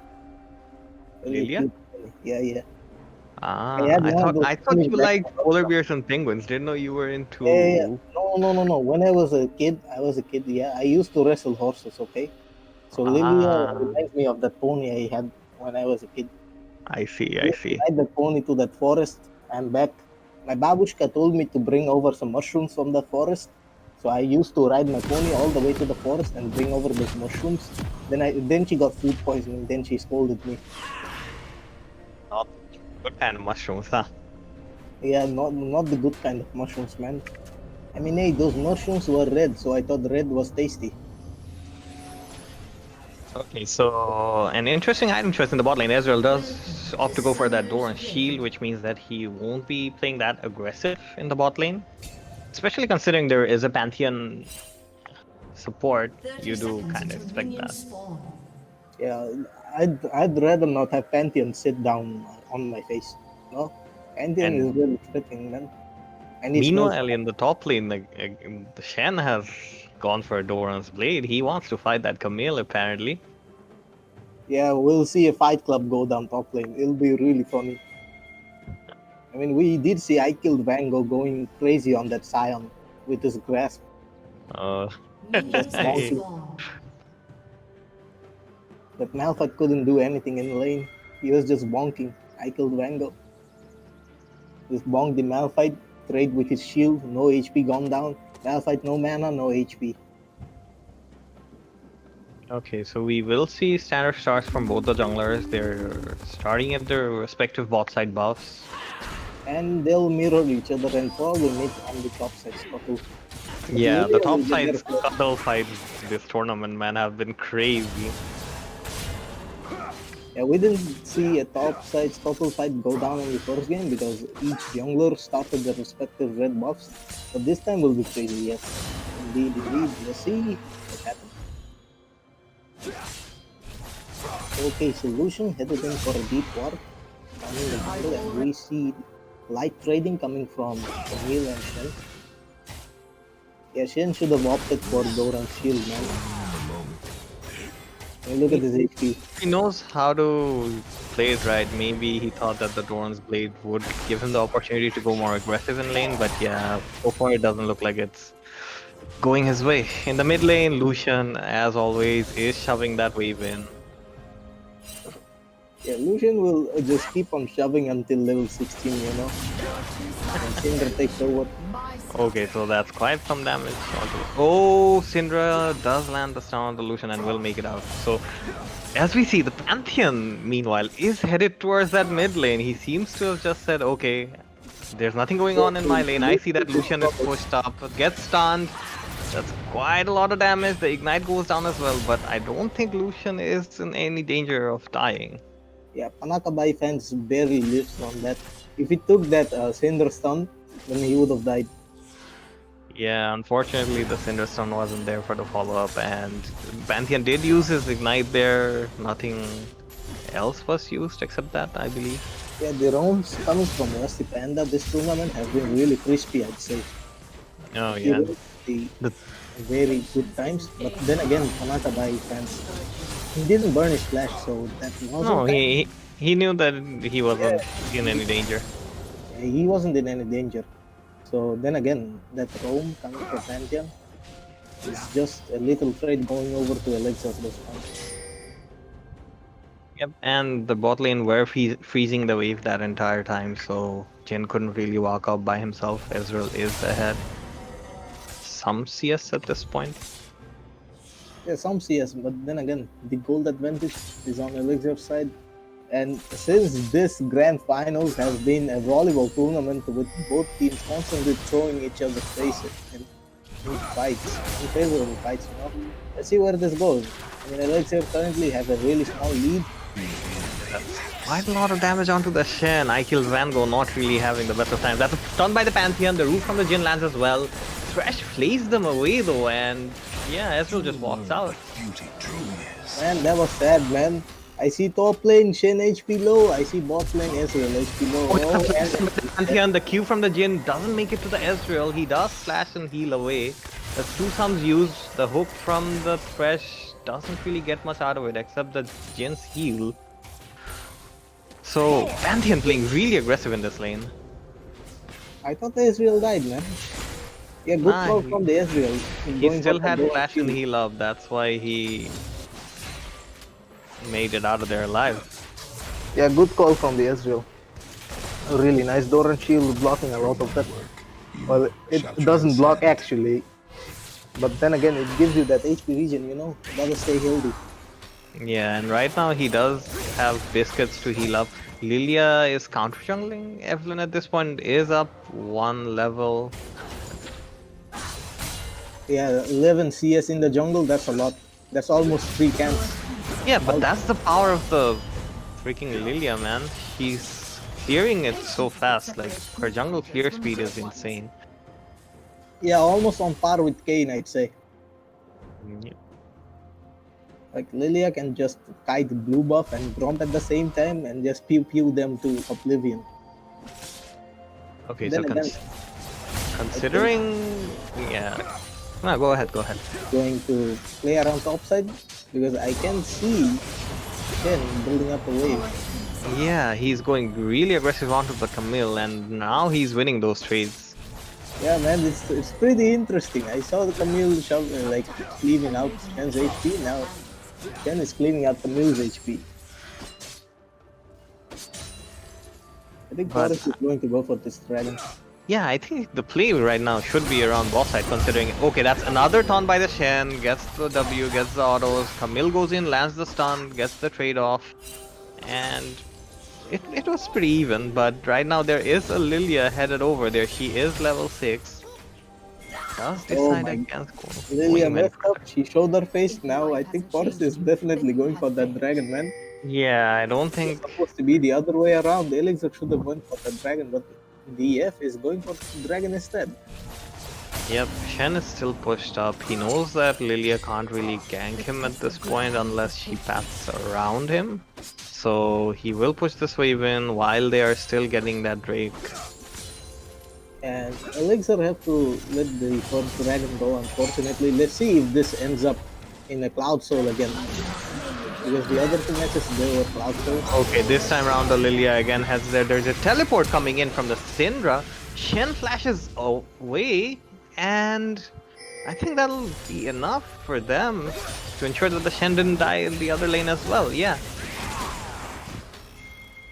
Lilia? cute. Yeah. Ah, I had I one of thought those I thought ponies you back liked in polar Russia. bears and penguins. Didn't know you were into. Yeah. No. When I was a kid, yeah. I used to wrestle horses, okay? So Lilia reminds me of that pony I had when I was a kid. I see. I used to ride the pony to that forest and back. My babushka told me to bring over some mushrooms from the forest. So I used to ride my pony all the way to the forest and bring over those mushrooms. Then she got food poisoning. Then she scolded me. Not good kind of mushrooms, huh? Yeah, not the good kind of mushrooms, man. I mean, hey, those mushrooms were red, so I thought red was tasty. Okay, so an interesting item choice in the bot lane. Ezreal does opt to go for that door and shield, which means that he won't be playing that aggressive in the bot lane. Especially considering there is a Pantheon support, you do kind of expect that. Yeah, I'd rather not have Pantheon sit down on my face. No, Pantheon is really tripping, man. And he smells Meanwhile, in the top lane, the Shen has gone for Doran's blade. He wants to fight that Camille, apparently. Yeah, we'll see a fight club go down top lane. It'll be really funny. I mean, we did see I Killed Vango going crazy on that Scion with his grasp. Just Hey. bonking. But Malphite couldn't do anything in the lane. He was just bonking. I Killed Vango. Just bonked the Malphite, trade with his shield, no HP gone down. Malphite, no mana, no HP. Okay, so we will see standard starts from both the junglers. They're starting at their respective bot side buffs. And they'll mirror each other and probably meet on the top side scuttle. Yeah, the Lilia top will get side their first- scuttle fights this tournament, man, have been crazy. Yeah, we didn't see a top side scuttle fight go down in the first game because each jungler started their respective red buffs. But this time will be crazy, yes. Indeed. Let's see what happens. Okay, Solution headed in for a deep warp. Coming the jungle, and we see light trading coming from Camille and Shen. Yeah, Shen should have opted for Doran's shield, man. I mean, look at his HP. He knows how to play it right. Maybe he thought that the Doran's blade would give him the opportunity to go more aggressive in lane, but yeah, so far it doesn't look like it's going his way. In the mid lane, Lucian, as always, is shoving that wave in. Yeah, Lucian will just keep on shoving until level 16, you know. And Syndra takes over. Okay, so that's quite some damage. Oh, Syndra does land the stun on the Lucian and will make it out. So, as we see, the Pantheon, meanwhile, is headed towards that mid lane. He seems to have just said, okay, there's nothing going on in my lane. I see that Lucian is pushed up, gets stunned. That's quite a lot of damage. The Ignite goes down as well, but I don't think Lucian is in any danger of dying. Yeah, Panakabai fans barely lives on that. If he took that Syndra stun, then he would have died. Yeah, unfortunately the Cinder Stone wasn't there for the follow-up, and Pantheon did use his Ignite there. Nothing else was used except that, I believe. Yeah, the roams coming from Rusty Panda this tournament have been really crispy, I'd say. Oh yeah. The very good times, but then again, Panakabai fans, he didn't burn his flash, so that wasn't. No, he knew that he wasn't in any danger. He wasn't in any danger. So then again, that roam coming from Pantheon is just a little trade going over to Elixir at this point. Yep, and the bot lane were freezing the wave that entire time, so Jin couldn't really walk out by himself. Ezreal is ahead. Some CS at this point. Yeah, some CS, but then again, the gold advantage is on Elixir's side. And since this Grand Finals has been a volleyball tournament with both teams constantly throwing each other's faces in fights, unfavorable fights, you know, let's see where this goes. I mean, Elixir currently have a really small lead. Quite a lot of damage onto the Shen. I killed Van Gogh, not really having the best of times. That's a stun by the Pantheon. The root from the Jin lands as well. Thresh flays them away though, and yeah, Ezreal just walks out. Man, that was sad, man. I see top lane Shen HP low. I see bot lane Ezreal HP low. Oh, the Pantheon, the Q from the Jin doesn't make it to the Ezreal. He does slash and heal away. The two sums used. The hook from the Thresh doesn't really get much out of it except the Jin's heal. So Pantheon playing really aggressive in this lane. I thought the Ezreal died, man. Yeah, good call from the Ezreal. He still had flash and heal up. That's why he made it out of there alive. Yeah, good call from the Ezreal. Really nice. Doran shield blocking a lot of that. Well, it doesn't block actually, but then again, it gives you that HP regen, you know. Gotta stay healthy. Yeah, and right now he does have biscuits to heal up. Lilia is counter jungling. Evelyn at this point is up one level. Yeah, 11 CS in the jungle, that's a lot. That's almost 3 camps. Yeah, but that's the power of the freaking Lilia, man. She's clearing it so fast. Like, her jungle clear speed is insane. Yeah, almost on par with Kayn, I'd say. Yeah. Like, Lilia can just kite blue buff and Gromp at the same time and just pew them to oblivion. Okay, Then so again, considering... Yeah. No, go ahead. going to play around topside because I can see Shen building up a wave. Yeah, he's going really aggressive onto the Camille, and now he's winning those trades. Yeah, man, it's pretty interesting. I saw the Camille like cleaving out Shen's HP. Now Shen is cleaning out Camille's HP. I think Forest is going to go for this dragon. Yeah, I think the play right now should be around boss side, considering, okay, that's another taunt by the Shen, gets the W, gets the autos, Camille goes in, lands the stun, gets the trade-off, and it was pretty even, but right now there is a Lilia headed over there. She is level 6. Does Oh decide my against Lilia going messed further. up. She showed her face. Now I think Forrest is definitely going for that dragon, man. Yeah, I don't It's think. supposed to be the other way around. Elixir should have went for the dragon, but DF is going for dragon instead. Yep, Shen is still pushed up. He knows that Lilia can't really gank him at this point unless she paths around him. So he will push this wave in while they are still getting that Drake. And Elixir have to let the first dragon go, unfortunately. Let's see if this ends up in a Cloud Soul again. Because the other two matches, they were Cloud Soul. Okay, this time around the Lilia again has there's a teleport coming in from the Syndra. Shen flashes away, and I think that'll be enough for them to ensure that the Shen didn't die in the other lane as well. Yeah.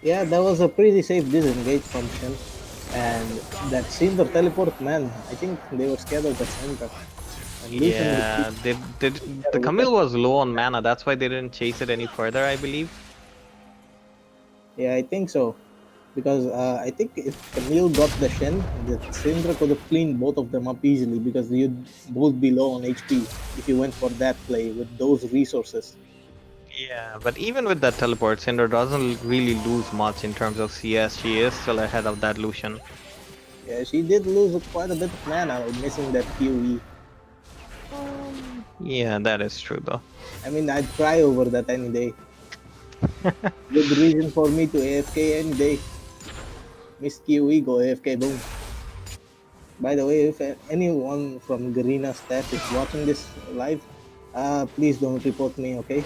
Yeah, that was a pretty safe disengage from Shen. And that Cinder teleport, man, I think they were scared of the Cinder. And Lucian Yeah, the Camille was low on mana, that's why they didn't chase it any further, I believe. yeah, I think so. Because I think if Camille got the Shen, the Cinder could have cleaned both of them up easily because you'd both be low on HP if you went for that play with those resources. Yeah, but even with that teleport, Cinder doesn't really lose much in terms of CS. She is still ahead of that Lucian. Yeah, she did lose quite a bit of mana missing that QE. Yeah, that is true though. I mean, I'd cry over that any day. Good reason for me to AFK any day. Miss QE, go AFK, boom. By the way, if anyone from Garena staff is watching this live, please don't report me, okay?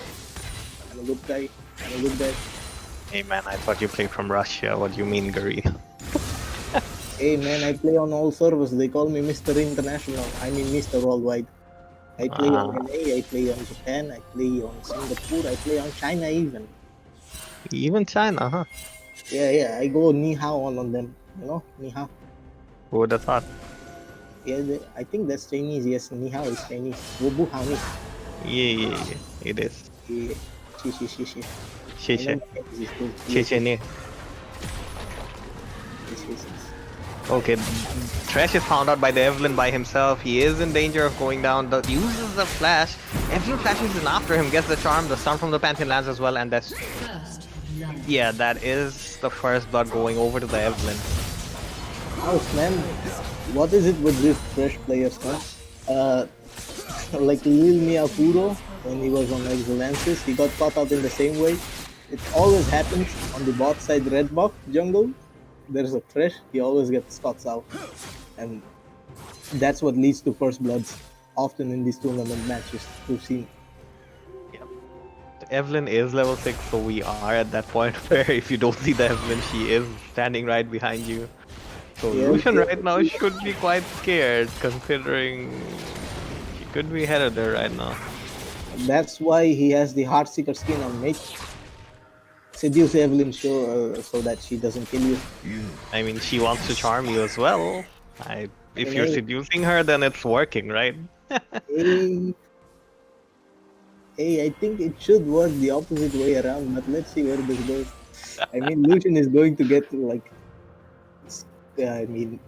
I'm a good guy. I'm a good guy. Hey man, I thought you played from Russia. What do you mean, Garena? Hey man, I play on all servers. They call me Mr. International. I mean Mr. Worldwide. I play on NA, I play on Japan, I play on Singapore, I play on China even. Even China, huh? Yeah, I go ni hao on them. You know, ni hao. Who would have thought? Yeah, I think that's Chinese. Yes, ni hao is Chinese. Wo bu hao ni. Yeah, it is. Yeah. Shi. Xie Yes, xie ne. yes. Okay, Thresh is found out by the Evelyn by himself. He is in danger of going down. Uses the flash. Evelyn flashes in after him, gets the charm. The stun from the Pantheon lands as well, and that's... Yeah, that is the first blood going over to the Evelyn. Ouch, man. What is it with these fresh players, huh? Like Lil Miyakuro, when he was on Excellences, he got caught out in the same way. It always happens on the bot side red buff jungle. There's a Thresh, he always gets caught out. And that's what leads to first bloods, often in these tournament matches we've seen. Evelyn is level 6, so we are at that point where if you don't see the Evelyn, she is standing right behind you. So Yeah, Lucian yeah. right now should be quite scared, considering he could be ahead of her right now. That's why he has the Heartseeker skin on mate. Seduce Evelyn so that she doesn't kill you. I mean, she wants to charm you as well. If you're Hey. seducing her, then it's working, right? Hey, I think it should work the opposite way around, but let's see where this goes. I mean, Lucian is going to get like,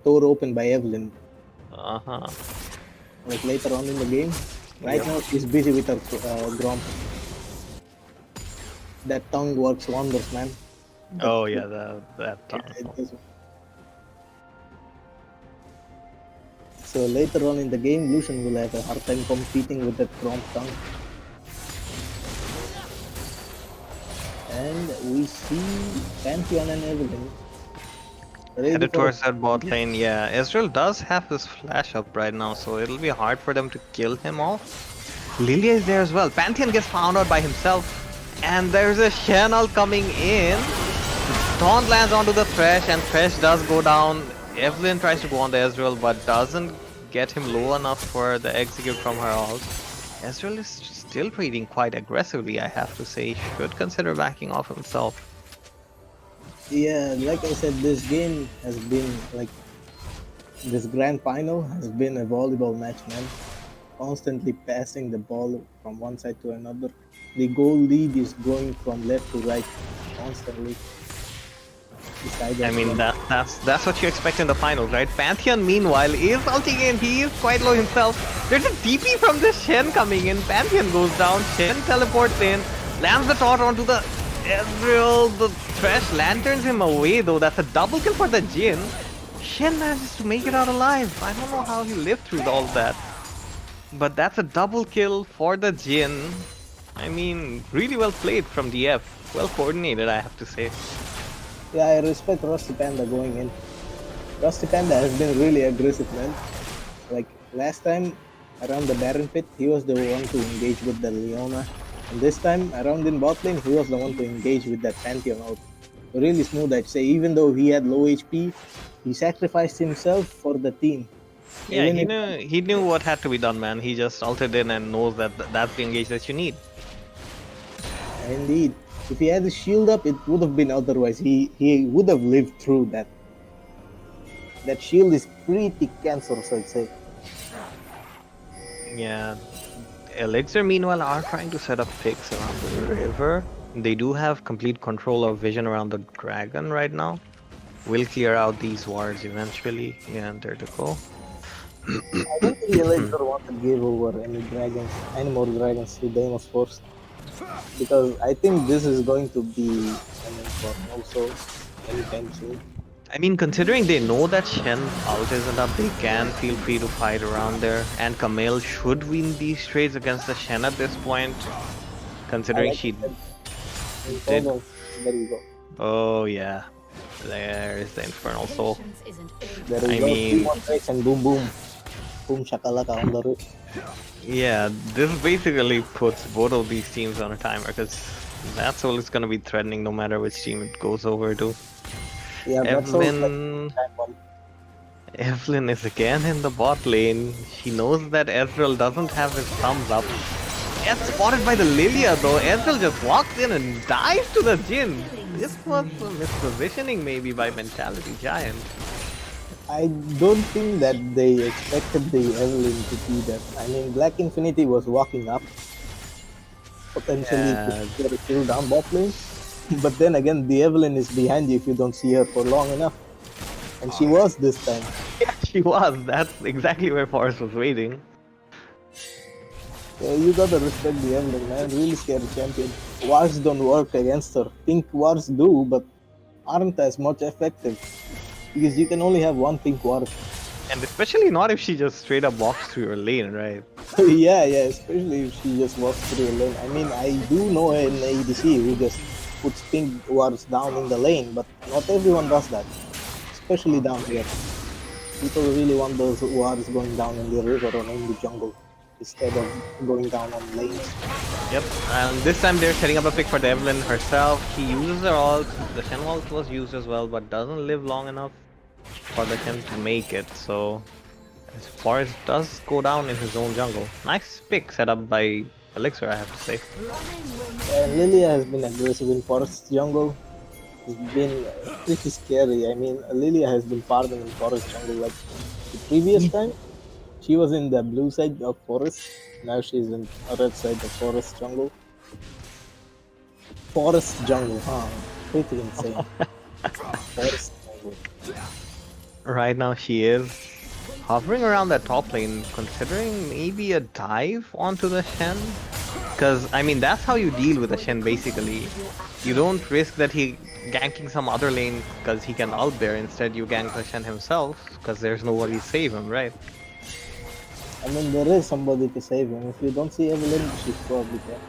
tore open by Evelyn. Uh-huh. Like later on in the game. Right now, she's busy with her Gromp. That tongue works wonders, man. Oh yeah, that It does. So later on in the game, Lucian will have a hard time competing with that Gromp tongue. And we see Pantheon and Evelyn. ready headed for- towards that bot lane. Yeah, Ezreal does have this flash up right now, so it'll be hard for them to kill him off. Lilia is there as well. Pantheon gets found out by himself, and there's a Shen ult coming in. Taunt lands onto the Thresh, and Thresh does go down. Evelyn tries to go on the Ezreal, but doesn't get him low enough for the execute from her ult. Ezreal is still trading quite aggressively, I have to say. Should consider backing off himself. Yeah, like I said, this game has been like This grand final has been a volleyball match, man. Constantly passing the ball from one side to another. The goal lead is going from left to right constantly. I mean, that's what you expect in the finals, right? Pantheon, meanwhile, is ulting in. He is quite low himself. There's a TP from this Shen coming in. Pantheon goes down. Shen teleports in, lands the taunt onto the Ezreal. The Thresh lanterns him away, though. That's a double kill for the Jhin. Shen manages to make it out alive. I don't know how he lived through all that. But that's a double kill for the Jhin. I mean, really well played from DF. Well coordinated, I have to say. Yeah, I respect Rusty Panda going in. Rusty Panda has been really aggressive, man. Like last time around the Baron pit, he was the one to engage with the Leona. And this time around in bot lane, he was the one to engage with that Pantheon out. Really smooth, I'd say. Even though he had low HP, he sacrificed himself for the team. Yeah, Even he knew what had to be done, man. He just ulted in and knows that that's the engage that you need. Indeed. If he had his shield up, it would have been otherwise. He would have lived through that. That shield is pretty cancerous, I'd say. Yeah. Elixir, meanwhile, are trying to set up picks around the river. They do have complete control of vision around the dragon right now. We'll clear out these wards eventually. Yeah, and there to go. I don't think Elixir want to give over any more dragons to Deimos first. Because I think this is going to be an inform also anytime soon. I mean, considering they know that Shen's ult isn't up, they can feel free to fight around there. And Camille should win these trades against the Shen at this point. Considering she did. There you go. Oh yeah. There is the Infernal Soul. There I you go. mean- 3 more trades and boom boom. Boom shakalaka on the roof. Yeah, this basically puts both of these teams on a timer because that's all it's gonna be threatening no matter which team it goes over to. Yeah, that's all like Evelyn, time bomb. Evelyn is again in the bot lane. She knows that Ezreal doesn't have his thumbs up. Gets spotted by the Lilia though. Ezreal just walks in and dives to the Jhin. This was a mispositioning maybe by Mentality Giant. I don't think that they expected the Evelyn to do that. I mean, Black Infinity was walking up, potentially Yeah. to get a kill down bot lane. But then again, the Evelyn is behind you if you don't see her for long enough. And she was this time. She was. That's exactly where Forrest was waiting. Yeah, you gotta respect the Evelyn, man. Really scary champion. Wars don't work against her. Pink wars do, but aren't as much effective. Because you can only have one pink ward. And especially not if she just straight up walks through your lane, right? Yeah, especially if she just walks through a lane. I mean, I do know an ADC who just puts pink wards down in the lane, but not everyone does that. Especially down here. People really want those wards going down in the river or in the jungle instead of going down on lanes. Yep, and this time they're setting up a pick for Devlin herself. He uses her ult. The Shen ult was used as well, but doesn't live long enough for the Shen to make it. So, as Forrest does go down in his own jungle. Nice pick set up by Elixir, I have to say. And Lilia has been aggressive in Forest jungle. It's been pretty scary. I mean, Lilia has been farming in Forest jungle like the previous time. She was in the blue side of Forest. Now she's in the red side of Forest jungle. Forest jungle, huh? Pretty insane. Forest jungle. Right now she is hovering around that top lane, considering maybe a dive onto the Shen. Because, I mean, that's how you deal with the Shen basically. You don't risk that he ganking some other lane because he can ult there. Instead, you gank the Shen himself because there's nobody to save him, right? I mean, there is somebody to save him. If you don't see Evelyn, she's probably dead.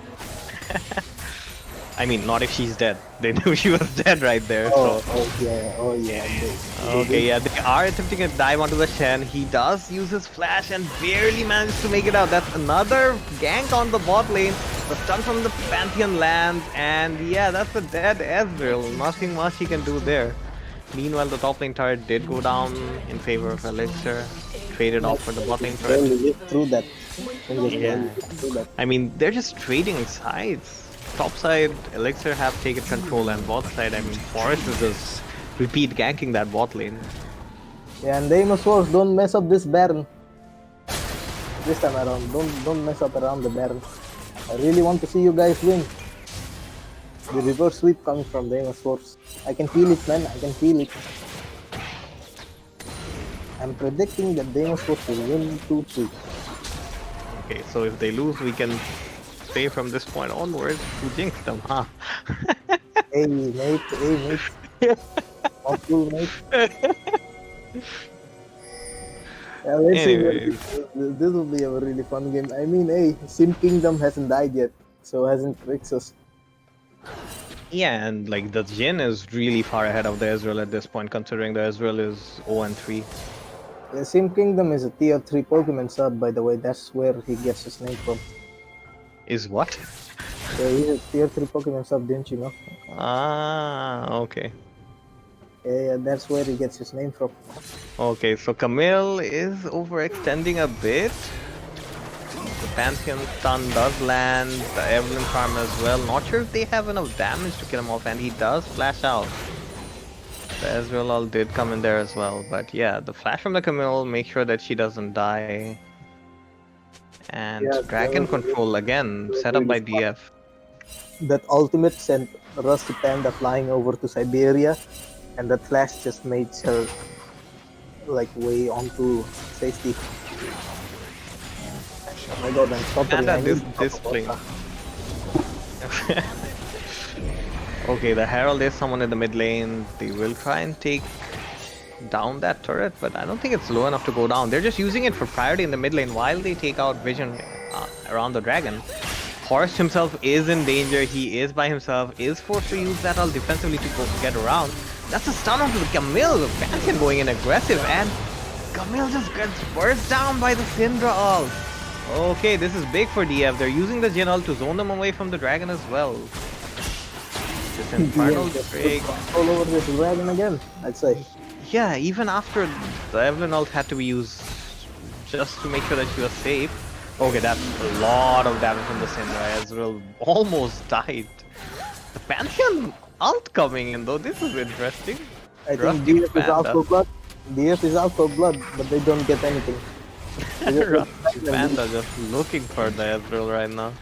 I mean, not if she's dead. They knew she was dead right there, so... Oh yeah. Okay, yeah, they are attempting a dive onto the Shen. He does use his flash and barely manages to make it out. That's another gank on the bot lane. The stun from the Pantheon lands, and yeah, that's a dead Ezreal. Nothing much he can do there. Meanwhile, the top lane turret did go down in favor of Elixir. Traded off for the bot lane turret. Barely lived through that. Yeah. I mean, they're just trading sides. Top side, Elixir have taken control, and bot side, I mean, Forest is just repeat ganking that bot lane. Yeah, and Deimos Force, don't mess up this Baron. This time around, don't mess up around the Baron. I really want to see you guys win. The reverse sweep coming from Deimos Force. I can feel it, man. I can feel it. I'm predicting that Deimos Force will win 2-3. Okay, so if they lose, we can say from this point onwards who jinxed them, huh? Hey, mate. Hey, mate. Not cool, mate. Yeah, let's see. Anyways. This will be a really fun game. I mean, hey, Sim Kingdom hasn't died yet, so hasn't Rixus. Yeah, and like the Jin is really far ahead of the Ezreal at this point, considering the Ezreal is 0-3. Yeah, Sim Kingdom is a tier 3 Pokemon sub, by the way. That's where he gets his name from. Is what? So he's a tier 3 Pokemon sub, didn't you know? Ah, okay. Yeah, that's where he gets his name from. Okay, so Camille is overextending a bit. The Pantheon stun does land, the Evelyn farm as well. Not sure if they have enough damage to kill him off, and he does flash out. The Ezreal ult did come in there as well, but yeah, the flash from the Camille, make sure that she doesn't die. And Yeah, Dragon Control again, set up by DF. That ultimate sent Rusty Panda flying over to Siberia, and that flash just made her like way onto safety. Oh my god, I'm stopping. Panda display. Okay, the Herald is someone in the mid lane. They will try and take down that turret, but I don't think it's low enough to go down. They're just using it for priority in the mid lane while they take out vision around the dragon. Horst himself is in danger. He is by himself, is forced to use that all defensively to get around. That's a stun onto the Camille. Pantheon going in aggressive, and Camille just gets burst down by the Syndra ult. Okay, this is big for DF. They're using the Jin ult to zone them away from the dragon as well. This Infernal Drake. All over this dragon again, I'd say. Yeah, even after the Evelyn ult had to be used just to make sure that she was safe. Okay, that's a lot of damage from the Syndra. Ezreal almost died. The Pantheon ult coming in though, this is interesting. I think Rusty DF is out Panda. for blood. DF is out for blood, but they don't get anything. Rusty Panda just looking for the Ezreal right now.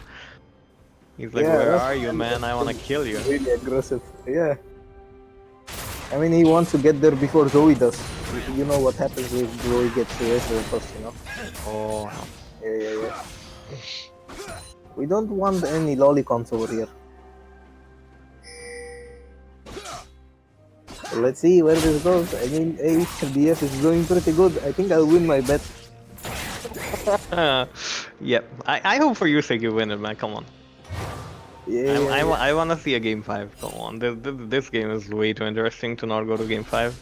He's like, Yeah, where Rusty are you, Panda man? I wanna kill you. Really aggressive. Yeah. I mean, he wants to get there before Zoe does. You know what happens if Zoe gets to Ezreal first, you know? Oh, Yeah. We don't want any lolicons over here. So let's see where this goes. I mean, hey, DF is going pretty good. I think I'll win my bet. yep. I hope for your sake you win it, man. Come on. Yeah. I want to see a game 5. Come on. This game is way too interesting to not go to game 5.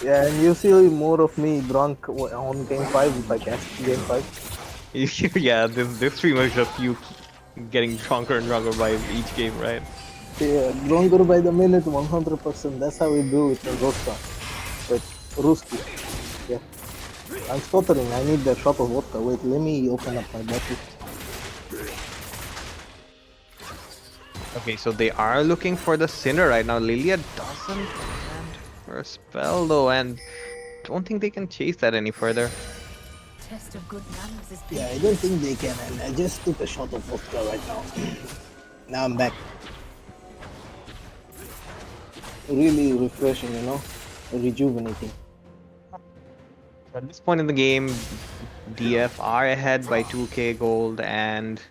Yeah, and you see more of me drunk on game 5 if I catch game 5. Yeah, this stream is just you getting drunker and drunker by each game, right? Yeah, drunker by the minute, 100%. That's how we do it in Rosta. Wait, Ruski. Yeah. I'm stuttering. I need the shot of vodka. Wait, let me open up my bottle. Okay, so they are looking for the Sinner right now. Lilia doesn't land for a spell though, and don't think they can chase that any further. Test of good manners is Yeah, I don't think they can, and I just took a shot of vodka right now. Now I'm back. Really refreshing, you know? Rejuvenating. At this point in the game, DF are ahead by 2k gold, and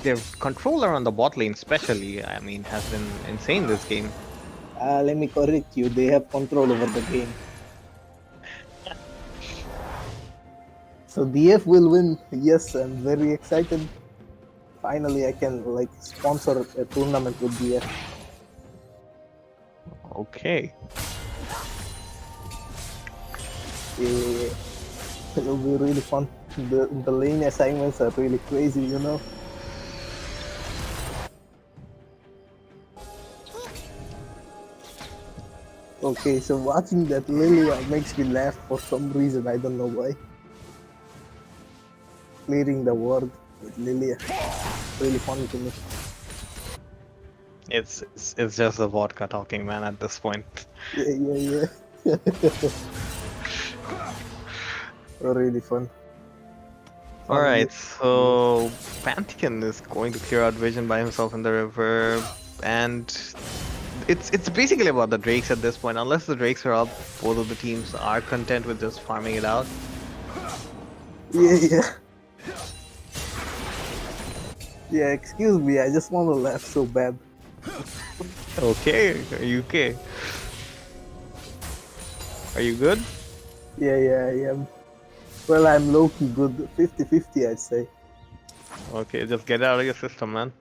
their controller on the bot lane especially, I mean, has been insane this game. Let me correct you. They have control over the game. So DF will win. Yes, I'm very excited. Finally, I can like sponsor a tournament with DF. Okay. Yeah, it'll be really fun. The lane assignments are really crazy, you know. Okay, so watching that Lilia makes me laugh for some reason. I don't know why. Clearing the world with Lilia, really funny to me. It's just the vodka talking, man, at this point. Yeah. Really fun. Alright, so Pantheon is going to clear out Vision by himself in the river, and it's basically about the Drakes at this point. Unless the Drakes are up, both of the teams are content with just farming it out. Yeah. Yeah, excuse me, I just want to laugh so bad. Okay, are you okay? Are you good? Yeah, I am. Well, I'm low-key good. 50-50, I'd say. Okay, just get out of your system, man.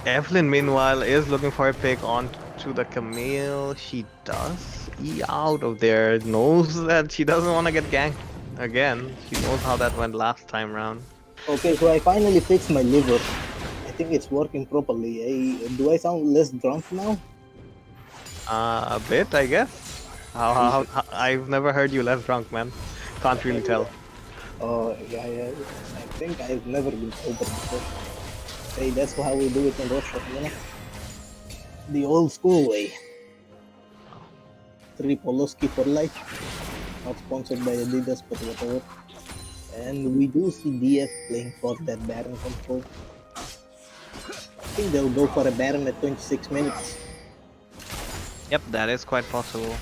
Evelyn, meanwhile, is looking for a pick onto the Camille. She does. Out of there. Knows that she doesn't want to get ganked again. She knows how that went last time round. Okay, so I finally fixed my liver. I think it's working properly. Do I sound less drunk now? A bit, I guess. How I've never heard you less drunk, man. Can't really tell. Oh, yeah. I think I've never been sober before. Hey, that's how we do it in Russia, you know? The old school way. 3 Poloski for life. Not sponsored by Adidas, but whatever. And we do see DF playing for that Baron control. I think they'll go for a Baron at 26 minutes. Yep, that is quite possible.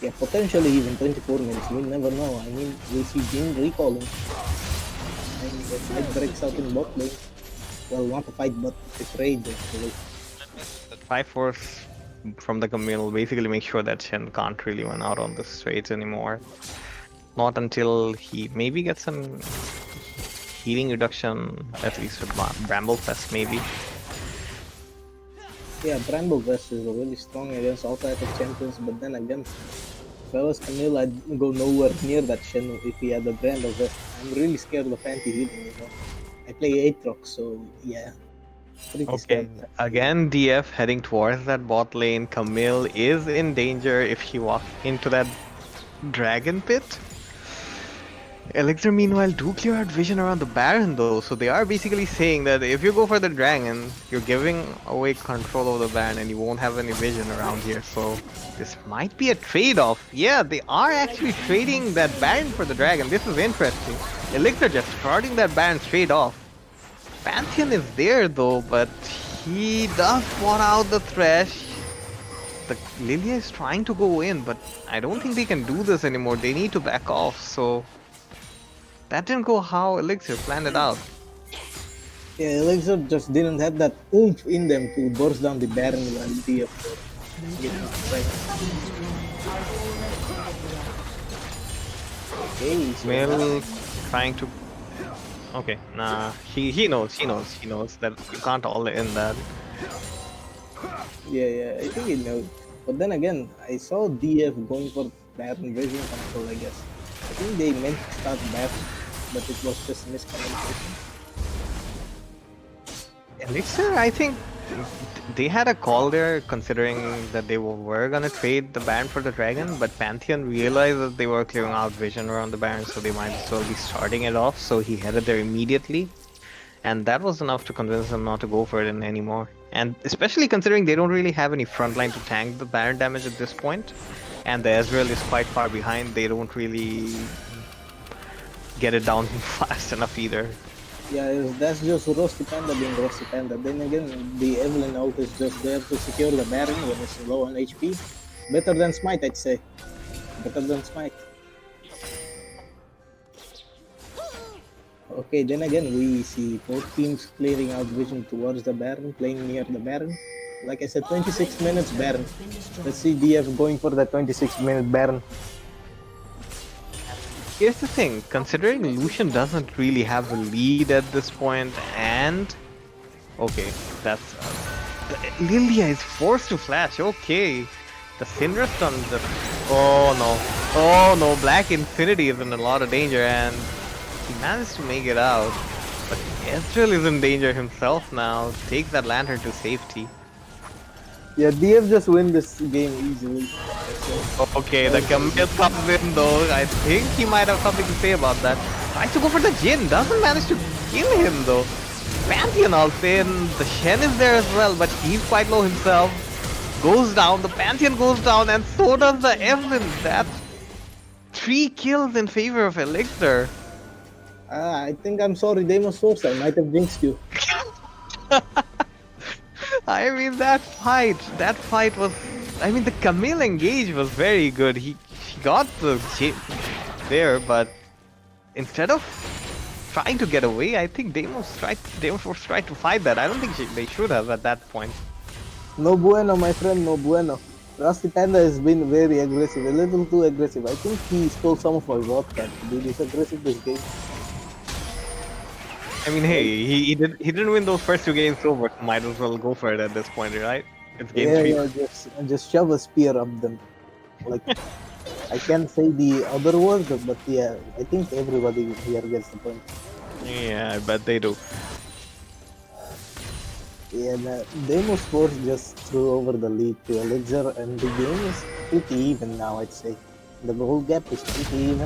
Yeah, potentially even 24 minutes. We never know. I mean, we'll see Jin recalling. And the fight breaks out in bot lane. Well, not a fight, but a trade actually. That 5-force from the Camille basically makes sure that Shen can't really win out on the straights anymore. Not until he maybe gets some healing reduction, at least with Bramble Fest maybe. Yeah, Bramble Vest is really strong against all types of champions, but then again, if I was Camille, I'd go nowhere near that Shen if he had a Bramble Vest. I'm really scared of anti-healing, you know. I play Aatrox, so yeah. Pretty Okay, scared. again DF heading towards that bot lane. Camille is in danger if she walks into that dragon pit. Elixir meanwhile do clear out vision around the Baron though, so they are basically saying that if you go for the dragon, you're giving away control of the Baron and you won't have any vision around here, so this might be a trade-off. Yeah, they are actually trading that Baron for the dragon. This is interesting. Elixir just starting that Baron straight off. Pantheon is there though, but he does spot out the Thresh. The Lilia is trying to go in, but I don't think they can do this anymore. They need to back off, so that didn't go how Elixir planned it out. Yeah, Elixir just didn't have that oomph in them to burst down the Baron and DF. Okay, so Camille trying to. Okay, nah, he knows that you can't all in that. yeah, I think he knows. But then again, I saw DF going for Baron Vision control, I guess. I think they meant to start Baron, but it was just miscommunication. Elixir, I think they had a call there considering that they were gonna trade the Baron for the Dragon, but Pantheon realized that they were clearing out vision around the Baron, so they might as well be starting it off, so he headed there immediately. And that was enough to convince them not to go for it anymore. And especially considering they don't really have any frontline to tank the Baron damage at this point, and the Ezreal is quite far behind, they don't really get it down fast enough either. Yeah, that's just Rusty Panda being Rusty Panda. Then again, the Evelyn ult is just there to secure the Baron when it's low on HP. Better than Smite, I'd say. Better than Smite. Okay, then again, we see both teams clearing out vision towards the Baron, playing near the Baron. Like I said, 26 minutes Baron. Let's see DF going for that 26-minute Baron. Here's the thing, considering Lucian doesn't really have a lead at this point, and okay, that's Lilia is forced to flash. Okay, the Syndra stun just oh no, Black Infinity is in a lot of danger, and he managed to make it out, but Ezreal is in danger himself now. Takes that lantern to safety. Yeah, DF just win this game easily. Okay, the Camille comes in though. I think he might have something to say about that. Tries to go for the Jhin, doesn't manage to kill him though. Pantheon also in, the Shen is there as well, but he's quite low himself. Goes down, the Pantheon goes down, and so does the Evelyn. That's 3 kills in favor of Elixir. I think I'm sorry, Deimos Force. I might have jinxed you. I mean, that fight was. I mean, the Camille engage was very good. He got the there, but instead of trying to get away, I think Deimos Force tried to fight that. I don't think they should have at that point. No bueno, my friend, no bueno. Rusty Panda has been very aggressive, a little too aggressive. I think he stole some of my vodka to be this aggressive this game. I mean, hey, he didn't win those first 2 games over. Might as well go for it at this point, right? It's game 3. Yeah, just shove a spear up them. Like, I can't say the other word, but yeah, I think everybody here gets the point. Yeah, I bet they do. Yeah, Deimos Force just threw over the lead to Elixir, and the game is pretty even now, I'd say. The goal gap is pretty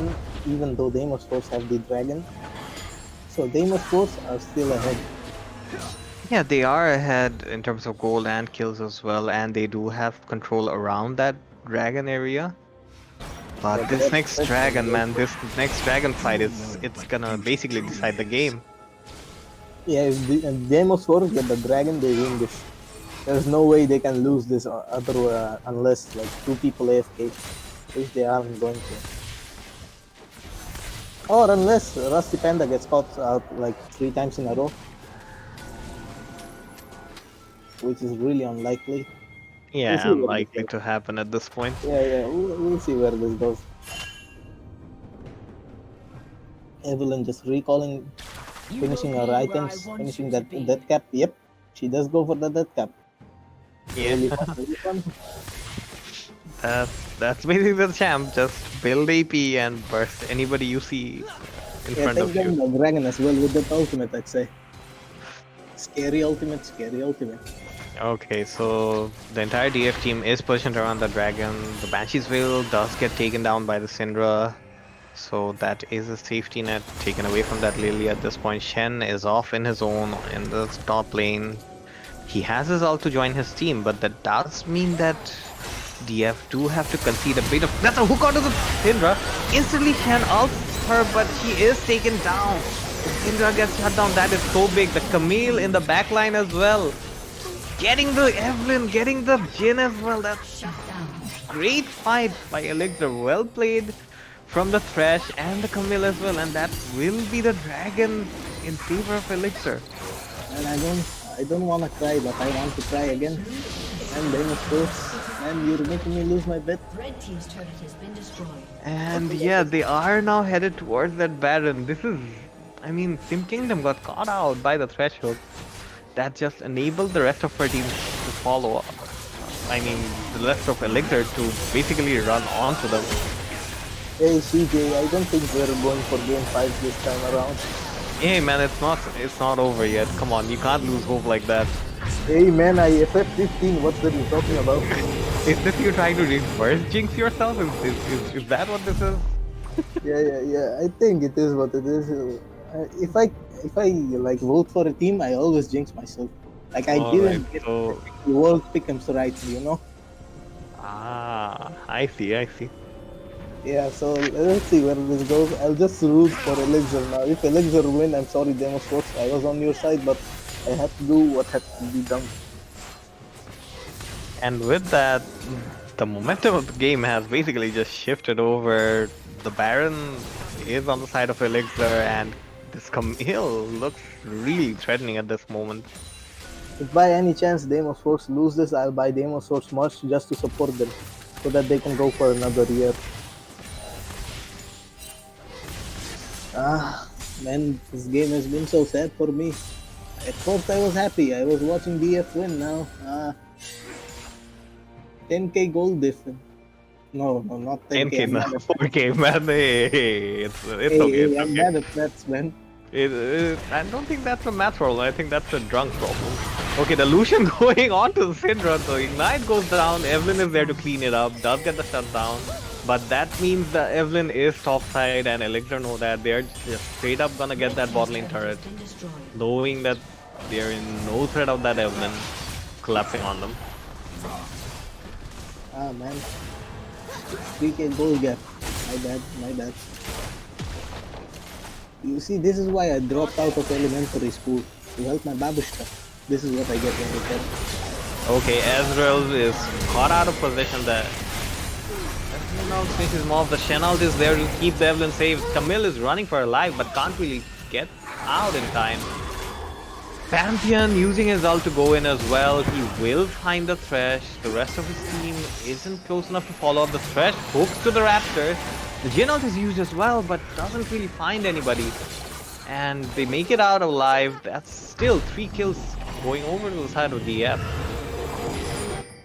even though Deimos Force have the dragon. So Deimos Force are still ahead. Yeah, they are ahead in terms of gold and kills as well, and they do have control around that dragon area. But Yeah, this next dragon, man, this next dragon fight it's gonna basically decide the game. Yeah, if Deimos Force get the dragon, they win this. There's no way they can lose this unless like 2 people AFK, which they aren't going to. Or unless Rusty Panda gets caught out like 3 times in a row, which is really unlikely. Yeah, We'll see what unlikely this to happen at this point. Yeah, we'll see where this goes. Evelyn just recalling, finishing her items, finishing that death cap. Yep, she does go for the death cap. Yeah, Really fun, really fun. that's basically the champ. Just build AP and burst anybody you see in Yeah, front take of down you. the dragon as well with that ultimate, I'd say. Scary ultimate, scary ultimate. Okay, so the entire DF team is pushing around the dragon. The Banshee's Veil does get taken down by the Syndra. So that is a safety net taken away from that Lily at this point. Shen is off in his own in the top lane. He has his ult to join his team, but that does mean that DF do have to concede a bit of... That's a hook onto the Syndra. Instantly Shen ults her, but she is taken down. The Syndra gets shut down. That is so big. The Camille in the backline as well. Getting the Evelyn, getting the Jin as well. That's great fight by Elixir. Well played from the Thresh and the Camille as well. And that will be the dragon in favor of Elixir. And I don't want to cry, but I want to cry again. And then of course, and you're making me lose my bet. Red team's turret has been destroyed. And yeah, they are now headed towards that Baron. This is... I mean, Sim Kingdom got caught out by the Threshold. That just enabled the rest of her team to follow up. I mean, the rest of Elixir to basically run onto them. Hey CJ, I don't think we're going for game 5 this time around. Hey man, it's not over yet. Come on, you can't lose hope like that. Hey man, I FF15, what's that you're talking about? Is this you trying to reverse jinx yourself? Is that what this is? Yeah, I think it is what it is. If I like vote for a team, I always jinx myself. Like I didn't get so... the world pick'ems right, you know? Ah, I see. Yeah, so let's see where this goes. I'll just root for Elixir now. If Elixir win, I'm sorry, Deimos Force. I was on your side, but I had to do what had to be done. And with that, the momentum of the game has basically just shifted over. The Baron is on the side of Elixir, and this Camille looks really threatening at this moment. If by any chance Deimos Force lose this, I'll buy Deimos Force merch just to support them, so that they can go for another year. Ah, man, this game has been so sad for me. At first I was happy, I was watching DF win now. 10k gold difference. No, not 10k. 10k now, 4k man, hey, it's okay. I'm mad at maths, man. I don't think that's a math problem, I think that's a drunk problem. Okay, the Lucian going on to the Syndra, so Ignite goes down, Evelyn is there to clean it up, does get the shutdown. But that means that Evelyn is topside and Elixir know that they're just straight up gonna get that bot lane turret. Knowing that they're in no threat of that Evelyn collapsing on them. Ah man. 3k gold gap. My bad. You see, this is why I dropped out of elementary school to help my babushka. This is what I get when I can. Okay, Ezreal is caught out of position there. This is more of the Chenault is there to keep the Evelyn safe. Camille is running for her life but can't really get out in time. Pantheon using his ult to go in as well. He will find the Thresh. The rest of his team isn't close enough to follow up. The Thresh hooks to the Raptors. The Jhin ult is used as well but doesn't really find anybody. And they make it out alive. That's still 3 kills going over to the side of DF.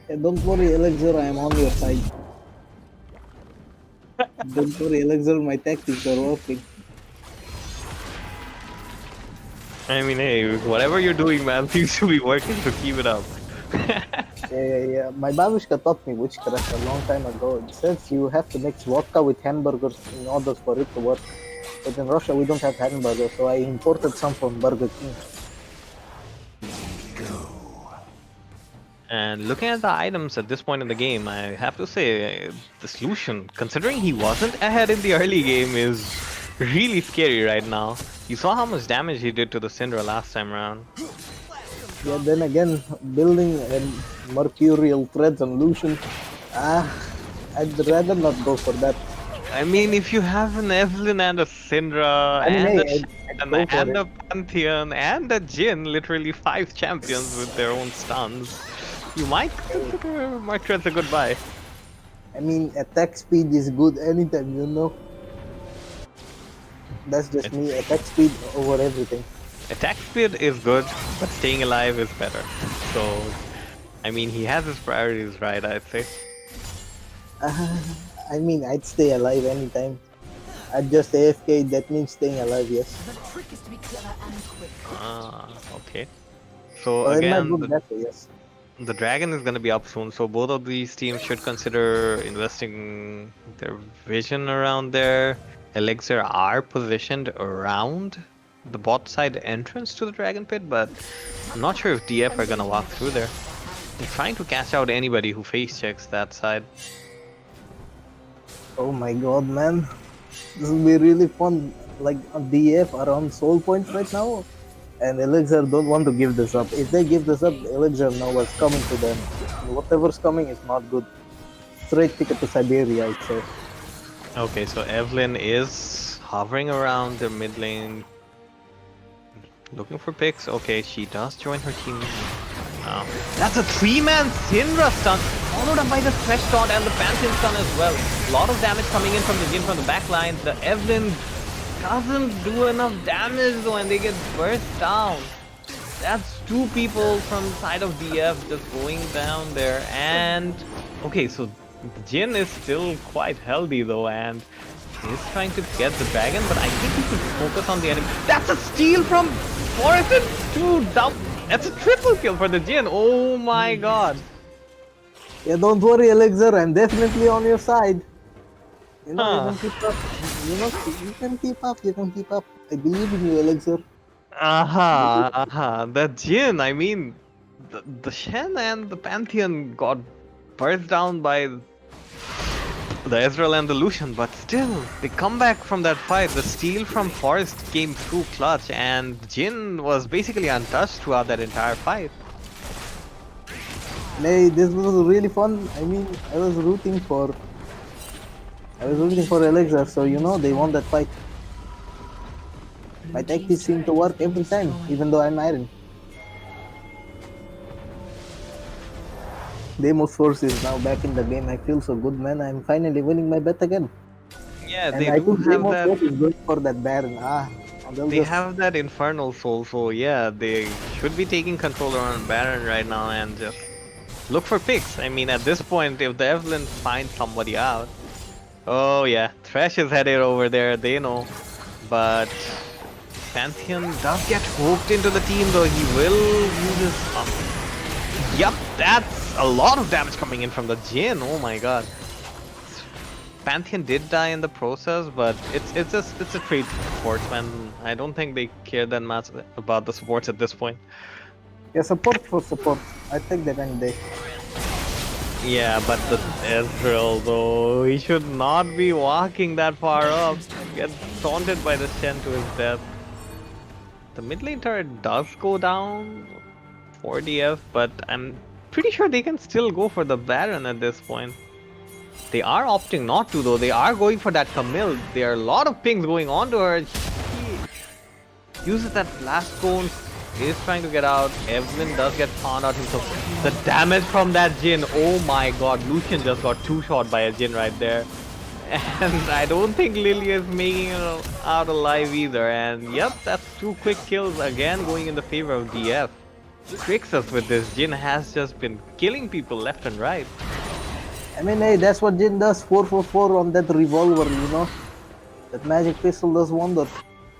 Hey, don't worry, Elixir, I am on your side. Don't worry, Elixir, my tactics are working. I mean, hey, whatever you're doing, man, seems to be working, so keep it up. Yeah. My babushka taught me witchcraft a long time ago. It says you have to mix vodka with hamburgers in order for it to work. But in Russia, we don't have hamburgers, so I imported some from Burger King. And looking at the items at this point in the game, I have to say, the solution, considering he wasn't ahead in the early game, is really scary right now. You saw how much damage he did to the Syndra last time around. Yeah, then again, building mercurial threads and Lucian, I'd rather not go for that. I mean, if you have an Evelyn and a Syndra I mean, and, hey, and a Pantheon and a Jhin, literally 5 champions with their own stuns, you might consider Marquez a goodbye. I mean, attack speed is good anytime, you know. That's just me. Attack speed over everything. Attack speed is good, but staying alive is better. So, I mean, he has his priorities right, I'd say. I mean, I'd stay alive anytime. I'd just AFK, that means staying alive, yes. The trick is to be clever and quick. Ah, okay. So It might again, look better, yes. the Dragon is going to be up soon, so both of these teams should consider investing their vision around there. Elixir are positioned around the bot side entrance to the Dragon Pit, but I'm not sure if DF are going to walk through there. I'm trying to catch out anybody who face checks that side. Oh my god, man. This will be really fun. Like, on DF are on soul points right now, and Elixir don't want to give this up. If they give this up, Elixir know what's coming to them. Whatever's coming is not good. Straight ticket to Siberia, I'd say. Okay, so Evelyn is hovering around the mid lane, looking for picks. Okay, she does join her team. That's a 3-man Syndra stun, followed up by the Thresh taunt and the Pantheon stun as well. A lot of damage coming in from the Jhin from the back line. The Evelyn doesn't do enough damage though, and they get burst down. That's 2 people from the side of DF just going down there. And okay, so Jhin is still quite healthy though, and he's trying to get the dragon, but I think he should focus on the enemy. That's a steal from Forest, dude. That's a triple kill for the Jhin. Oh my god. Yeah, don't worry, Elixir. I'm definitely on your side. You know, you can keep up. You know, you can keep up. You can keep up. I believe in you, Elixir. The Jhin, I mean, the Shen and the Pantheon got burst down by the Ezreal and the Lucian, but still, they come back from that fight. The steal from Forest came through clutch, and Jhin was basically untouched throughout that entire fight. Hey, this was really fun. I mean, I was rooting for Elixir, so you know they won that fight. My tactics seem to work every time, even though I'm Iron. Deimos Force is now back in the game. I feel so good, man. I'm finally winning my bet again. Yeah, And they I do think have Deimos that. Force is going for that Baron. They have that Infernal Soul, so yeah, they should be taking control around Baron right now and just look for picks. I mean, at this point, if the Evelyn finds somebody out, oh yeah, Thresh is headed over there, they know. But Pantheon does get hooked into the team, though. He will use his... Yup, that's a lot of damage coming in from the Jhin. Oh my god. Pantheon did die in the process, but it's a trade support, man. I don't think they care that much about the supports at this point. Yeah, support for support. I take that any day. Yeah, but the Ezreal though, he should not be walking that far up. Gets taunted by the Shen to his death. The mid lane turret does go down for DF, but I'm pretty sure they can still go for the Baron at this point. They are opting not to though, they are going for that Camille. There are a lot of pings going on to her. She uses that flash cone, is trying to get out. Evelyn does get found out himself. The damage from that Jhin, oh my god, Lucian just got two-shot by a Jhin right there. And I don't think Lily is making it out alive either. And yep, that's 2 quick kills again going in the favor of DF. Crixus with this Jhin has just been killing people left and right. I mean, hey, that's what Jin does. 4 on that revolver, you know. That magic pistol does wonders.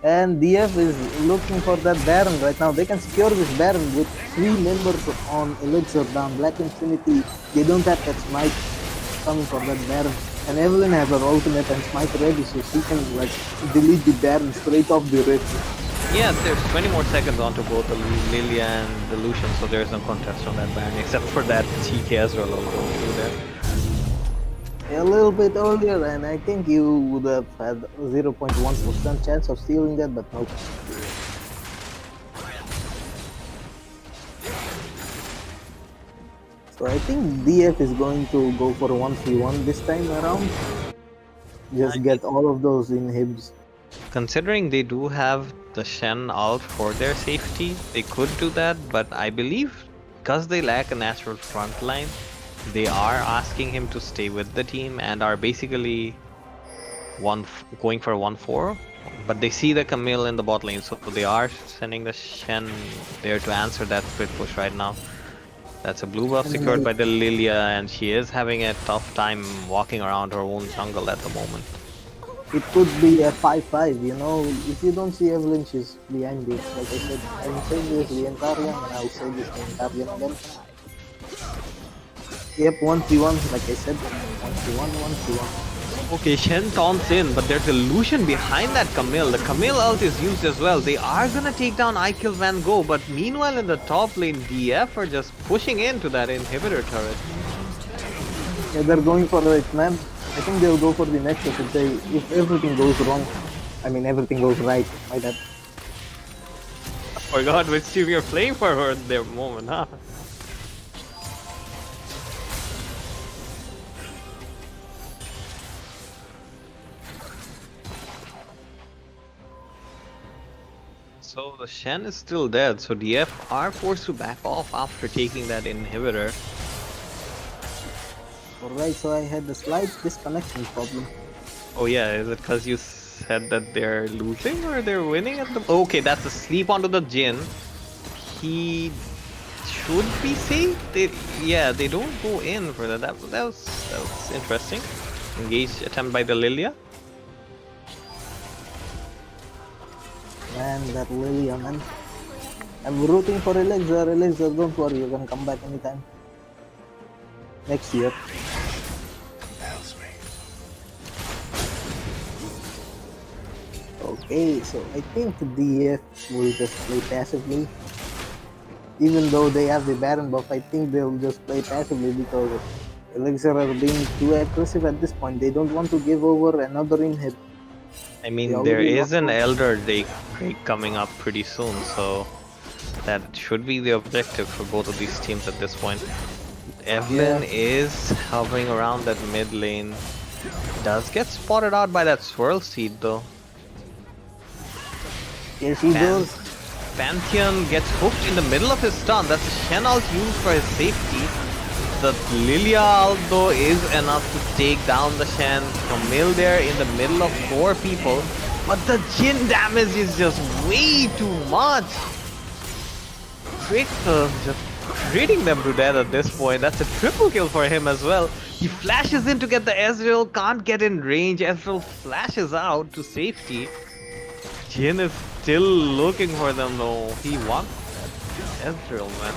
And DF is looking for that Baron right now. They can secure this Baron with 3 members on Elixir down. Black Infinity, they don't have that smite coming for that Baron. And Evelyn has her ultimate and smite ready, so she can like delete the Baron straight off the rift. Yeah, there's 20 more seconds onto both the Lilia and the Lucian, so there's no contest on that Baron, except for that TK Ezreal going through there. A little bit earlier, and I think you would have had 0.1% chance of stealing that, but nope. So I think DF is going to go for 1v1 this time around. Just get all of those inhibs. Considering they do have the Shen out for their safety, they could do that, but I believe because they lack a natural front line, they are asking him to stay with the team and are basically going for 1-4. But they see the Camille in the bot lane, so they are sending the Shen there to answer that split push right now. That's a blue buff secured by the Lilia, and she is having a tough time walking around her own jungle at the moment. It could be a 5-5, you know. If you don't see Evelyn, she's behind you. Like I said, I'm saying this the Entarian, and I'll say this the Entarian again. Yep, 1v1, like I said. 1v1, 1v1. Okay, Shen taunts in, but there's a Lucian behind that Camille. The Camille ult is used as well. They are gonna take down I Kill Van Gogh, but meanwhile in the top lane, DF are just pushing into that inhibitor turret. Yeah, they're going for it, man. I think they'll go for the Nexus if everything goes wrong. I mean, everything goes right. My bad. I forgot which team you're playing for her at their moment, huh? So the Shen is still dead, so DF are forced to back off after taking that inhibitor. Alright, so I had a slight disconnection problem. Oh yeah, is it because you said that they're losing or they're winning at the... Okay, that's a sleep onto the Jhin. He should be safe. They don't go in for that. That was interesting. Engage attempt by the Lilia. Man, that Lilia, man. I'm rooting for Elixir. Elixir, don't worry, you can come back anytime. Next year. Okay, so I think DF will just play passively. Even though they have the Baron buff, I think they'll just play passively because Elixir are being too aggressive at this point. They don't want to give over another inhib. I mean, there is an Elder Day coming up pretty soon, so that should be the objective for both of these teams at this point. Evelyn is hovering around that mid lane. Does get spotted out by that Swirl Seed though. Yes, he does. Pantheon gets hooked in the middle of his stun. That's a Shen ult used for his safety. The Lilia ult though is enough to take down the Shen. Camille there in the middle of 4 people. But the Jhin damage is just way too much. Crixus just reading them to death at this point. That's a triple kill for him as well. He flashes in to get the Ezreal, can't get in range. Ezreal flashes out to safety. Jhin is still looking for them though. He wants that Ezreal, man.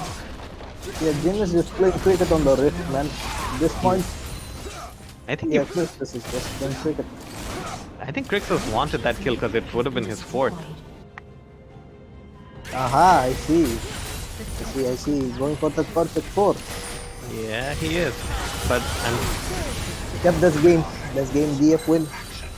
Yeah, Jhin is just playing cricket on the rift, man. At this point, I think Crixus is just playing cricket. I think Crixus wanted that kill because it would have been his 4th. Aha, I see. I see. Going for that perfect 4. Yeah, he is. But Yep, that's game. That's game. DF win.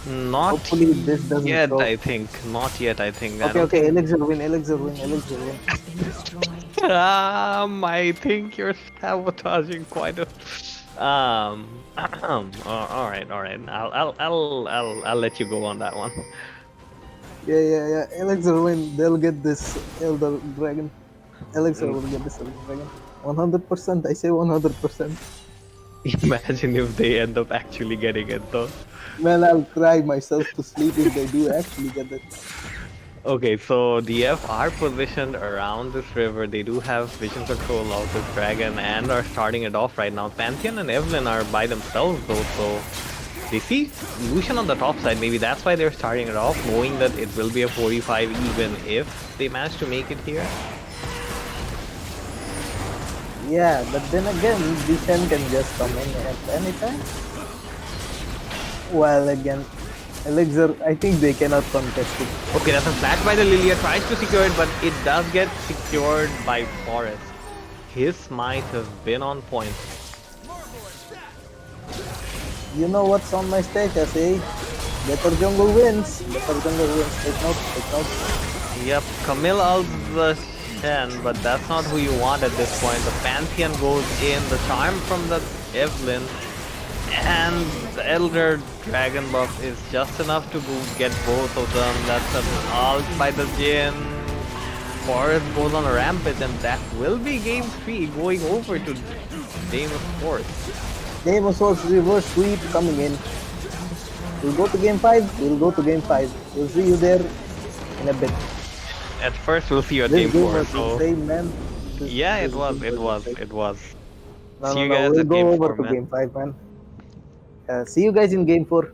not Hopefully this doesn't yet, show. I think. Not yet, I think. I Okay, don't okay. think. Elixir win. Elixir win. Elixir win. Has been destroyed. I think you're sabotaging quite a. All right, all right. I'll let you go on that one. Yeah. Elixir win. They'll get this Elder Dragon. Elixir will get this Elder Dragon. 100%. I say 100%. Imagine if they end up actually getting it though. Man, I'll cry myself to sleep if they do actually get it. Okay, so DF are positioned around this river. They do have vision control of this dragon and are starting it off right now. Pantheon and Evelyn are by themselves though, so they see Lucian on the top side. Maybe that's why they're starting it off, knowing that it will be a 45 even if they manage to make it here. Yeah, but then again, Vision can just come in at any time. Well, again, Elixir, I think they cannot contest it. Okay, that's a flash by the Lilia. Tries to secure it, but it does get secured by Forest. His smite has been on point. You know what's on my status, eh? Better jungle wins. Better jungle wins. Take note, take note. Yep, Camille ults the Shen, but that's not who you want at this point. The Pantheon goes in, the charm from the Evelyn, and the Elder Dragon buff is just enough to get both of them. That's an ult by the Jin. Forest goes on a rampage, and that will be game 3 going over to Deimos Force. Deimos was reverse sweep coming in. We'll go to game 5. We'll go to game 5. We'll see you there in a bit. At first, we'll see you at This game game 4. was So insane, man. yeah, it This was. game insane. It was. No, See you no, guys we'll at go game over 4, to man. game 5, man. See you guys in game 4.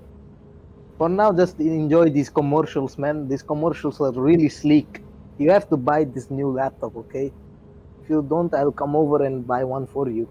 For now, just enjoy these commercials, man. These commercials are really sleek. You have to buy this new laptop, okay? If you don't, I'll come over and buy one for you.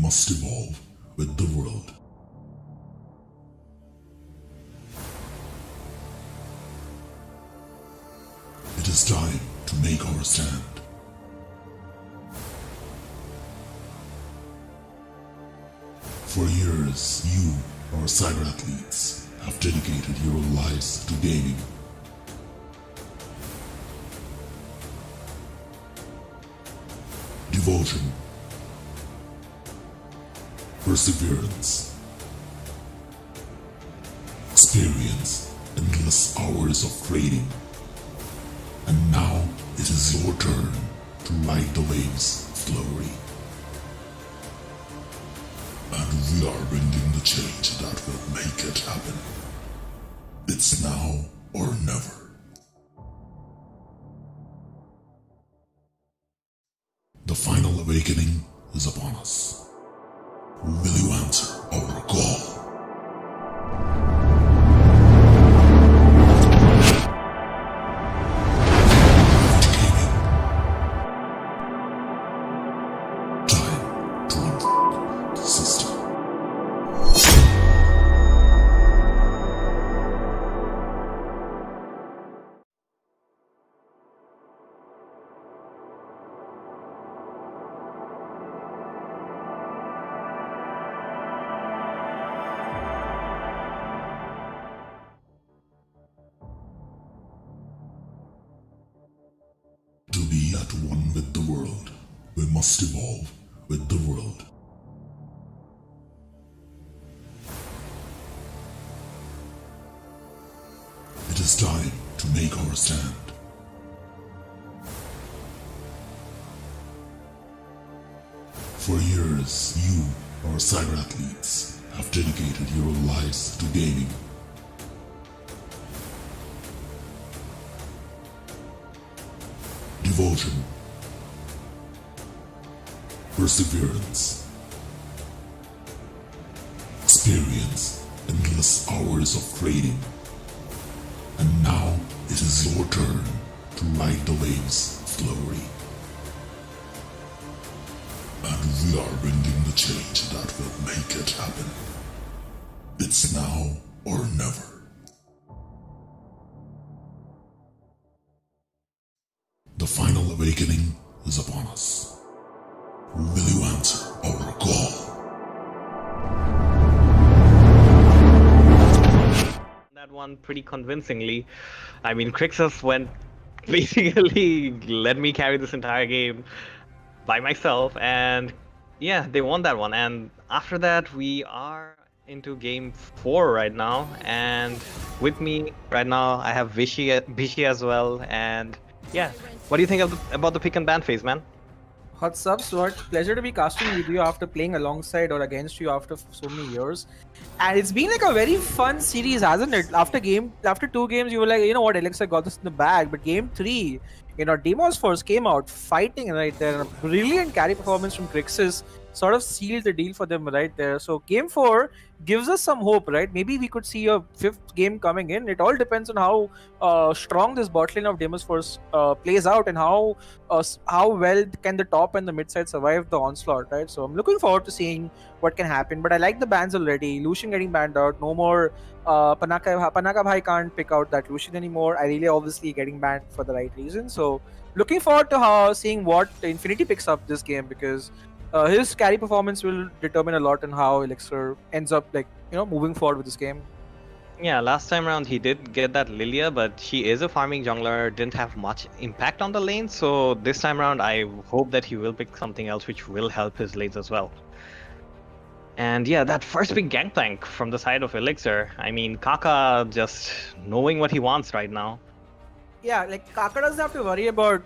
must evolve with the world. It is time to make our stand. For years, you, our cyber athletes, have dedicated your lives to gaming. Devotion, perseverance, experience, endless hours of training. And now it is your turn to ride the waves of glory. And we are bringing the change that will make it happen. It's now or never. The final awakening is upon us. Will you answer our call? Time to unlock the system. To be at one with the world, we must evolve with the world. It is time to make our stand. For years, you, our cyber athletes, have dedicated your lives to gaming. Devotion, perseverance, experience, endless hours of training. And now it is your turn to ride the waves of glory. And we are bringing the change that will make it happen. It's now or never. The final awakening is upon us. Will you answer our call? That one pretty convincingly. I mean, Crixus went basically let me carry this entire game by myself, and yeah, they won that one. And after that, we are into game 4 right now, and with me right now I have Vishy as well. And yeah, what do you think about the pick and ban phase, man? What's up, Swart? Pleasure to be casting with you after playing alongside or against you after so many years. And it's been like a very fun series, hasn't it? After 2 games, you were like, you know what, Elixir got this in the bag. But game 3, you know, Deimos first came out fighting right there. And a brilliant carry performance from Crixus sort of sealed the deal for them right there. So game 4 gives us some hope, right? Maybe we could see a 5th game coming in. It all depends on how strong this bot lane of Deimos Force plays out, and how well can the top and the mid side survive the onslaught, right? So I'm looking forward to seeing what can happen. But I like the bans already. Lucian getting banned out. No more Panaka Bhai can't pick out that Lucian anymore. Irelia obviously getting banned for the right reason. So looking forward to seeing what Infinity picks up this game, because his carry performance will determine a lot on how Elixir ends up, like, you know, moving forward with this game. Yeah, last time around he did get that Lilia, but she is a farming jungler, didn't have much impact on the lane. So this time around I hope that he will pick something else which will help his lanes as well. And yeah, that first big gangplank from the side of Elixir. I mean, Kaka just knowing what he wants right now. Yeah, like Kaka doesn't have to worry about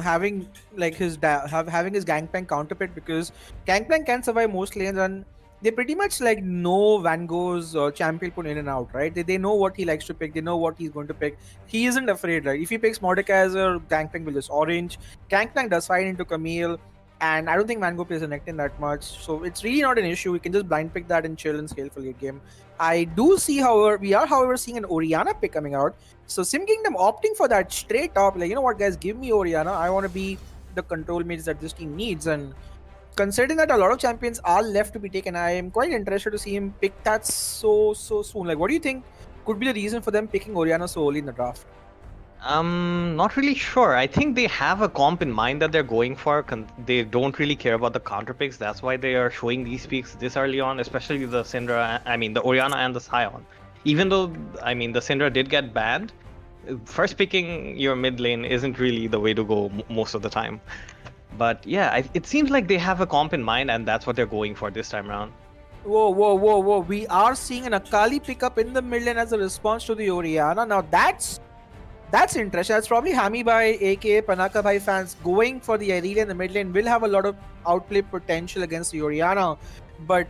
having like having his gangplank counterpit, because gangplank can survive most lanes, and they pretty much like know Van Gogh's champion put in and out, right? They know what he likes to pick, they know what he's going to pick. He isn't afraid, right? If he picks Mordekaiser, gangplank will just orange. Gangplank does fine into Camille, and I don't think Van Gogh plays a Nectin that much, so it's really not an issue. We can just blind pick that and chill and scale for late game. I do see, however, we are seeing an Orianna pick coming out. So Sim Kingdom opting for that straight up, like, you know what, guys, give me Orianna. I want to be the control mates that this team needs. And considering that a lot of champions are left to be taken, I am quite interested to see him pick that so soon. Like, what do you think could be the reason for them picking Orianna so early in the draft? Not really sure. I think they have a comp in mind that they're going for. They don't really care about the counter picks. That's why they are showing these picks this early on, especially the Syndra. I mean, the Orianna and the Scion. Even though, I mean, the Syndra did get banned, first picking your mid lane isn't really the way to go most of the time. But yeah, it seems like they have a comp in mind, and that's what they're going for this time around. Whoa. We are seeing an Akali pickup in the mid lane as a response to the Orianna. Now that's interesting. That's probably Hami Bhai, aka Panaka Bhai fans going for the Irelia in the mid lane will have a lot of outplay potential against the Orianna. But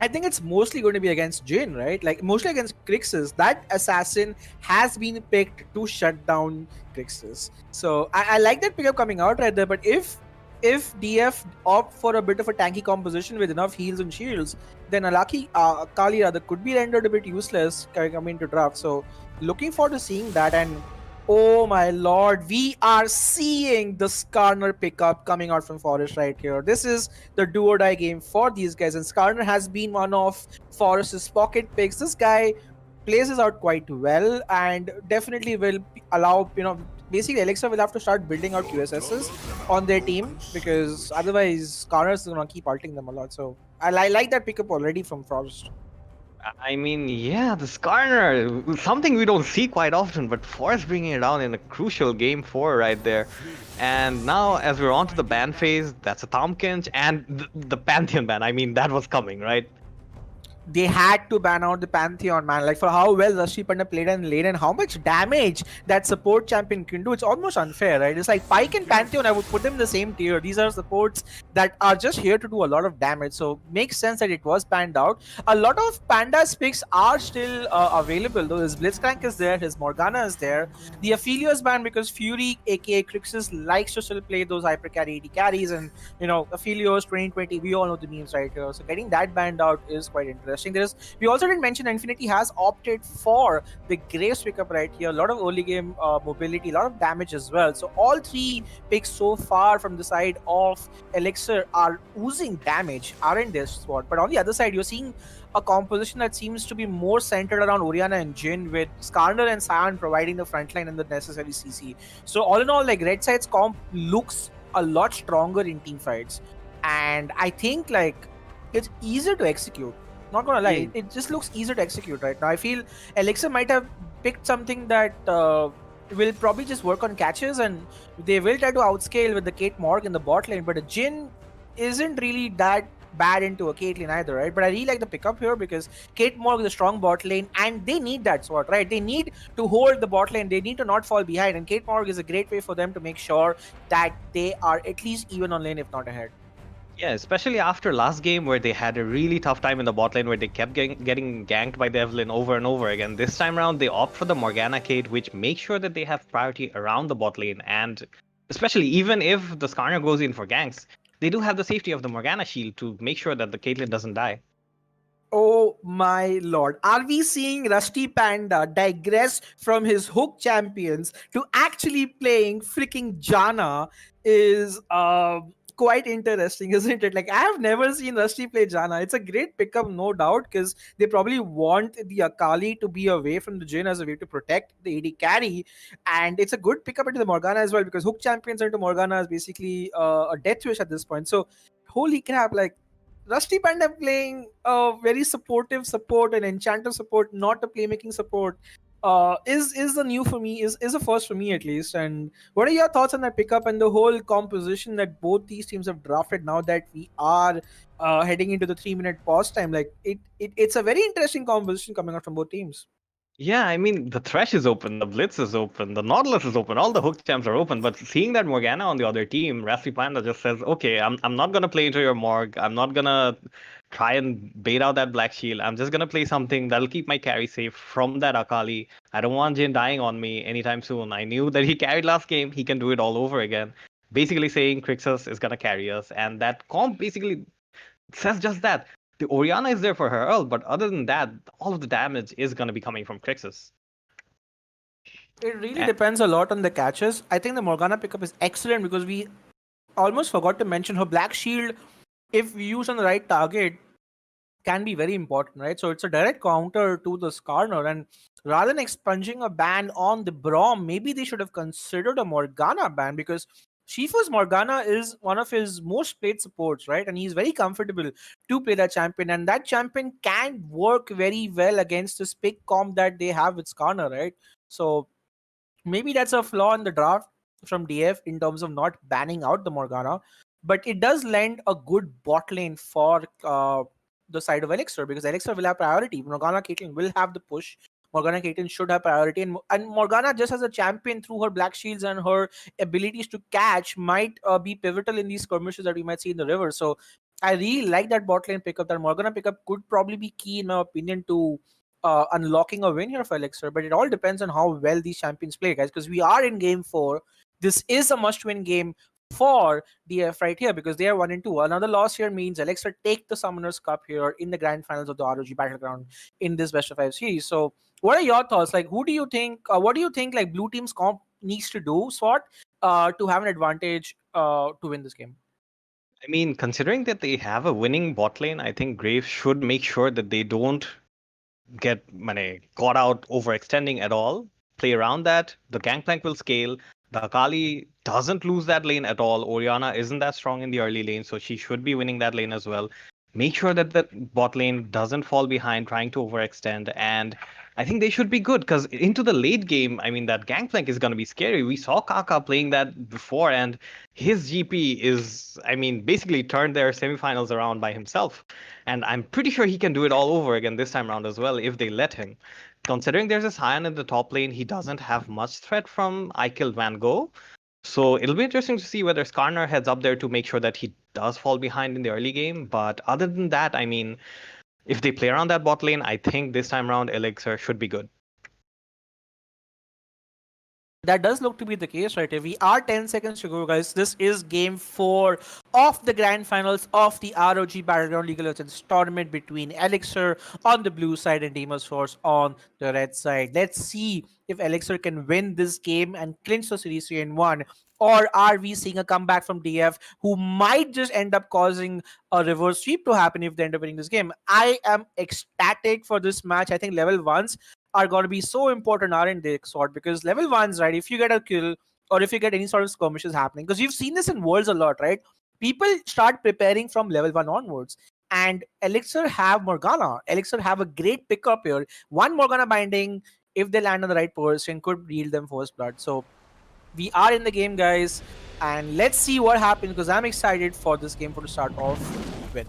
I think it's mostly going to be against Jhin, right? Like mostly against Grixis. That assassin has been picked to shut down Grixis. So I like that pickup coming out right there. But if DF opt for a bit of a tanky composition with enough heals and shields, then Akali rather could be rendered a bit useless coming into draft. So looking forward to seeing that. And oh my lord, we are seeing the Skarner pickup coming out from Forest right here. This is the do or die game for these guys, and Skarner has been one of Forest's pocket picks. This guy plays this out quite well and definitely will allow, basically Elixir will have to start building out QSSs on their team, because otherwise Skarner is going to keep ulting them a lot. So I like that pickup already from Forest. I mean, yeah, the Skarner, something we don't see quite often, but Forest bringing it down in a crucial game 4 right there. And now, as we're on to the ban phase, that's a Tompkins and the Pantheon ban. I mean, that was coming, right? They had to ban out the Pantheon, man. Like, for how well Rusty Panda played in lane and how much damage that support champion can do, it's almost unfair, right? It's like Pyke and Pantheon, I would put them in the same tier. These are supports that are just here to do a lot of damage. So makes sense that it was banned out. A lot of Panda's picks are still available, though. His Blitzcrank is there, his Morgana is there. The Ophelia is banned because Fury, aka Crixus, likes to still play those hyper carry AD carries, and Ophelios 2020, we all know the memes right here. So getting that banned out is quite interesting. We also didn't mention Infinity has opted for the Graves pickup right here. A lot of early game mobility, a lot of damage as well. So all three picks so far from the side of Elixir are oozing damage, aren't they, Sword? But on the other side, you're seeing a composition that seems to be more centered around Orianna and Jhin, with Skarner and Sion providing the frontline and the necessary CC. So all in all, like, Red Side's comp looks a lot stronger in team fights, and I think like it's easier to execute. Not gonna lie, it just looks easier to execute right now. I feel Elixir might have picked something that will probably just work on catches, and they will try to outscale with the Kate Morg in the bot lane, but a Jhin isn't really that bad into a Caitlyn either, right? But I really like the pickup here because Kate Morg is a strong bot lane and they need that sword, right? They need to hold the bot lane, they need to not fall behind, and Kate Morg is a great way for them to make sure that they are at least even on lane, if not ahead. Yeah, especially after last game where they had a really tough time in the bot lane where they kept getting ganked by the Evelynn over and over again. This time around, they opt for the Morgana Kate, which makes sure that they have priority around the bot lane. And especially even if the Skarner goes in for ganks, they do have the safety of the Morgana shield to make sure that the Caitlyn doesn't die. Oh my lord. Are we seeing Rusty Panda digress from his hook champions to actually playing freaking Janna is quite interesting, isn't it? Like, I have never seen Rusty play Janna. It's a great pickup, no doubt, because they probably want the Akali to be away from the Jhin as a way to protect the AD carry. And it's a good pickup into the Morgana as well, because hook champions into Morgana is basically a death wish at this point. So, holy crap, like, Rusty Panda playing a very supportive support, an enchanter support, not a playmaking support, is the new for me, is a first for me at least. And what are your thoughts on that pickup and the whole composition that both these teams have drafted now that we are heading into the 3-minute pause time? Like, it's a very interesting composition coming out from both teams. Yeah, I mean, the Thresh is open, the Blitz is open, the Nautilus is open, all the hook champs are open, but seeing that Morgana on the other team, Rusty Panda just says, okay, I'm not going to play into your Morg, I'm not going to try and bait out that Black Shield, I'm just going to play something that'll keep my carry safe from that Akali. I don't want Jhin dying on me anytime soon. I knew that he carried last game, he can do it all over again. Basically saying Crixus is going to carry us, and that comp basically says just that. The Orianna is there for her Earl, but other than that, all of the damage is going to be coming from Crixus. It really depends a lot on the catches. I think the Morgana pickup is excellent because we almost forgot to mention her Black Shield, if used on the right target, can be very important, right? So it's a direct counter to the Skarner, and rather than expunging a ban on the Braum, maybe they should have considered a Morgana ban, because Shifu's Morgana is one of his most played supports, right? And he's very comfortable to play that champion, and that champion can work very well against this pick comp that they have with Skarner, right? So maybe that's a flaw in the draft from DF in terms of not banning out the Morgana, but it does lend a good bot lane for the side of Elixir, because Elixir will have priority. Morgana Caitlyn will have the push. Morgana Caitlyn should have priority, and Morgana, just as a champion through her black shields and her abilities to catch, might be pivotal in these skirmishes that we might see in the river. So I really like that bot lane pickup. That Morgana pickup could probably be key, in my opinion, to unlocking a win here for Elixir, but it all depends on how well these champions play, guys, because we are in game 4. This is a must-win game for DF right here, because they are 1-2. Another loss here means Elixir take the Summoners Cup here in the grand finals of the ROG Battleground in this best of 5 series. So what are your thoughts? Like, what do you think like blue team's comp needs to do, Swat, to have an advantage to win this game? I mean, considering that they have a winning bot lane, I think Graves should make sure that they don't get caught out overextending at all. Play around that. The Gangplank will scale. The Akali doesn't lose that lane at all. Orianna isn't that strong in the early lane, so she should be winning that lane as well. Make sure that the bot lane doesn't fall behind trying to overextend, and I think they should be good, because into the late game, I mean, that Gangplank is going to be scary. We saw Kaka playing that before, and his GP is, I mean, basically turned their semifinals around by himself. And I'm pretty sure he can do it all over again this time around as well, if they let him. Considering there's a Sion in the top lane, he doesn't have much threat from I Killed Van Gogh. So it'll be interesting to see whether Skarner heads up there to make sure that he does fall behind in the early game. But other than that, I mean, if they play around that bot lane, I think this time around Elixir should be good. That does look to be the case right here. We are 10 seconds to go, guys. This is game 4 of the grand finals of the ROG Battleground League of Legends tournament between Elixir on the blue side and Deimos Force on the red side. Let's see if Elixir can win this game and clinch the series 3-1, or are we seeing a comeback from DF, who might just end up causing a reverse sweep to happen if they end up winning this game. I am ecstatic for this match. I think level 1s are going to be so important, aren't they, Sword? Because level 1s, right, if you get a kill or if you get any sort of skirmishes happening, because you've seen this in Worlds a lot, right? People start preparing from level 1 onwards. And Elixir have Morgana. Elixir have a great pickup here. One Morgana binding, if they land on the right person, could yield them first blood. So we are in the game, guys, and let's see what happens, because I'm excited for this game to start off with.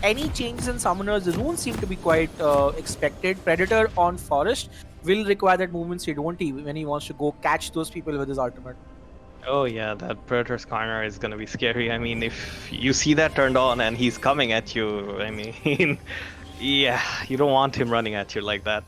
Any changes in summoners, the runes seem to be quite expected. Predator on Forest will require that movement speed, won't he, when he wants to go catch those people with his ultimate? Oh yeah, that Predator Skarner is going to be scary. I mean, if you see that turned on and he's coming at you, I mean, yeah, you don't want him running at you like that.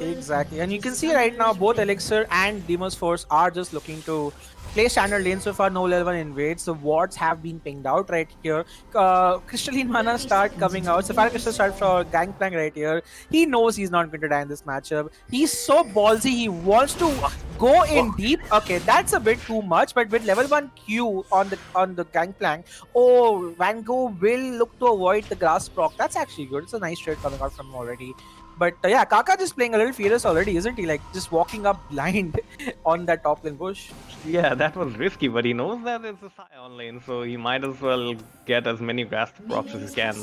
Exactly, and you can see right now both Elixir and Deimos Force are just looking to play standard lane. So far, no level 1 invades. The wards have been pinged out right here. Crystalline Mana start coming out. Sapphire Crystal start for Gangplank right here. He knows he's not going to die in this matchup. He's so ballsy. He wants to go in deep. Okay, that's a bit too much. But with level 1 Q on the Gangplank, oh, Van Gogh will look to avoid the grass proc. That's actually good. It's a nice trade coming out from him already. But yeah, Kaka just playing a little fearless already, isn't he? Like, just walking up blind on that top lane push. Yeah, that was risky, but he knows that it's a Sion lane, so he might as well get as many grass procs as he can.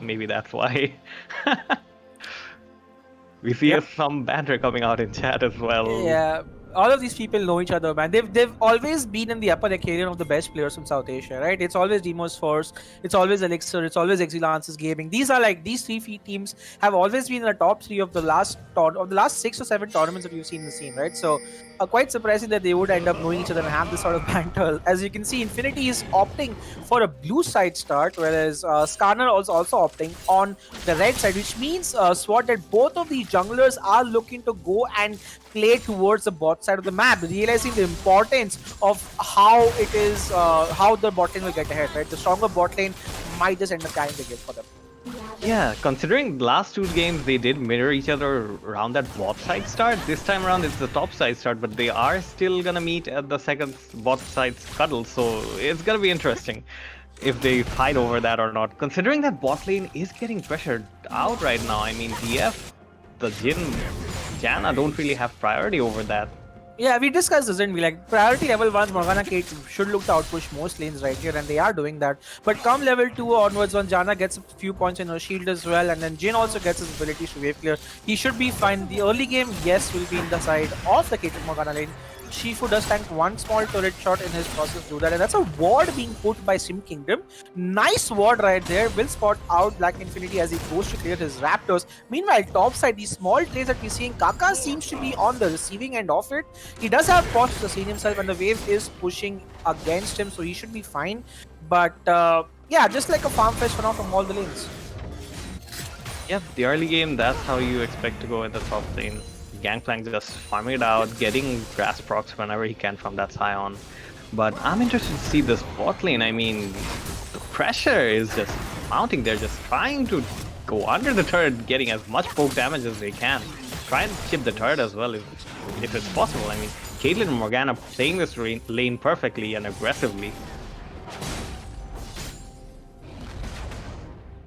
Maybe that's why. We see some banter coming out in chat as well. Yeah, all of these people know each other, man. They've always been in the upper echelon of the best players from South Asia, right? It's always Deimos Force, it's always Elixir, it's always Exilance's Gaming. These are like, these 3 teams have always been in the top 3 of the last 6 or 7 tournaments that you've seen in the scene, right? So quite surprising that they would end up knowing each other and have this sort of banter. As you can see, Infinity is opting for a blue side start, whereas Skarner also opting on the red side, which means Swat, that both of these junglers are looking to go and play towards the bot side of the map, realizing the importance of how it is, how the bot lane will get ahead, right? The stronger bot lane might just end up carrying the game for them. Yeah, considering the last two games they did mirror each other around that bot side start, this time around it's the top side start, but they are still gonna meet at the second bot side scuttle, so it's gonna be interesting if they fight over that or not. Considering that bot lane is getting pressured out right now, I mean DF, the Jin, Janna don't really have priority over that. Yeah, we discussed this, didn't we? Like, priority level 1, Morgana Kate should look to outpush most lanes right here, and they are doing that. But come level 2 onwards, when Janna gets a few points in her shield as well, and then Jin also gets his abilities to wave clear, he should be fine. The early game, yes, will be in the side of the Kate Morgana lane. Shifu does tank one small turret shot in his process to do that, and that's a ward being put by Sim Kingdom. Nice ward right there. Will spot out Black Infinity as he goes to clear his Raptors. Meanwhile, top side, these small trades that we're seeing, Kaka seems to be on the receiving end of it. He does have pots to sustain himself, and the wave is pushing against him, so he should be fine. But yeah, just like a farm fetch for now from all the lanes. Yeah, the early game, that's how you expect to go in the top lane. Gangplank just farming it out, getting grass procs whenever he can from that Scion. But I'm interested to see this bot lane. I mean, the pressure is just mounting. They're just trying to go under the turret, getting as much poke damage as they can. Try and chip the turret as well if it's possible. I mean, Caitlyn and Morgana playing this lane perfectly and aggressively.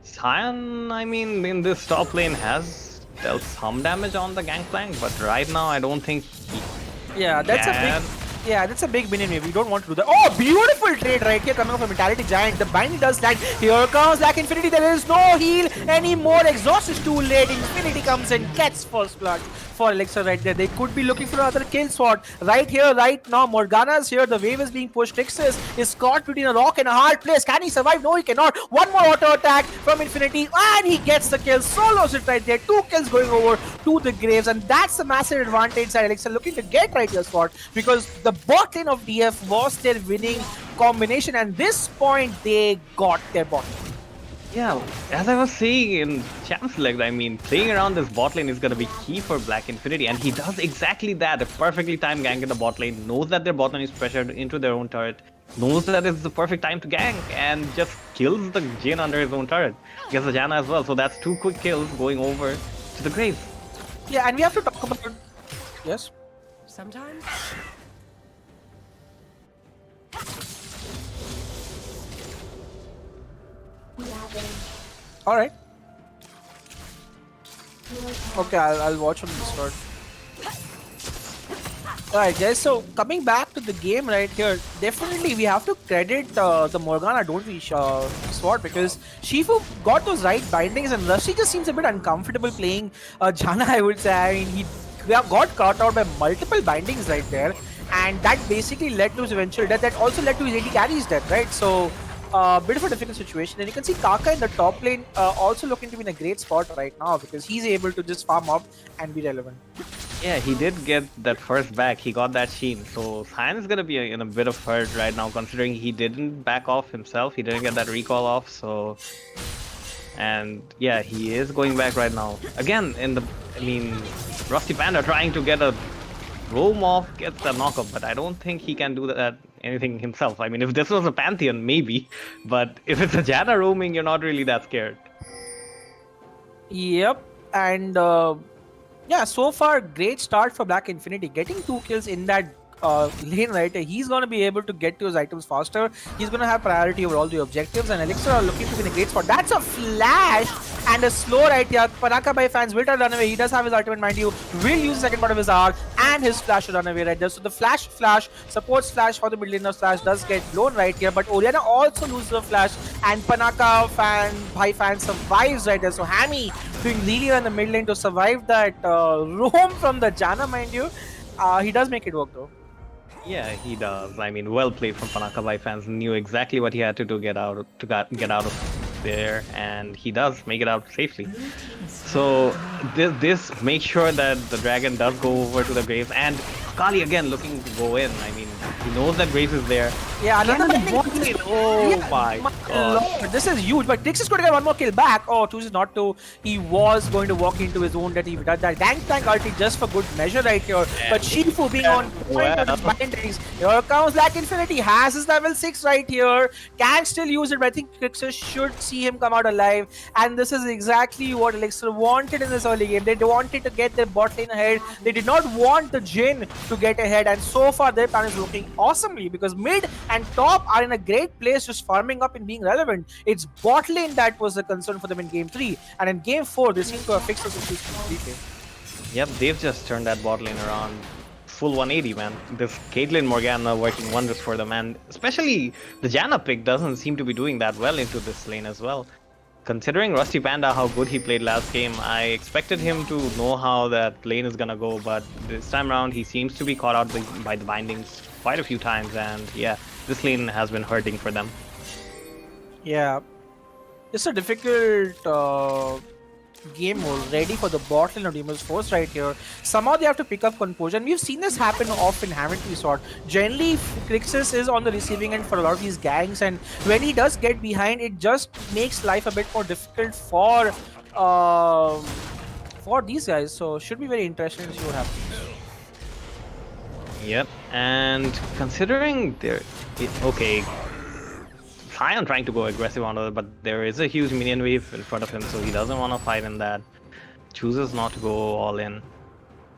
Scion, I mean, in this top lane has dealt some damage on the Gangplank, but right now I don't think he that's a big minion wave. We don't want to do that. Oh, beautiful trade right here coming from Mentality Giant. The bind does land. Here comes Black Infinity. There is no heal anymore. Exhaust is too late. Infinity comes and gets first blood for Elixir right there. They could be looking for another kill spot right here, right now. Morgana's here. The wave is being pushed. Trixis is caught between a rock and a hard place. Can he survive? No, he cannot. One more auto attack from Infinity, and he gets the kill. Solos it right there. 2 kills going over to the graves, and that's a massive advantage that Elixir looking to get right here spot, because the bot lane of DF was their winning combination, and this point they got their bot lane. Yeah, as I was saying in Champ Select, I mean, playing around this bot lane is going to be key for Black Infinity, and he does exactly that. A perfectly timed gank in the bot lane, knows that their bot lane is pressured into their own turret, knows that it's the perfect time to gank, and just kills the Jhin under his own turret. Gets the Janna as well, so that's 2 quick kills going over to the grave. Yeah, and we have to talk about... Yes? Sometimes Alright. Okay, I'll watch on Discord. Alright guys, so coming back to the game right here, definitely we have to credit the Morgana, don't we, Sword, because Shifu got those right bindings, and Rusty just seems a bit uncomfortable playing Janna, I would say. I mean, he got caught out by multiple bindings right there, and that basically led to his eventual death. That also led to his AD carry's death, right? So bit of a difficult situation, and you can see Kaka in the top lane also looking to be in a great spot right now, because he's able to just farm up and be relevant. Yeah, he did get that first back. He got that Sheen. So Cyan is gonna be in a bit of hurt right now, considering he didn't back off himself. He didn't get that recall off. So, and yeah, he is going back right now. Again, Rusty Panda trying to get a roam off, gets the knockup, but I don't think he can do that anything himself. I mean, if this was a Pantheon, maybe, but if it's a Janna roaming, you're not really that scared. Yep, and yeah, so far great start for Black Infinity, getting 2 kills in that lane right here. He's going to be able to get to his items faster. He's going to have priority over all the objectives, and Elixir are looking to be in a great spot. That's a flash and a slow right here. Panaka by fans will try to run away. He does have his ultimate, mind you. Will use the second part of his R and his flash to run away right there. So the flash supports flash for the mid laner. Flash does get blown right here, but Orianna also loses the flash, and Panaka by fan survives right there. So Hammy doing really well in the mid lane to survive that roam from the Janna, mind you. He does make it work though. Yeah, he does. I mean, well played from Panaka by fans. Knew exactly what he had to do get out of there, and he does make it out safely. So this makes sure that the dragon does go over to the graves, and Akali again looking to go in. I mean, he knows that Graves is there. Yeah, another Again, binding. bot lane. Oh Yeah, my god. Lord, this is huge, but Dix is going to get one more kill back. Oh, chooses not to. He was going to walk into his own that he did that Gangplank ulti just for good measure right here. But Shifu being on point of his bindings. Here comes Black Infinity. Has his level 6 right here. Can still use it, but I think Crixus should see him come out alive. And this is exactly what Elixir wanted in this early game. They wanted to get their bot lane ahead. They did not want the Jhin to get ahead. And so far, their plan is working awesomely because mid and top are in a great place, just farming up and being relevant. It's bot lane that was a concern for them in game 3, and in game 4 they seem to have fixed this issue completely. Yep, they've just turned that bot lane around. Full 180, man. This Caitlyn Morgana working wonders for them, and especially the Janna pick doesn't seem to be doing that well into this lane as well. Considering Rusty Panda, how good he played last game, I expected him to know how that lane is gonna go, but this time around he seems to be caught out by the bindings quite a few times, and yeah, this lane has been hurting for them. Yeah, it's a difficult game already for the bot lane of Deimos Force right here. Somehow they have to pick up composure, and we've seen this happen often, haven't we, Sword? Generally, Crixus is on the receiving end for a lot of these gangs, and when he does get behind, it just makes life a bit more difficult for these guys. So should be very interesting to see what happens. Yep, and considering okay, Sion trying to go aggressive on it, but there is a huge minion wave in front of him, so he doesn't want to fight in that. Chooses not to go all in.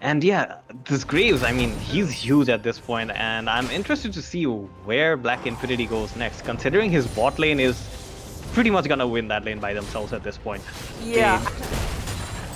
And yeah, this Graves, I mean, he's huge at this point, and I'm interested to see where Black Infinity goes next, considering his bot lane is pretty much gonna win that lane by themselves at this point. Yeah,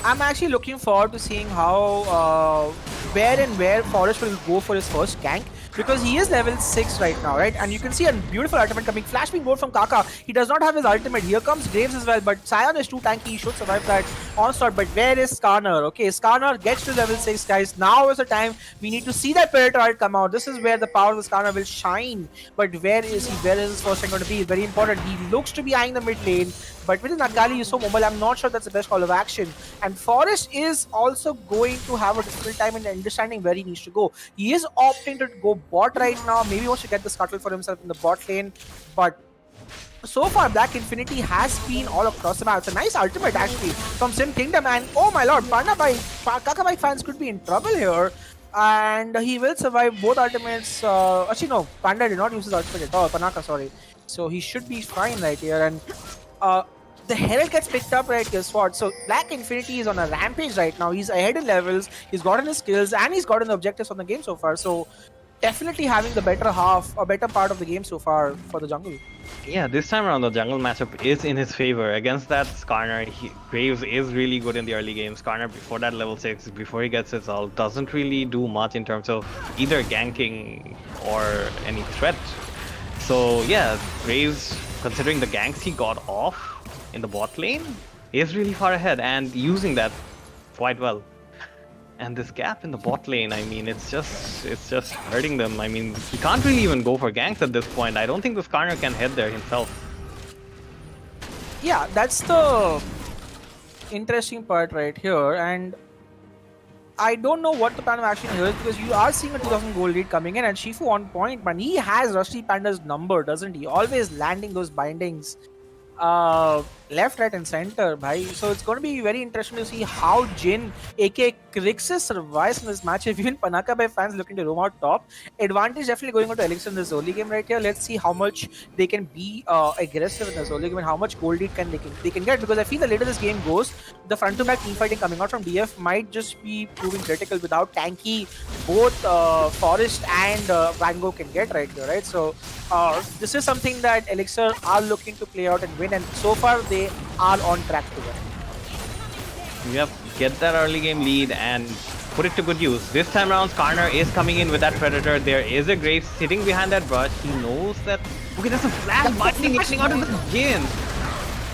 I'm actually looking forward to seeing how where Forest will go for his first gank, because he is level 6 right now, right? And you can see a beautiful ultimate coming. Flash being board from Kaka. He does not have his ultimate. Here comes Graves as well, but Sion is too tanky. He should survive that onslaught. But where is Skarner? Okay, Skarner gets to level 6, guys. Now is the time. We need to see that Predator ult come out. This is where the power of the Skarner will shine. But where is he? Where is his first rank going to be? Very important. He looks to be eyeing the mid lane. But with his Akali, he's so mobile. I'm not sure that's the best call of action. And Forest is also going to have a difficult time in understanding where he needs to go. He is opting to go bot right now. Maybe he wants to get the scuttle for himself in the bot lane. But so far, Black Infinity has been all across the map. It's a nice ultimate actually from Sim Kingdom. And oh my lord, Kakabai fans could be in trouble here. And he will survive both ultimates. Actually, no, Panda did not use his ultimate at all. Panaka, sorry. So he should be fine right here. And the Herald gets picked up right here, Sword. So Black Infinity is on a rampage right now. He's ahead in levels, he's gotten his skills, and he's gotten the objectives on the game so far. So definitely having the better half, or better part of the game so far for the jungle. Yeah, this time around the jungle matchup is in his favor. Against that Skarner, Graves is really good in the early game. Skarner before that level 6, before he gets his ult, doesn't really do much in terms of either ganking or any threat. So yeah, Graves, considering the ganks he got off in the bot lane, is really far ahead and using that quite well. And this gap in the bot lane, I mean, it's just hurting them. I mean, he can't really even go for ganks at this point. I don't think the Skarner can head there himself. Yeah, that's the interesting part right here. And I don't know what the plan of action here is, because you are seeing a 2000 gold lead coming in, and Shifu on point, but he has Rusty Panda's number, doesn't he? Always landing those bindings left, right, and center, bhai. So it's going to be very interesting to see how Jhin, aka Crixus, survives in this match. If even Panaka Bay fans looking to roam out top, advantage definitely going on to Elixir in this early game right here. Let's see how much they can be aggressive in this early game and how much gold lead they can get, because I feel the later this game goes, the front to back team fighting coming out from DF might just be proving critical without tanky both Forest and Van Gogh can get right here, right? So this is something that Elixir are looking to play out and win, and so far they are on track to win. Yep, get that early game lead and put it to good use. This time around, Skarner is coming in with that Predator. There is a Graves sitting behind that brush. He knows that... Okay, there's a flash binding getting out of the Jhin.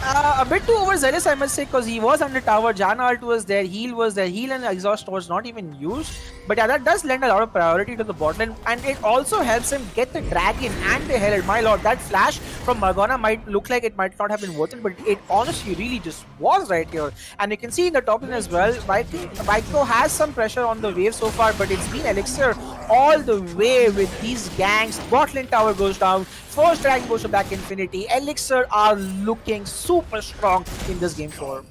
A bit too overzealous, I must say, because he was under tower. Jan ult was there, heal was there, heal and exhaust was not even used. But yeah, that does lend a lot of priority to the bot lane, and it also helps him get the dragon and the herald. My lord, that flash from Morgana might look like it might not have been worth it, but it honestly really just was right here. And you can see in the top lane as well, Vaiko has some pressure on the wave so far, but it's been Elixir all the way with these ganks. Bot lane tower goes down. First dragon goes to Black Infinity. Elixir are looking super strong in this game 4.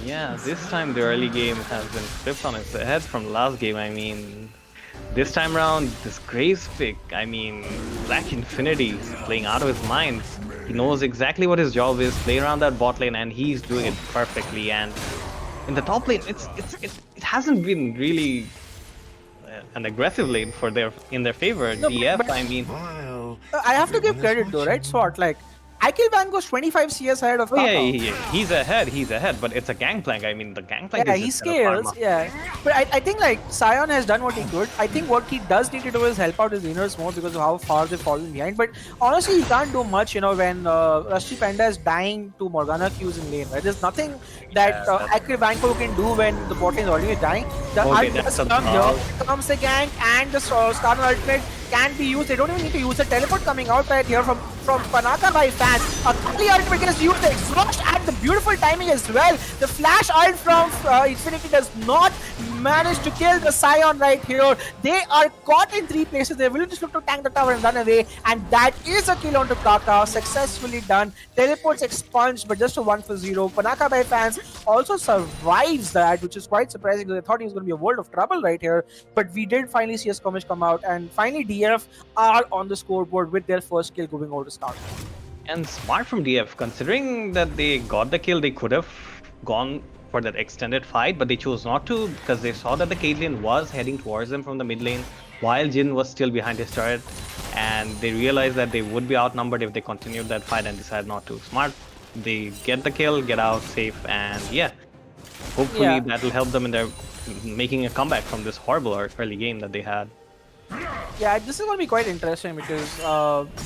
Yeah, this time the early game has been flipped on its head from the last game. I mean, this time around, this Graves pick, I mean, Black Infinity is playing out of his mind. He knows exactly what his job is, play around that bot lane, and he's doing it perfectly. And in the top lane, it hasn't been really an aggressive lane for in their favor. No, DF, but- I mean, I have to give credit though, right? Swart, like, Van goes 25 CS ahead of oh, Kaka. yeah, he's ahead, but it's a gangplank. I mean, the gangplank Yeah, is he just gonna farm scales, up. yeah. But I think like Sion has done what he could. I think what he does need to do is help out his laners more because of how far they've fallen behind. But honestly, he can't do much, you know, when Rusty Panda is dying to Morgana Qs in lane, right? There's nothing that Banko can do when the bot lane is already dying. The Okay, ult that's does a come ball. here, comes the gank, and the Skarner ultimate can be used. They don't even need to use the teleport coming out right here from Panaka by fans. A Kali ultimate gets used, the exhaust and the beautiful timing as well. The flash ult from Infinity does not manage to kill the Sion right here. They are caught in 3 places. They will just look to tank the tower and run away, and that is a kill onto Kaka. Successfully done. Teleports expunged, but just a 1 for 0. Panaka by fans also survives that, which is quite surprising because I thought he was going to be a world of trouble right here. But we did finally see a skirmish come out, and finally DF are on the scoreboard with their first kill going over to start. And smart from DF, considering that they got the kill, they could have gone for that extended fight, but they chose not to because they saw that the Caitlyn was heading towards them from the mid lane while Jhin was still behind his turret, and they realized that they would be outnumbered if they continued that fight and decided not to. Smart, they get the kill, get out safe, and yeah, hopefully that'll help them in their making a comeback from this horrible early game that they had. Yeah, this is going to be quite interesting because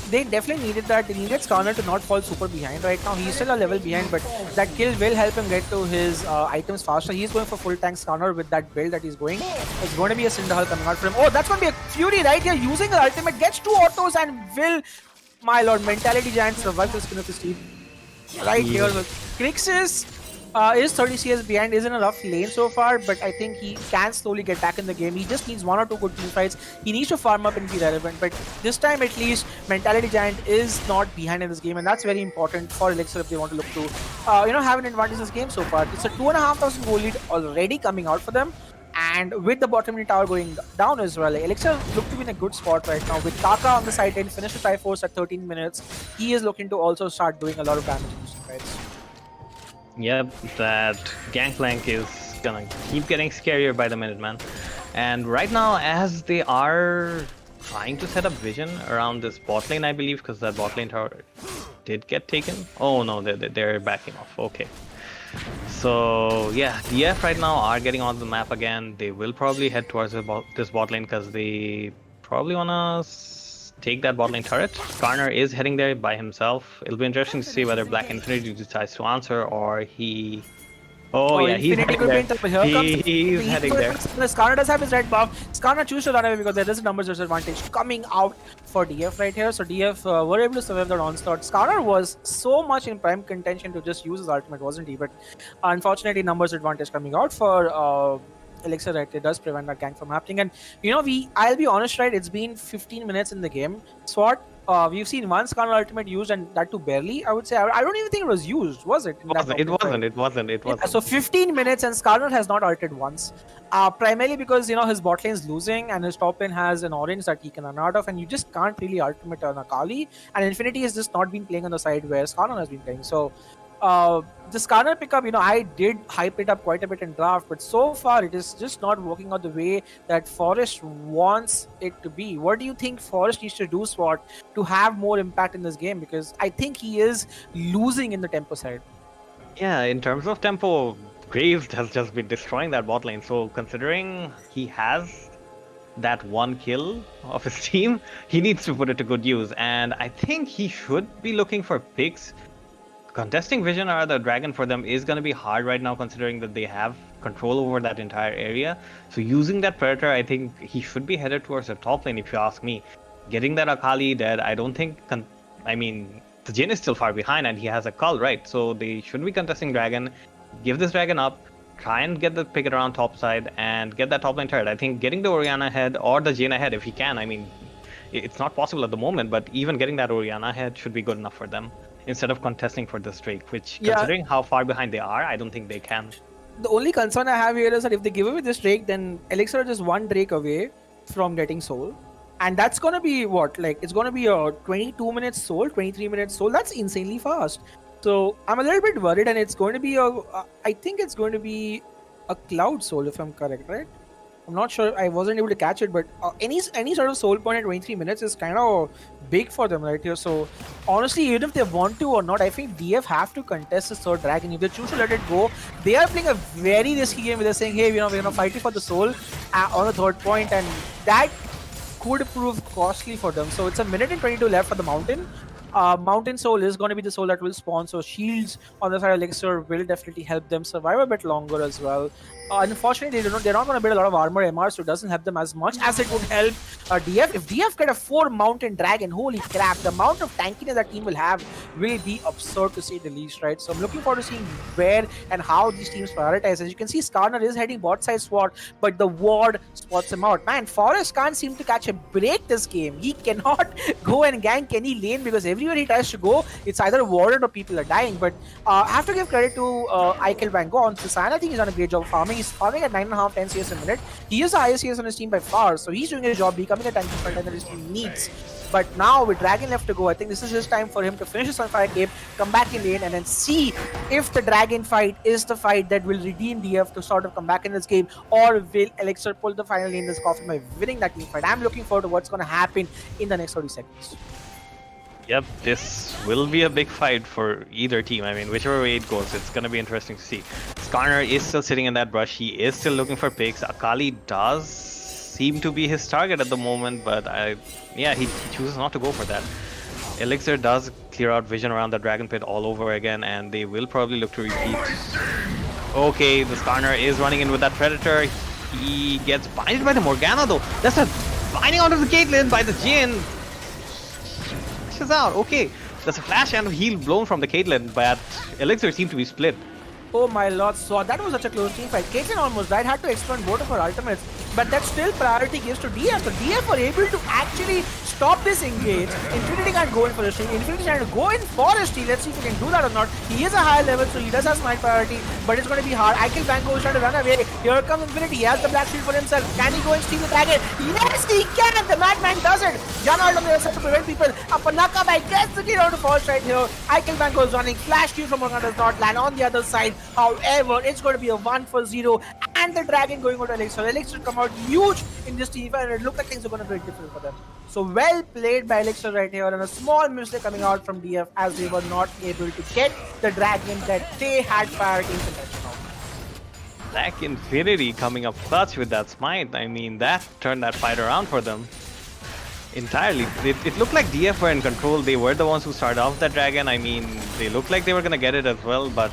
they definitely needed that. They needed Skarner to not fall super behind right now. He's still a level behind, but that kill will help him get to his items faster. He's going for full tank Skarner with that build that he's going. It's going to be a Cinderhull coming out for him. Oh, that's going to be a Fury right here using the ultimate. Gets 2 autos and will, my lord, Mentality Giant survive the skin of his teeth. Right here. Crixus is 30 CS behind, is in a rough lane so far, but I think he can slowly get back in the game. He just needs 1 or 2 good team fights. He needs to farm up and be relevant, but this time at least, Mentality Giant is not behind in this game, and that's very important for Elixir if they want to look to, have an advantage in this game so far. It's a 2,500 gold lead already coming out for them, and with the bottom lane tower going down as well, Elixir look to be in a good spot right now. With Kaka on the side lane, finished the Triforce at 13 minutes, he is looking to also start doing a lot of damage in some fights. Yep, that Gangplank is gonna keep getting scarier by the minute, man. And right now, as they are trying to set up vision around this bot lane, I believe, because that bot lane tower did get taken. Oh no, they're backing off. Okay. So yeah, DF right now are getting on the map again. They will probably head towards this bot lane because they probably wanna take that bot lane turret. Skarner is heading there by himself. It'll be interesting to see whether Black Infinity decides to answer or he... Oh yeah, he's heading there. He's heading there. Skarner does have his red buff. Skarner chooses to run away because there is a numbers disadvantage coming out for DF right here. So DF were able to survive that onslaught. Skarner was so much in prime contention to just use his ultimate, wasn't he? But unfortunately, numbers advantage coming out for Elixir, right? It does prevent that gank from happening. And I'll be honest, right? It's been 15 minutes in the game. Swart, we've seen one Skarner ultimate used, and that too barely, I would say. I don't even think it was used, was it? It wasn't. Yeah, so 15 minutes and Skarner has not ulted once. Primarily because, his bot lane is losing and his top lane has an orange that he can run out of, and you just can't really ultimate on Akali. And Infinity has just not been playing on the side where Skarner has been playing. So, the Skarner pickup, I did hype it up quite a bit in draft, but so far it is just not working out the way that Forest wants it to be. What do you think Forest needs to do, Swart, to have more impact in this game? Because I think he is losing in the tempo side. Yeah, in terms of tempo, Graves has just been destroying that bot lane. So considering he has that 1 kill of his team, he needs to put it to good use. And I think he should be looking for picks contesting Vision or the Dragon for them is going to be hard right now, considering that they have control over that entire area. So using that Predator, I think he should be headed towards the top lane, if you ask me. Getting that Akali dead, I don't think... I mean, the Jhin is still far behind and he has a Cull, right? So they should be contesting Dragon. Give this Dragon up. Try and get the picket around top side and get that top lane turret. I think getting the Orianna ahead or the Jhin ahead if he can. I mean, it's not possible at the moment, but even getting that Orianna ahead should be good enough for them. Instead of contesting for this Drake, which, considering how far behind they are, I don't think they can. The only concern I have here is that if they give away this Drake, then Elixir is just one Drake away from getting Soul. And that's going to be what? Like, it's going to be a 22 minutes Soul, 23 minutes Soul. That's insanely fast. So I'm a little bit worried, and it's going to be I think it's going to be a Cloud Soul, if I'm correct, right? I'm not sure. I wasn't able to catch it, but any sort of Soul point at 23 minutes is kind of big for them right here. So honestly, even if they want to or not, I think DF have to contest this third Dragon. If they choose to let it go, they are playing a very risky game where they're saying, hey, we're gonna fight for the Soul on the third point, and that could prove costly for them. So it's a minute and 22 left for the Mountain. Mountain Soul is going to be the soul that will spawn, so shields on the side of Elixir will definitely help them survive a bit longer as well. Unfortunately, they're not going to build a lot of armor MR, so it doesn't help them as much as it would help DF. If DF get a 4 Mountain Dragon, holy crap, the amount of tankiness that team will have will be absurd to say the least, right? So I'm looking forward to seeing where and how these teams prioritize. As you can see, Skarner is heading bot side sword, but the ward spots him out. Man, Forest can't seem to catch a break this game. He cannot go and gank any lane because everywhere he tries to go, it's either warded or people are dying. But I have to give credit to Eichel Van Gogh on Susan. I think he's done a great job farming. He's farming at 9.5, 10 CS a minute. He is the highest CS on his team by far, so he's doing his job, becoming a tanky frontline that his team needs. But now with Dragon left to go, I think this is his time for him to finish his Sunfire Cape, come back in lane, and then see if the Dragon fight is the fight that will redeem DF to sort of come back in this game, or will Elixir pull the final lane in this coffin by winning that team fight. I'm looking forward to what's going to happen in the next 30 seconds. Yep, this will be a big fight for either team. I mean, whichever way it goes, it's going to be interesting to see. Skarner is still sitting in that brush. He is still looking for picks. Akali does seem to be his target at the moment, but yeah, he chooses not to go for that. Elixir does clear out vision around the Dragon Pit all over again, and they will probably look to repeat. Okay, the Skarner is running in with that Predator. He gets binded by the Morgana though. That's a binding onto the Caitlyn by the Jhin. She's out. Okay, there's a flash and a heal blown from the Caitlyn, but Elixir seemed to be split. Oh my lord, so that was such a close team fight. Caitlyn almost died, had to expend both of her ultimates, but that still priority gives to DF. So DF were able to actually stop this engage. Infinity can't go in for a steal. Infinity trying to go in for a steal. Let's see if he can do that or not. He is a higher level, so he does have smite priority, but it's going to be hard. Eichel Van Gogh is trying to run away. Here comes Infinity. He has the black shield for himself. Can he go and steal the Dragon? Yes, he can! The Madman does it! Janard on the other side to prevent people. Apanaka by gets the kill out of Force right here. Eichel Van Gogh is running. Flash Q from Morgana does not land on the other side. However, it's going to be a 1-for-0, and the Dragon going out to Elixir. Elixir come out huge in this team, and it looks like things are going to be difficult for them. So well played by Elixir right here, and a small mistake coming out from DF as they were not able to get the Dragon that they had priority in contention of. Black Infinity coming up clutch with that smite. I mean, that turned that fight around for them entirely. It looked like DF were in control. They were the ones who started off that Dragon. I mean, they looked like they were going to get it as well, but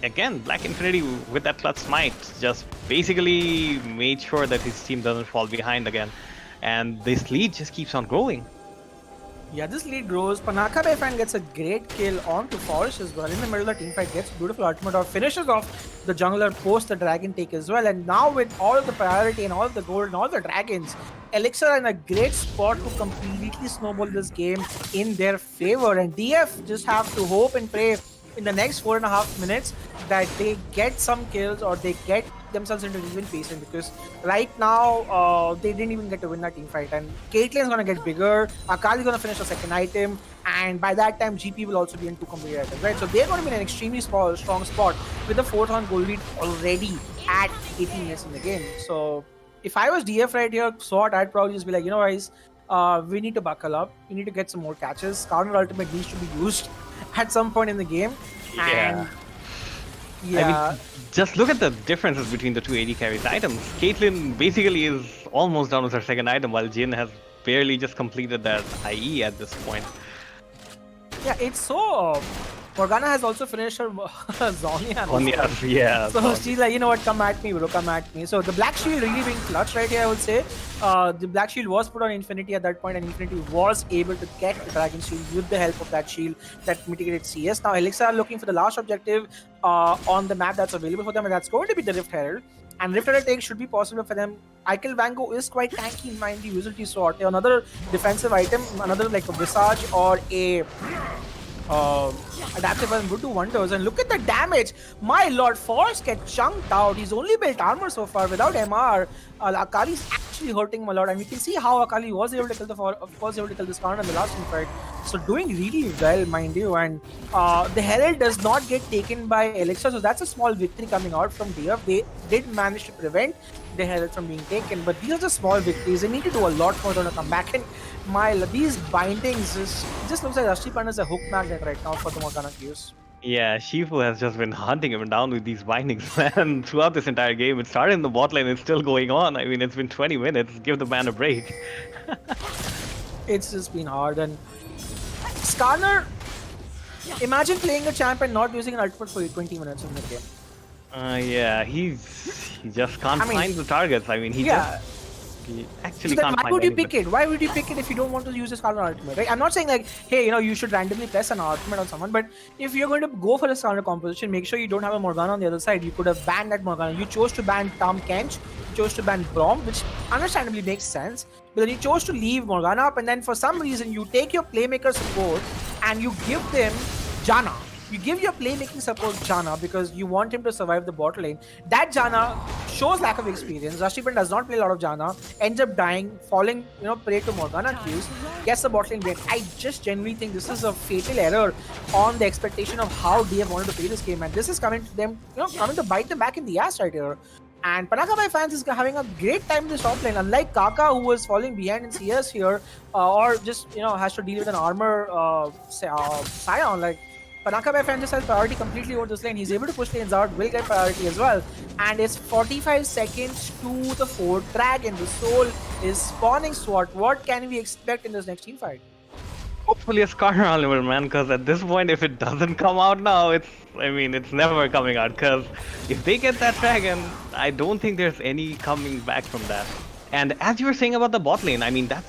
again, Black Infinity with that clutch smite just basically made sure that his team doesn't fall behind again. And this lead just keeps on growing. Yeah, this lead grows. Panaka by Fan gets a great kill onto Forest as well. In the middle of the team fight, gets beautiful ultimate off, finishes off the jungler post the Dragon take as well. And now with all of the priority and all of the gold and all the dragons, Elixir are in a great spot to completely snowball this game in their favor. And DF just have to hope and pray in the next 4.5 minutes that they get some kills or they get themselves into even pacing, because right now they didn't even get to win that team fight, and Caitlyn's gonna get bigger, Akali's gonna finish the second item, and by that time GP will also be in 2 completed items, right? So they're gonna be in an extremely strong spot with the 4th on gold lead already at 18 minutes in the game. So if I was DF right here, SWOT, I'd probably just be like, you know guys, we need to buckle up, we need to get some more catches. Counter ultimate needs to be used at some point in the game. And yeah, I mean, just look at the differences between the two AD carries items. Caitlyn basically is almost done with her second item, while Jhin has barely just completed that IE at this point. Yeah, it's so Morgana has also finished her Zonya. Yeah. So she's like, you know what, come at me, bro, come at me. So the Black Shield really being clutch right here, I would say. The Black Shield was put on Infinity at that point, and Infinity was able to get the Dragon Shield with the help of that shield that mitigated CS. Now Elixir are looking for the last objective on the map that's available for them, and that's going to be the Rift Herald. And Rift Herald take should be possible for them. Ikel Vango is quite tanky, mind the utility sword. Another defensive item, another like a Visage or a adaptive weapon would do wonders. And look at the damage. My lord, Force gets chunked out. He's only built armor so far without MR. Akali's actually hurting him a lot, and we can see how Akali was able to kill this corner in the last fight. So doing really well, mind you. And the Herald does not get taken by Elixir, so that's a small victory coming out from DF. They did manage to prevent the Herald from being taken, but these are just small victories. They need to do a lot more to come back. And these bindings just looks like Rusty Pan is a hook magnet right now for the Morgana queues. Yeah, Shifu has just been hunting him down with these bindings, man, throughout this entire game. It started in the bot lane, it's still going on. I mean, it's been 20 minutes. Give the man a break. It's just been hard. And Skarner, imagine playing a champ and not using an ultimate for 20 minutes in the game. Yeah, he just can't find the targets. I mean, he actually can't why find would you anything. pick it? Why would you pick it if you don't want to use a Skarner ultimate, right? I'm not saying like, hey, you should randomly press an ultimate on someone, but if you're going to go for a Skarner composition, make sure you don't have a Morgana on the other side. You could have banned that Morgana. You chose to ban Tahm Kench, you chose to ban Braum, which understandably makes sense, but then you chose to leave Morgana up, and then for some reason you take your playmaker support and you give them Janna. You give your playmaking support Janna because you want him to survive the bot lane. That Janna shows lack of experience. Rashipan does not play a lot of Janna, ends up dying, falling, prey to Morgana queues, gets the bot lane win. I just genuinely think this is a fatal error on the expectation of how DF wanted to play this game, and this is coming to them, coming to bite them back in the ass right here. And Panaka fans is having a great time in this top lane. Unlike Kaka, who was falling behind in CS here, or just has to deal with an armor Scion, like Panaka fans just has priority completely over this lane. He's able to push lanes out, will get priority as well. And it's 45 seconds to the 4th Dragon. The Soul is spawning SWAT. What can we expect in this next team fight? Hopefully a Skarner ultimate, man, because at this point, if it doesn't come out now, it's never coming out. Because if they get that dragon, I don't think there's any coming back from that. And as you were saying about the bot lane, I mean, that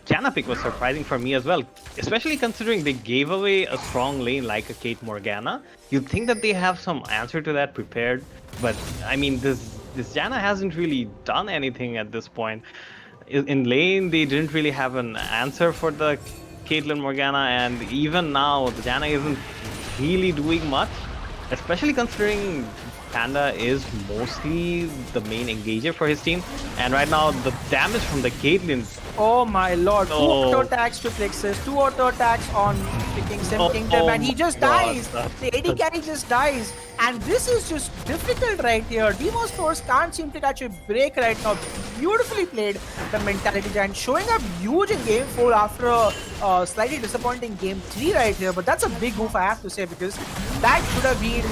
Janna pick was surprising for me as well, especially considering they gave away a strong lane like a Kate Morgana. You'd think that they have some answer to that prepared, but I mean, this Janna hasn't really done anything at this point. In lane, they didn't really have an answer for the Caitlyn Morgana, and even now, the Janna isn't really doing much, especially considering Panda is mostly the main engager for his team, and right now the damage from the Caitlyn. Oh my lord, 2 auto attacks to Plexus, 2 auto attacks on freaking Sim Kingdom, and he just dies. The AD carry just dies, and this is just difficult right here. Deimos Force can't seem to catch a break right now. Beautifully played the mentality giant, showing up huge in game 4 after a slightly disappointing game 3 right here, but that's a big goof, I have to say, because that should have been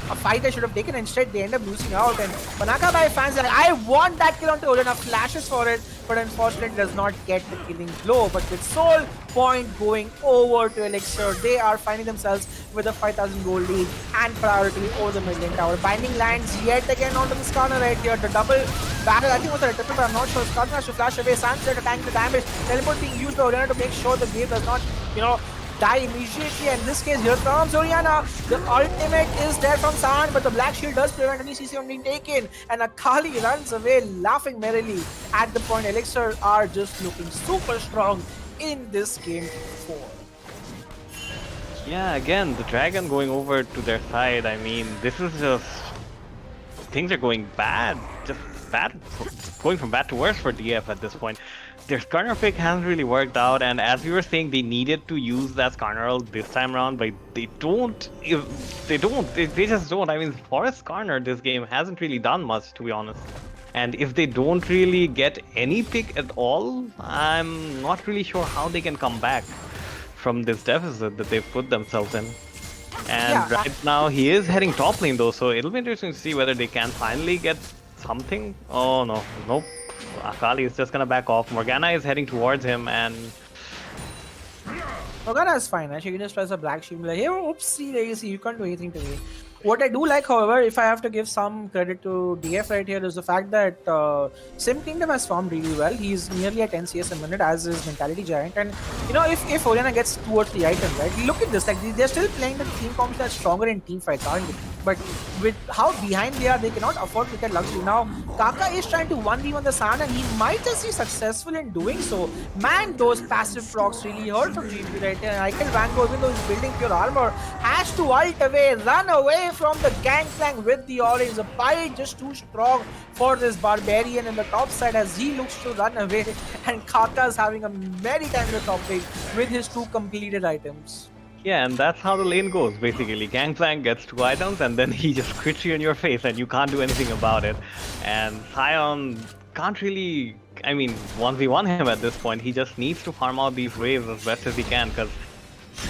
a fight they should have taken. Instead, they end up losing out. And Panaka fans are like, I want that kill on Olena, flashes for it, but unfortunately does not get the killing blow. But with Soul Point going over to Elixir, they are finding themselves with a 5,000 gold lead and priority over the mid lane tower. Binding lands yet again onto the Skarner right here. The double battle, I think it was a triple, but I'm not sure. Skarner has to flash away. Sans there to tank the damage. Teleport being used by Olena to make sure the game does not, die immediately. And in this case, here comes Oriana. The ultimate is there from San, but the Black Shield does prevent any CC from being taken. And Akali runs away laughing merrily. At the point, Elixir are just looking super strong in this game 4. Yeah, again, the dragon going over to their side. I mean, this is just... things are going bad. Just bad. Going from bad to worse for DF at this point. Their Skarner pick hasn't really worked out, and as we were saying, they needed to use that Skarner ult this time around, but they just don't. I mean, for a Skarner, this game hasn't really done much, to be honest. And if they don't really get any pick at all, I'm not really sure how they can come back from this deficit that they've put themselves in. And right now, he is heading top lane though, so it'll be interesting to see whether they can finally get something. Oh no, nope. Akali is just gonna back off. Morgana is heading towards him, and Morgana is fine. She can just press a black sheep like, hey, oopsie daisy, you can't do anything to me. What I do like, however, if I have to give some credit to DF right here, is the fact that Sim Kingdom has formed really well. He's nearly at 10 CS a minute as is Mentality Giant. And, you know, if Oriana gets 2 or 3 items, right, look at this. Like, they're still playing the team comps that's stronger in team fights, aren't they? But with how behind they are, they cannot afford to get luxury. Now, Kaka is trying to 1v1 the Sand, and he might just be successful in doing so. Man, those passive procs really hurt from GP right here. And Michael Vango, even though he's building pure armor, has to ult away, run away from the gangplank with the orange. The fight just too strong for this Barbarian in the top side as he looks to run away. And Kaka's having a merry time in the top lane with his 2 completed items. Yeah, and that's how the lane goes, basically. Gangplank gets 2 items and then he just crits you in your face and you can't do anything about it. And Sion can't really, I mean, 1v1 him at this point. He just needs to farm out these waves as best as he can, because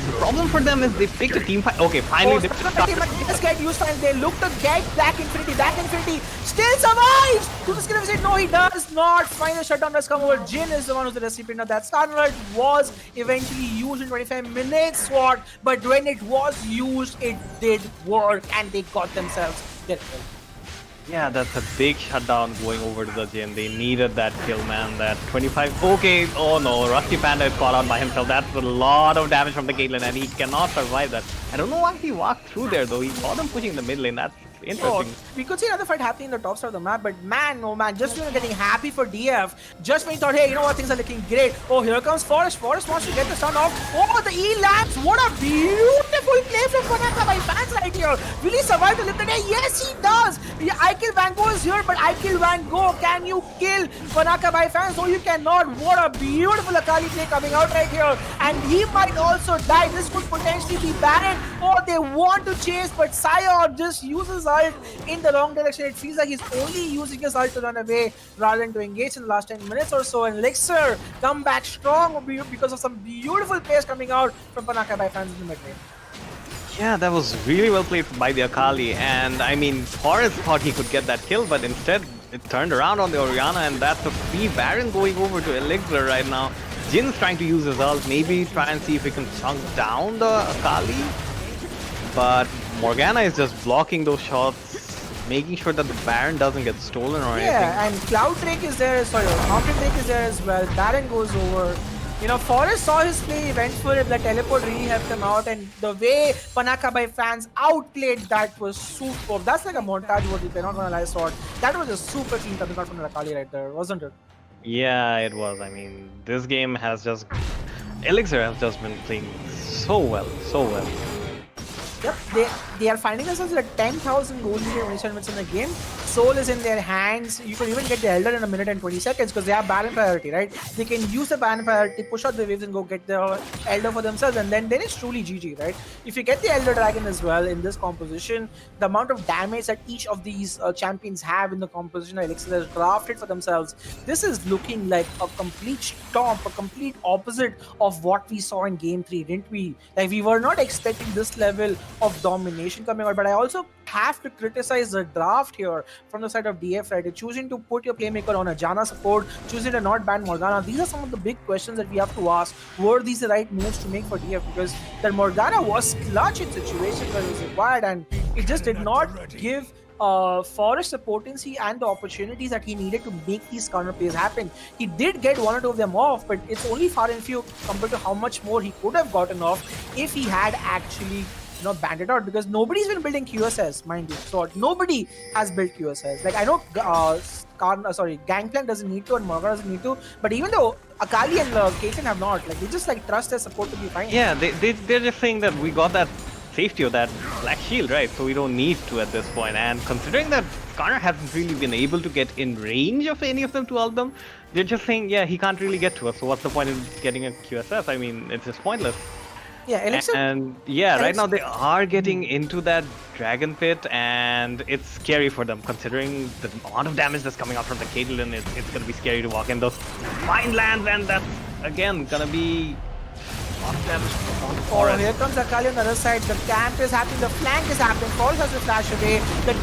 the problem for them is they picked a team fight. Okay, finally they just get used to it. They look to get Black Infinity. Black Infinity still survives! Kudos gonna say no, he does not. Final shutdown does come over. Jin is the one who's the recipient of that. Starlight was eventually used in 25 minutes, Sword, but when it was used, it did work and they got themselves their kill. Yeah, that's a big shutdown going over to the Jin. They needed that kill, man. That 25. Okay, oh no, Rusty Panda is caught out by himself. That's a lot of damage from the Caitlyn, and he cannot survive that. I don't know why he walked through there though. He saw them pushing the mid lane. That's interesting. We could see another fight happening in the top side of the map, but man, oh man, just getting happy for DF. Just when he thought, hey, you know what, things are looking great. Oh, here comes Forest. Forest wants to get the stun off. Oh, the E-Lamps. What a beautiful play from Panaka by fans right here. Will he survive the lift today? Yes, he does. Yeah, I kill Van Gogh is here, but I kill Van Gogh. Can you kill Panaka by fans? No, you cannot. What a beautiful Akali play coming out right here. And he might also die. This could potentially be Baron. Oh, they want to chase, but Sion just uses ult in the wrong direction. It feels like he's only using his ult to run away rather than to engage in the last 10 minutes or so. And Elixir come back strong because of some beautiful plays coming out from Panaka by fans in the mid lane. Yeah, that was really well played by the Akali, and I mean, Forrest thought he could get that kill, but instead it turned around on the Orianna, and that's a free Baron going over to Elixir right now. Jin's trying to use his ult, maybe try and see if he can chunk down the Akali, but Morgana is just blocking those shots, making sure that the Baron doesn't get stolen or anything. Yeah, and Cloud Drake is there, sorry, Mountain Drake is there as well. Baron goes over. You know, Forrest saw his play, went for it, the teleport really helped him out, and the way Panaka by fans outplayed that was super. That's like a montage what you cannot gonna lie, Sword. That was a super clean coming out from Akali right there, wasn't it? Yeah, it was. I mean, this game has just... Elixir has just been playing so well, so well. Yep, they are finding themselves at 10,000 gold lead in 27 minutes in the game. Soul is in their hands. You can even get the Elder in a minute and 20 seconds because they have Baron priority, right? They can use the Baron priority, push out the waves and go get the Elder for themselves, and then it's truly GG, right? If you get the Elder Dragon as well in this composition, the amount of damage that each of these champions have in the composition Elixir has drafted for themselves, this is looking like a complete stomp, a complete opposite of what we saw in Game 3, didn't we? Like, we were not expecting this level of domination coming out, but I also have to criticize the draft here from the side of DF, right? Choosing to put your playmaker on a Janna support, choosing to not ban Morgana. These are some of the big questions that we have to ask. Were these the right moves to make for DF? Because that Morgana was clutch in situations where it was required, and it just did not give Forrest the potency and the opportunities that he needed to make these counter plays happen. He did get 1 or 2 of them off, but it's only far and few compared to how much more he could have gotten off if he had actually banned it out, because nobody's been building QSS, mind you. So nobody has built QSS. Like, I know Gangplank doesn't need to and Morgana doesn't need to, but even though Akali and Caitlyn have not, like, they just like trust their support to be fine. Yeah, they're just saying that we got that safety of that black shield, right? So we don't need to at this point. And considering that Connor hasn't really been able to get in range of any of them to ult them, they're just saying, yeah, he can't really get to us. So what's the point in getting a QSS? I mean, it's just pointless. Yeah, Elixir. And yeah, right now they are getting into that dragon pit, and it's scary for them considering the amount of damage that's coming out from the Caitlyn. It's gonna be scary to walk in those mine lands, and that's again gonna be Oh, here comes Akali on the other side. The camp is happening, the flank is happening. Force has to flash away. The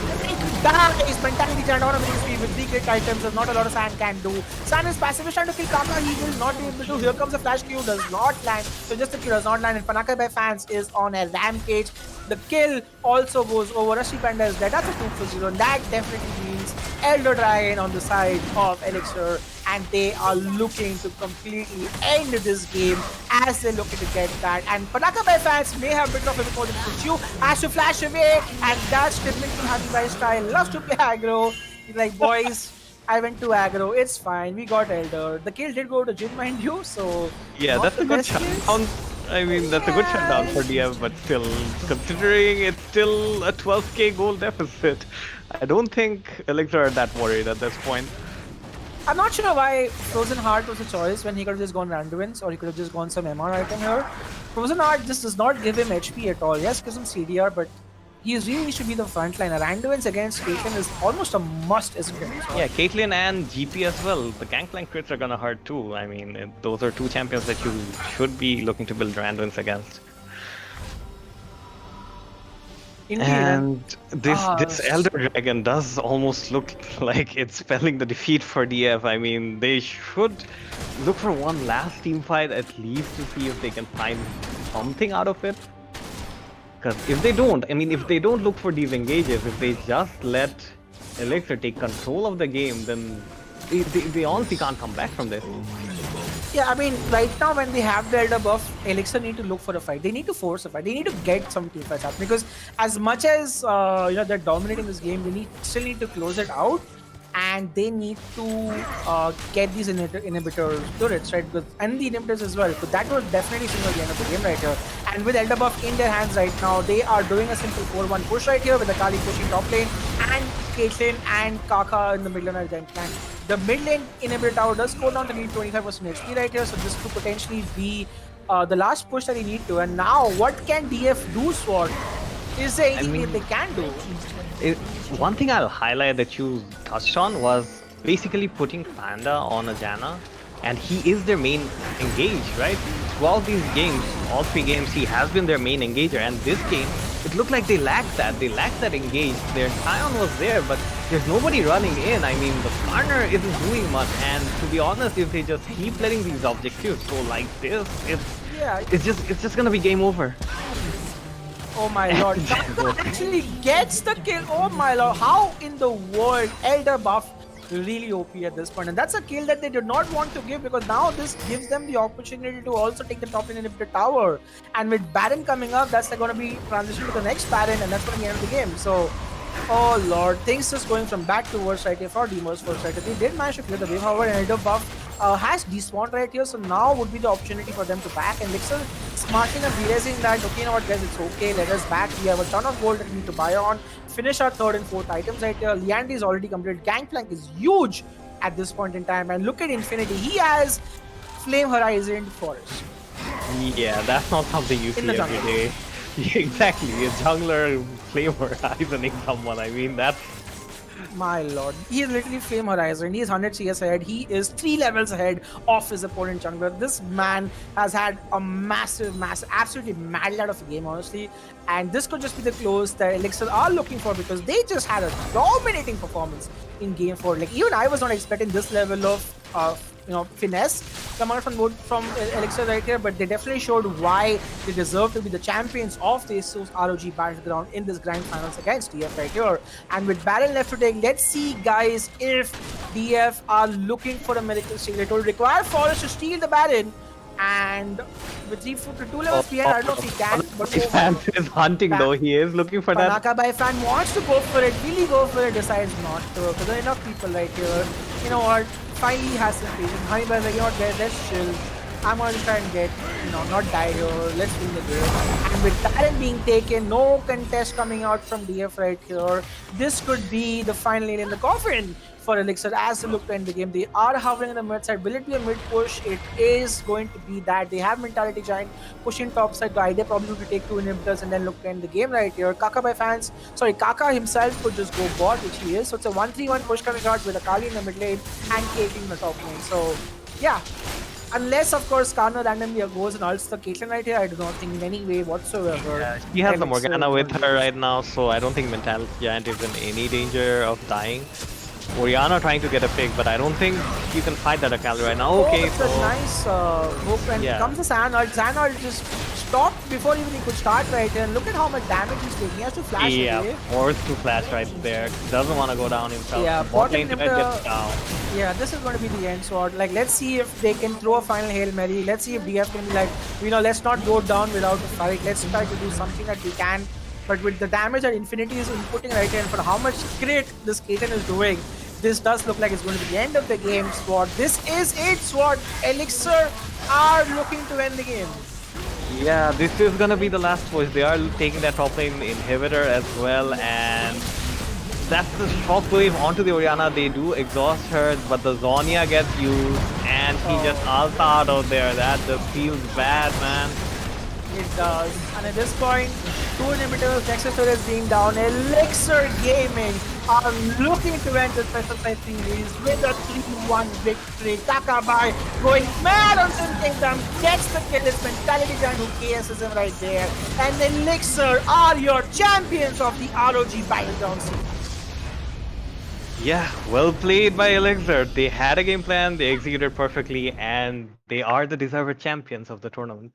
dies. Mentality turned on with speed with 3 quick items. There's not a lot of Sand can do. Sand is passive, is trying to kill Kaka. He will not be able to. Here comes the flash Q, does not land. So just the Q does not land. And Panaka by fans is on a rampage. The kill also goes over. Rashi Panda is dead. That's a 2 for 0. And that definitely means Elder Dragon on the side of Elixir. And they are looking to completely end this game as they're looking to get that. And Panaka by fans may have bitten off a bit more than Pichu. Has to flash away. And that's typical Honey by style. Loves to play aggro. He's like, boys, I went to aggro. It's fine. We got Elder. The kill did go to Jin, mind you. So Yeah, that's a good shutdown. I mean, that's a good shutdown for DF, but still, considering it's still a 12k goal deficit, I don't think Elixir are that worried at this point. I'm not sure why Frozen Heart was a choice when he could have just gone Randuin's or he could have just gone some MR item here. Frozen Heart just does not give him HP at all. Yes, gives him CDR, but he really should be the frontliner. Randuin's against Caitlyn is almost a must, isn't it? Yeah, Caitlyn and GP as well. The Gangplank crits are gonna hurt too. I mean, those are two champions that you should be looking to build Randuins against. Indeed. And this Elder Dragon does almost look like it's spelling the defeat for DF. I mean, they should look for one last team fight at least to see if they can find something out of it. Because if they don't, I mean, if they don't look for these engages, if they just let Elixir take control of the game, then they honestly can't come back from this. Yeah, I mean, right now when they have the Elder buff, Elixir need to look for a fight. They need to force a fight. They need to get some team fights happening because as much as they're dominating this game, they still need to close it out, and they need to get these inhibitor turrets, right? And the inhibitors as well. So that will definitely signal the end of the game right here. And with Elder buff in their hands right now, they are doing a simple 4-1 push right here with Akali pushing top lane and Caitlyn and Kaka in the mid lane at Gangplank. The mid lane inhibitor tower does go down to need 25% HP right here, so this could potentially be the last push that they need to. And now, what can DF do, Sword? Is there anything they can do? One thing I'll highlight that you touched on was basically putting Panda on a Janna, and he is their main engage, right? Throughout these games, all 3 games, he has been their main engager, and this game, it looked like they lacked that. They lacked that engage. Their Sion was there, but there's nobody running in. I mean, the partner isn't doing much, and to be honest, if they just keep letting these objectives go like this, it's just gonna be game over. Oh my lord, Kaka actually gets the kill. Oh my lord, how in the world? Elder buff really OP at this point, and that's a kill that they did not want to give because now this gives them the opportunity to also take the top lane inhibitor tower. And with Baron coming up, that's going to be transition to the next Baron, and that's going to be the end of the game. So, oh lord, things just going from bad to worse right here for Deimos first right here. They did manage to clear the wave, however, Elder buff has despawned right here, so now would be the opportunity for them to back. And Elixir smart enough realizing that, okay, you know what guys, it's okay, let us back. We have a ton of gold that we need to buy on. Finish our 3rd and 4th items right here. Liandi is already completed. Gangplank is huge at this point in time. And look at Infinity. He has Flame Horizon Forest. Yeah, that's not something you see every day. Exactly, a jungler Flame Horizoning someone. I mean, that's... My lord, he is literally Flame Horizon. He is 100 CS ahead. He is 3 levels ahead of his opponent jungler. This man has had a massive, absolutely mad out of the game, honestly. And this could just be the close that Elixir are looking for because they just had a dominating performance in game 4. Like, even I was not expecting this level of finesse come out from Elixir right here, but they definitely showed why they deserve to be the champions of the ASUS ROG Battleground in this Grand Finals against DF right here. And with Baron left to take, let's see guys if DF are looking for a miracle steal. It will require Forest to steal the Baron, and with 2 levels behind, I don't know if he can, but Fan is hunting though, he is looking for that. Panaka by fan wants to go for it, really go for it, decides not to, because there are enough people right here. You know what? Finally has some patience. Honey by like, you know what guys, let's chill. I'm gonna try and get, not die here. Let's win the game. And with Baron being taken, no contest coming out from DF right here. This could be the final nail in the coffin for Elixir as they look to end the game. They are hovering in the mid side. Will it be a mid push? It is going to be that. They have Mentality Giant pushing top side. The idea probably to take 2 inhibitors and then look to end the game right here. Kaka himself could just go bot, which he is. So it's a 1-3-1 push coming out with Akali in the mid lane and Caitlyn in the top lane. So yeah, Unless, of course, Karna randomly goes and ults the Caitlyn right here, I do not think in any way whatsoever. Yeah, she has the Elixir Morgana is with gonna her lose. right now, so I don't think Mentality Giant is in any danger of dying. Orianna trying to get a pick, but I don't think you can fight that Akali right now. Okay, it's so a nice hook, and yeah. comes the Sand ult. Sand ult just stopped before even he could start right here. And look at how much damage he's taking. He has to flash yeah, away. forced to flash right there. Doesn't want to go down himself. Yeah, Bot bot lane lane threat gets down. Yeah, this is going to be the end sword. Like, let's see if they can throw a final Hail Mary. Let's see if DF can be like, let's not go down without a fight. Let's try to do something that we can. But with the damage that Infinity is inputting right here, and for how much crit this Caitlyn is doing, this does look like it's going to be the end of the game, Sword. This is it, Sword. Elixir are looking to end the game. Yeah, this is gonna be the last push. They are taking that top lane inhibitor as well, and that's the shockwave onto the Orianna. They do exhaust her, but the Zonya gets used, and he just ults out of there. That just feels bad, man. It does. And at this point, 2 inhibitors, Nexus is being down. Elixir Gaming are looking to end the Special Fight series with a 3-1 victory. Takabai going mad on Sin Kingdom, gets the kill. It's Mentality Giant who KSs him right there. And Elixir are your champions of the ROG Battleground series. Yeah, well played by Elixir. They had a game plan, they executed perfectly, and they are the deserved champions of the tournament.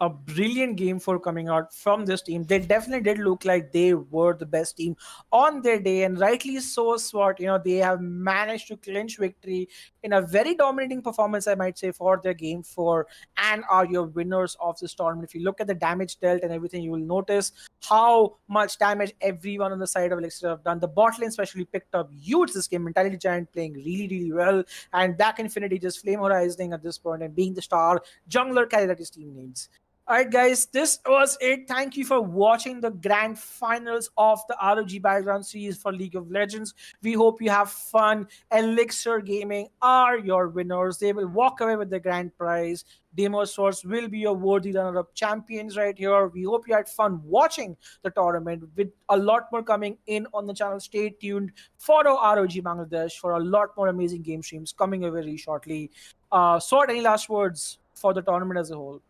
A brilliant game for coming out from this team. They definitely did look like they were the best team on their day, and rightly so, Swart. They have managed to clinch victory in a very dominating performance, I might say, for their game 4, and are your winners of this tournament. If you look at the damage dealt and everything, you will notice how much damage everyone on the side of Elixir have done. The bot lane especially picked up huge this game. Mentality Giant playing really, really well, and Black Infinity just flame horizonting at this point and being the star jungler carry that his team needs. Alright guys, this was it. Thank you for watching the grand finals of the ROG Battleground series for League of Legends. We hope you have fun. Elixir Gaming are your winners. They will walk away with the grand prize. Deimos will be your worthy runner-up champions right here. We hope you had fun watching the tournament, with a lot more coming in on the channel. Stay tuned. Follow ROG Bangladesh for a lot more amazing game streams coming your way very shortly. Sword, any last words for the tournament as a whole?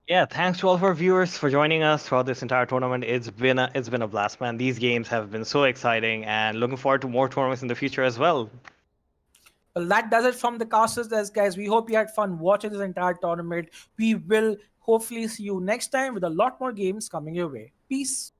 Yeah, thanks to all of our viewers for joining us throughout this entire tournament. It's been a blast, man. These games have been so exciting, and looking forward to more tournaments in the future as well. Well, that does it from the casters, guys. We hope you had fun watching this entire tournament. We will hopefully see you next time with a lot more games coming your way. Peace.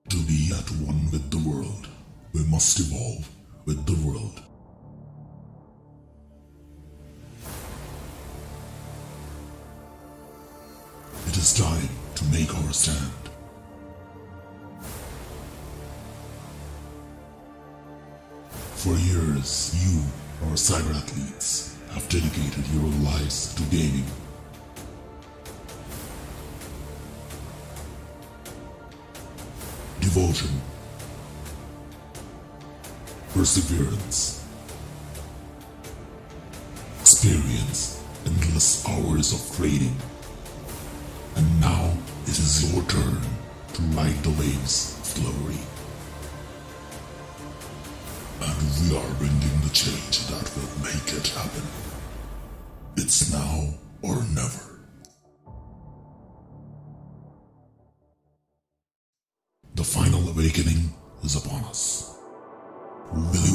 To be at one with the world, we must evolve with the world. It is time to make our stand. For years, you, our cyber athletes, have dedicated your lives to gaming. Devotion, perseverance, experience, endless hours of training. And now it is your turn to ride the waves of glory. And we are bringing the change that will make it happen. It's now or never. The final awakening is upon us. Will you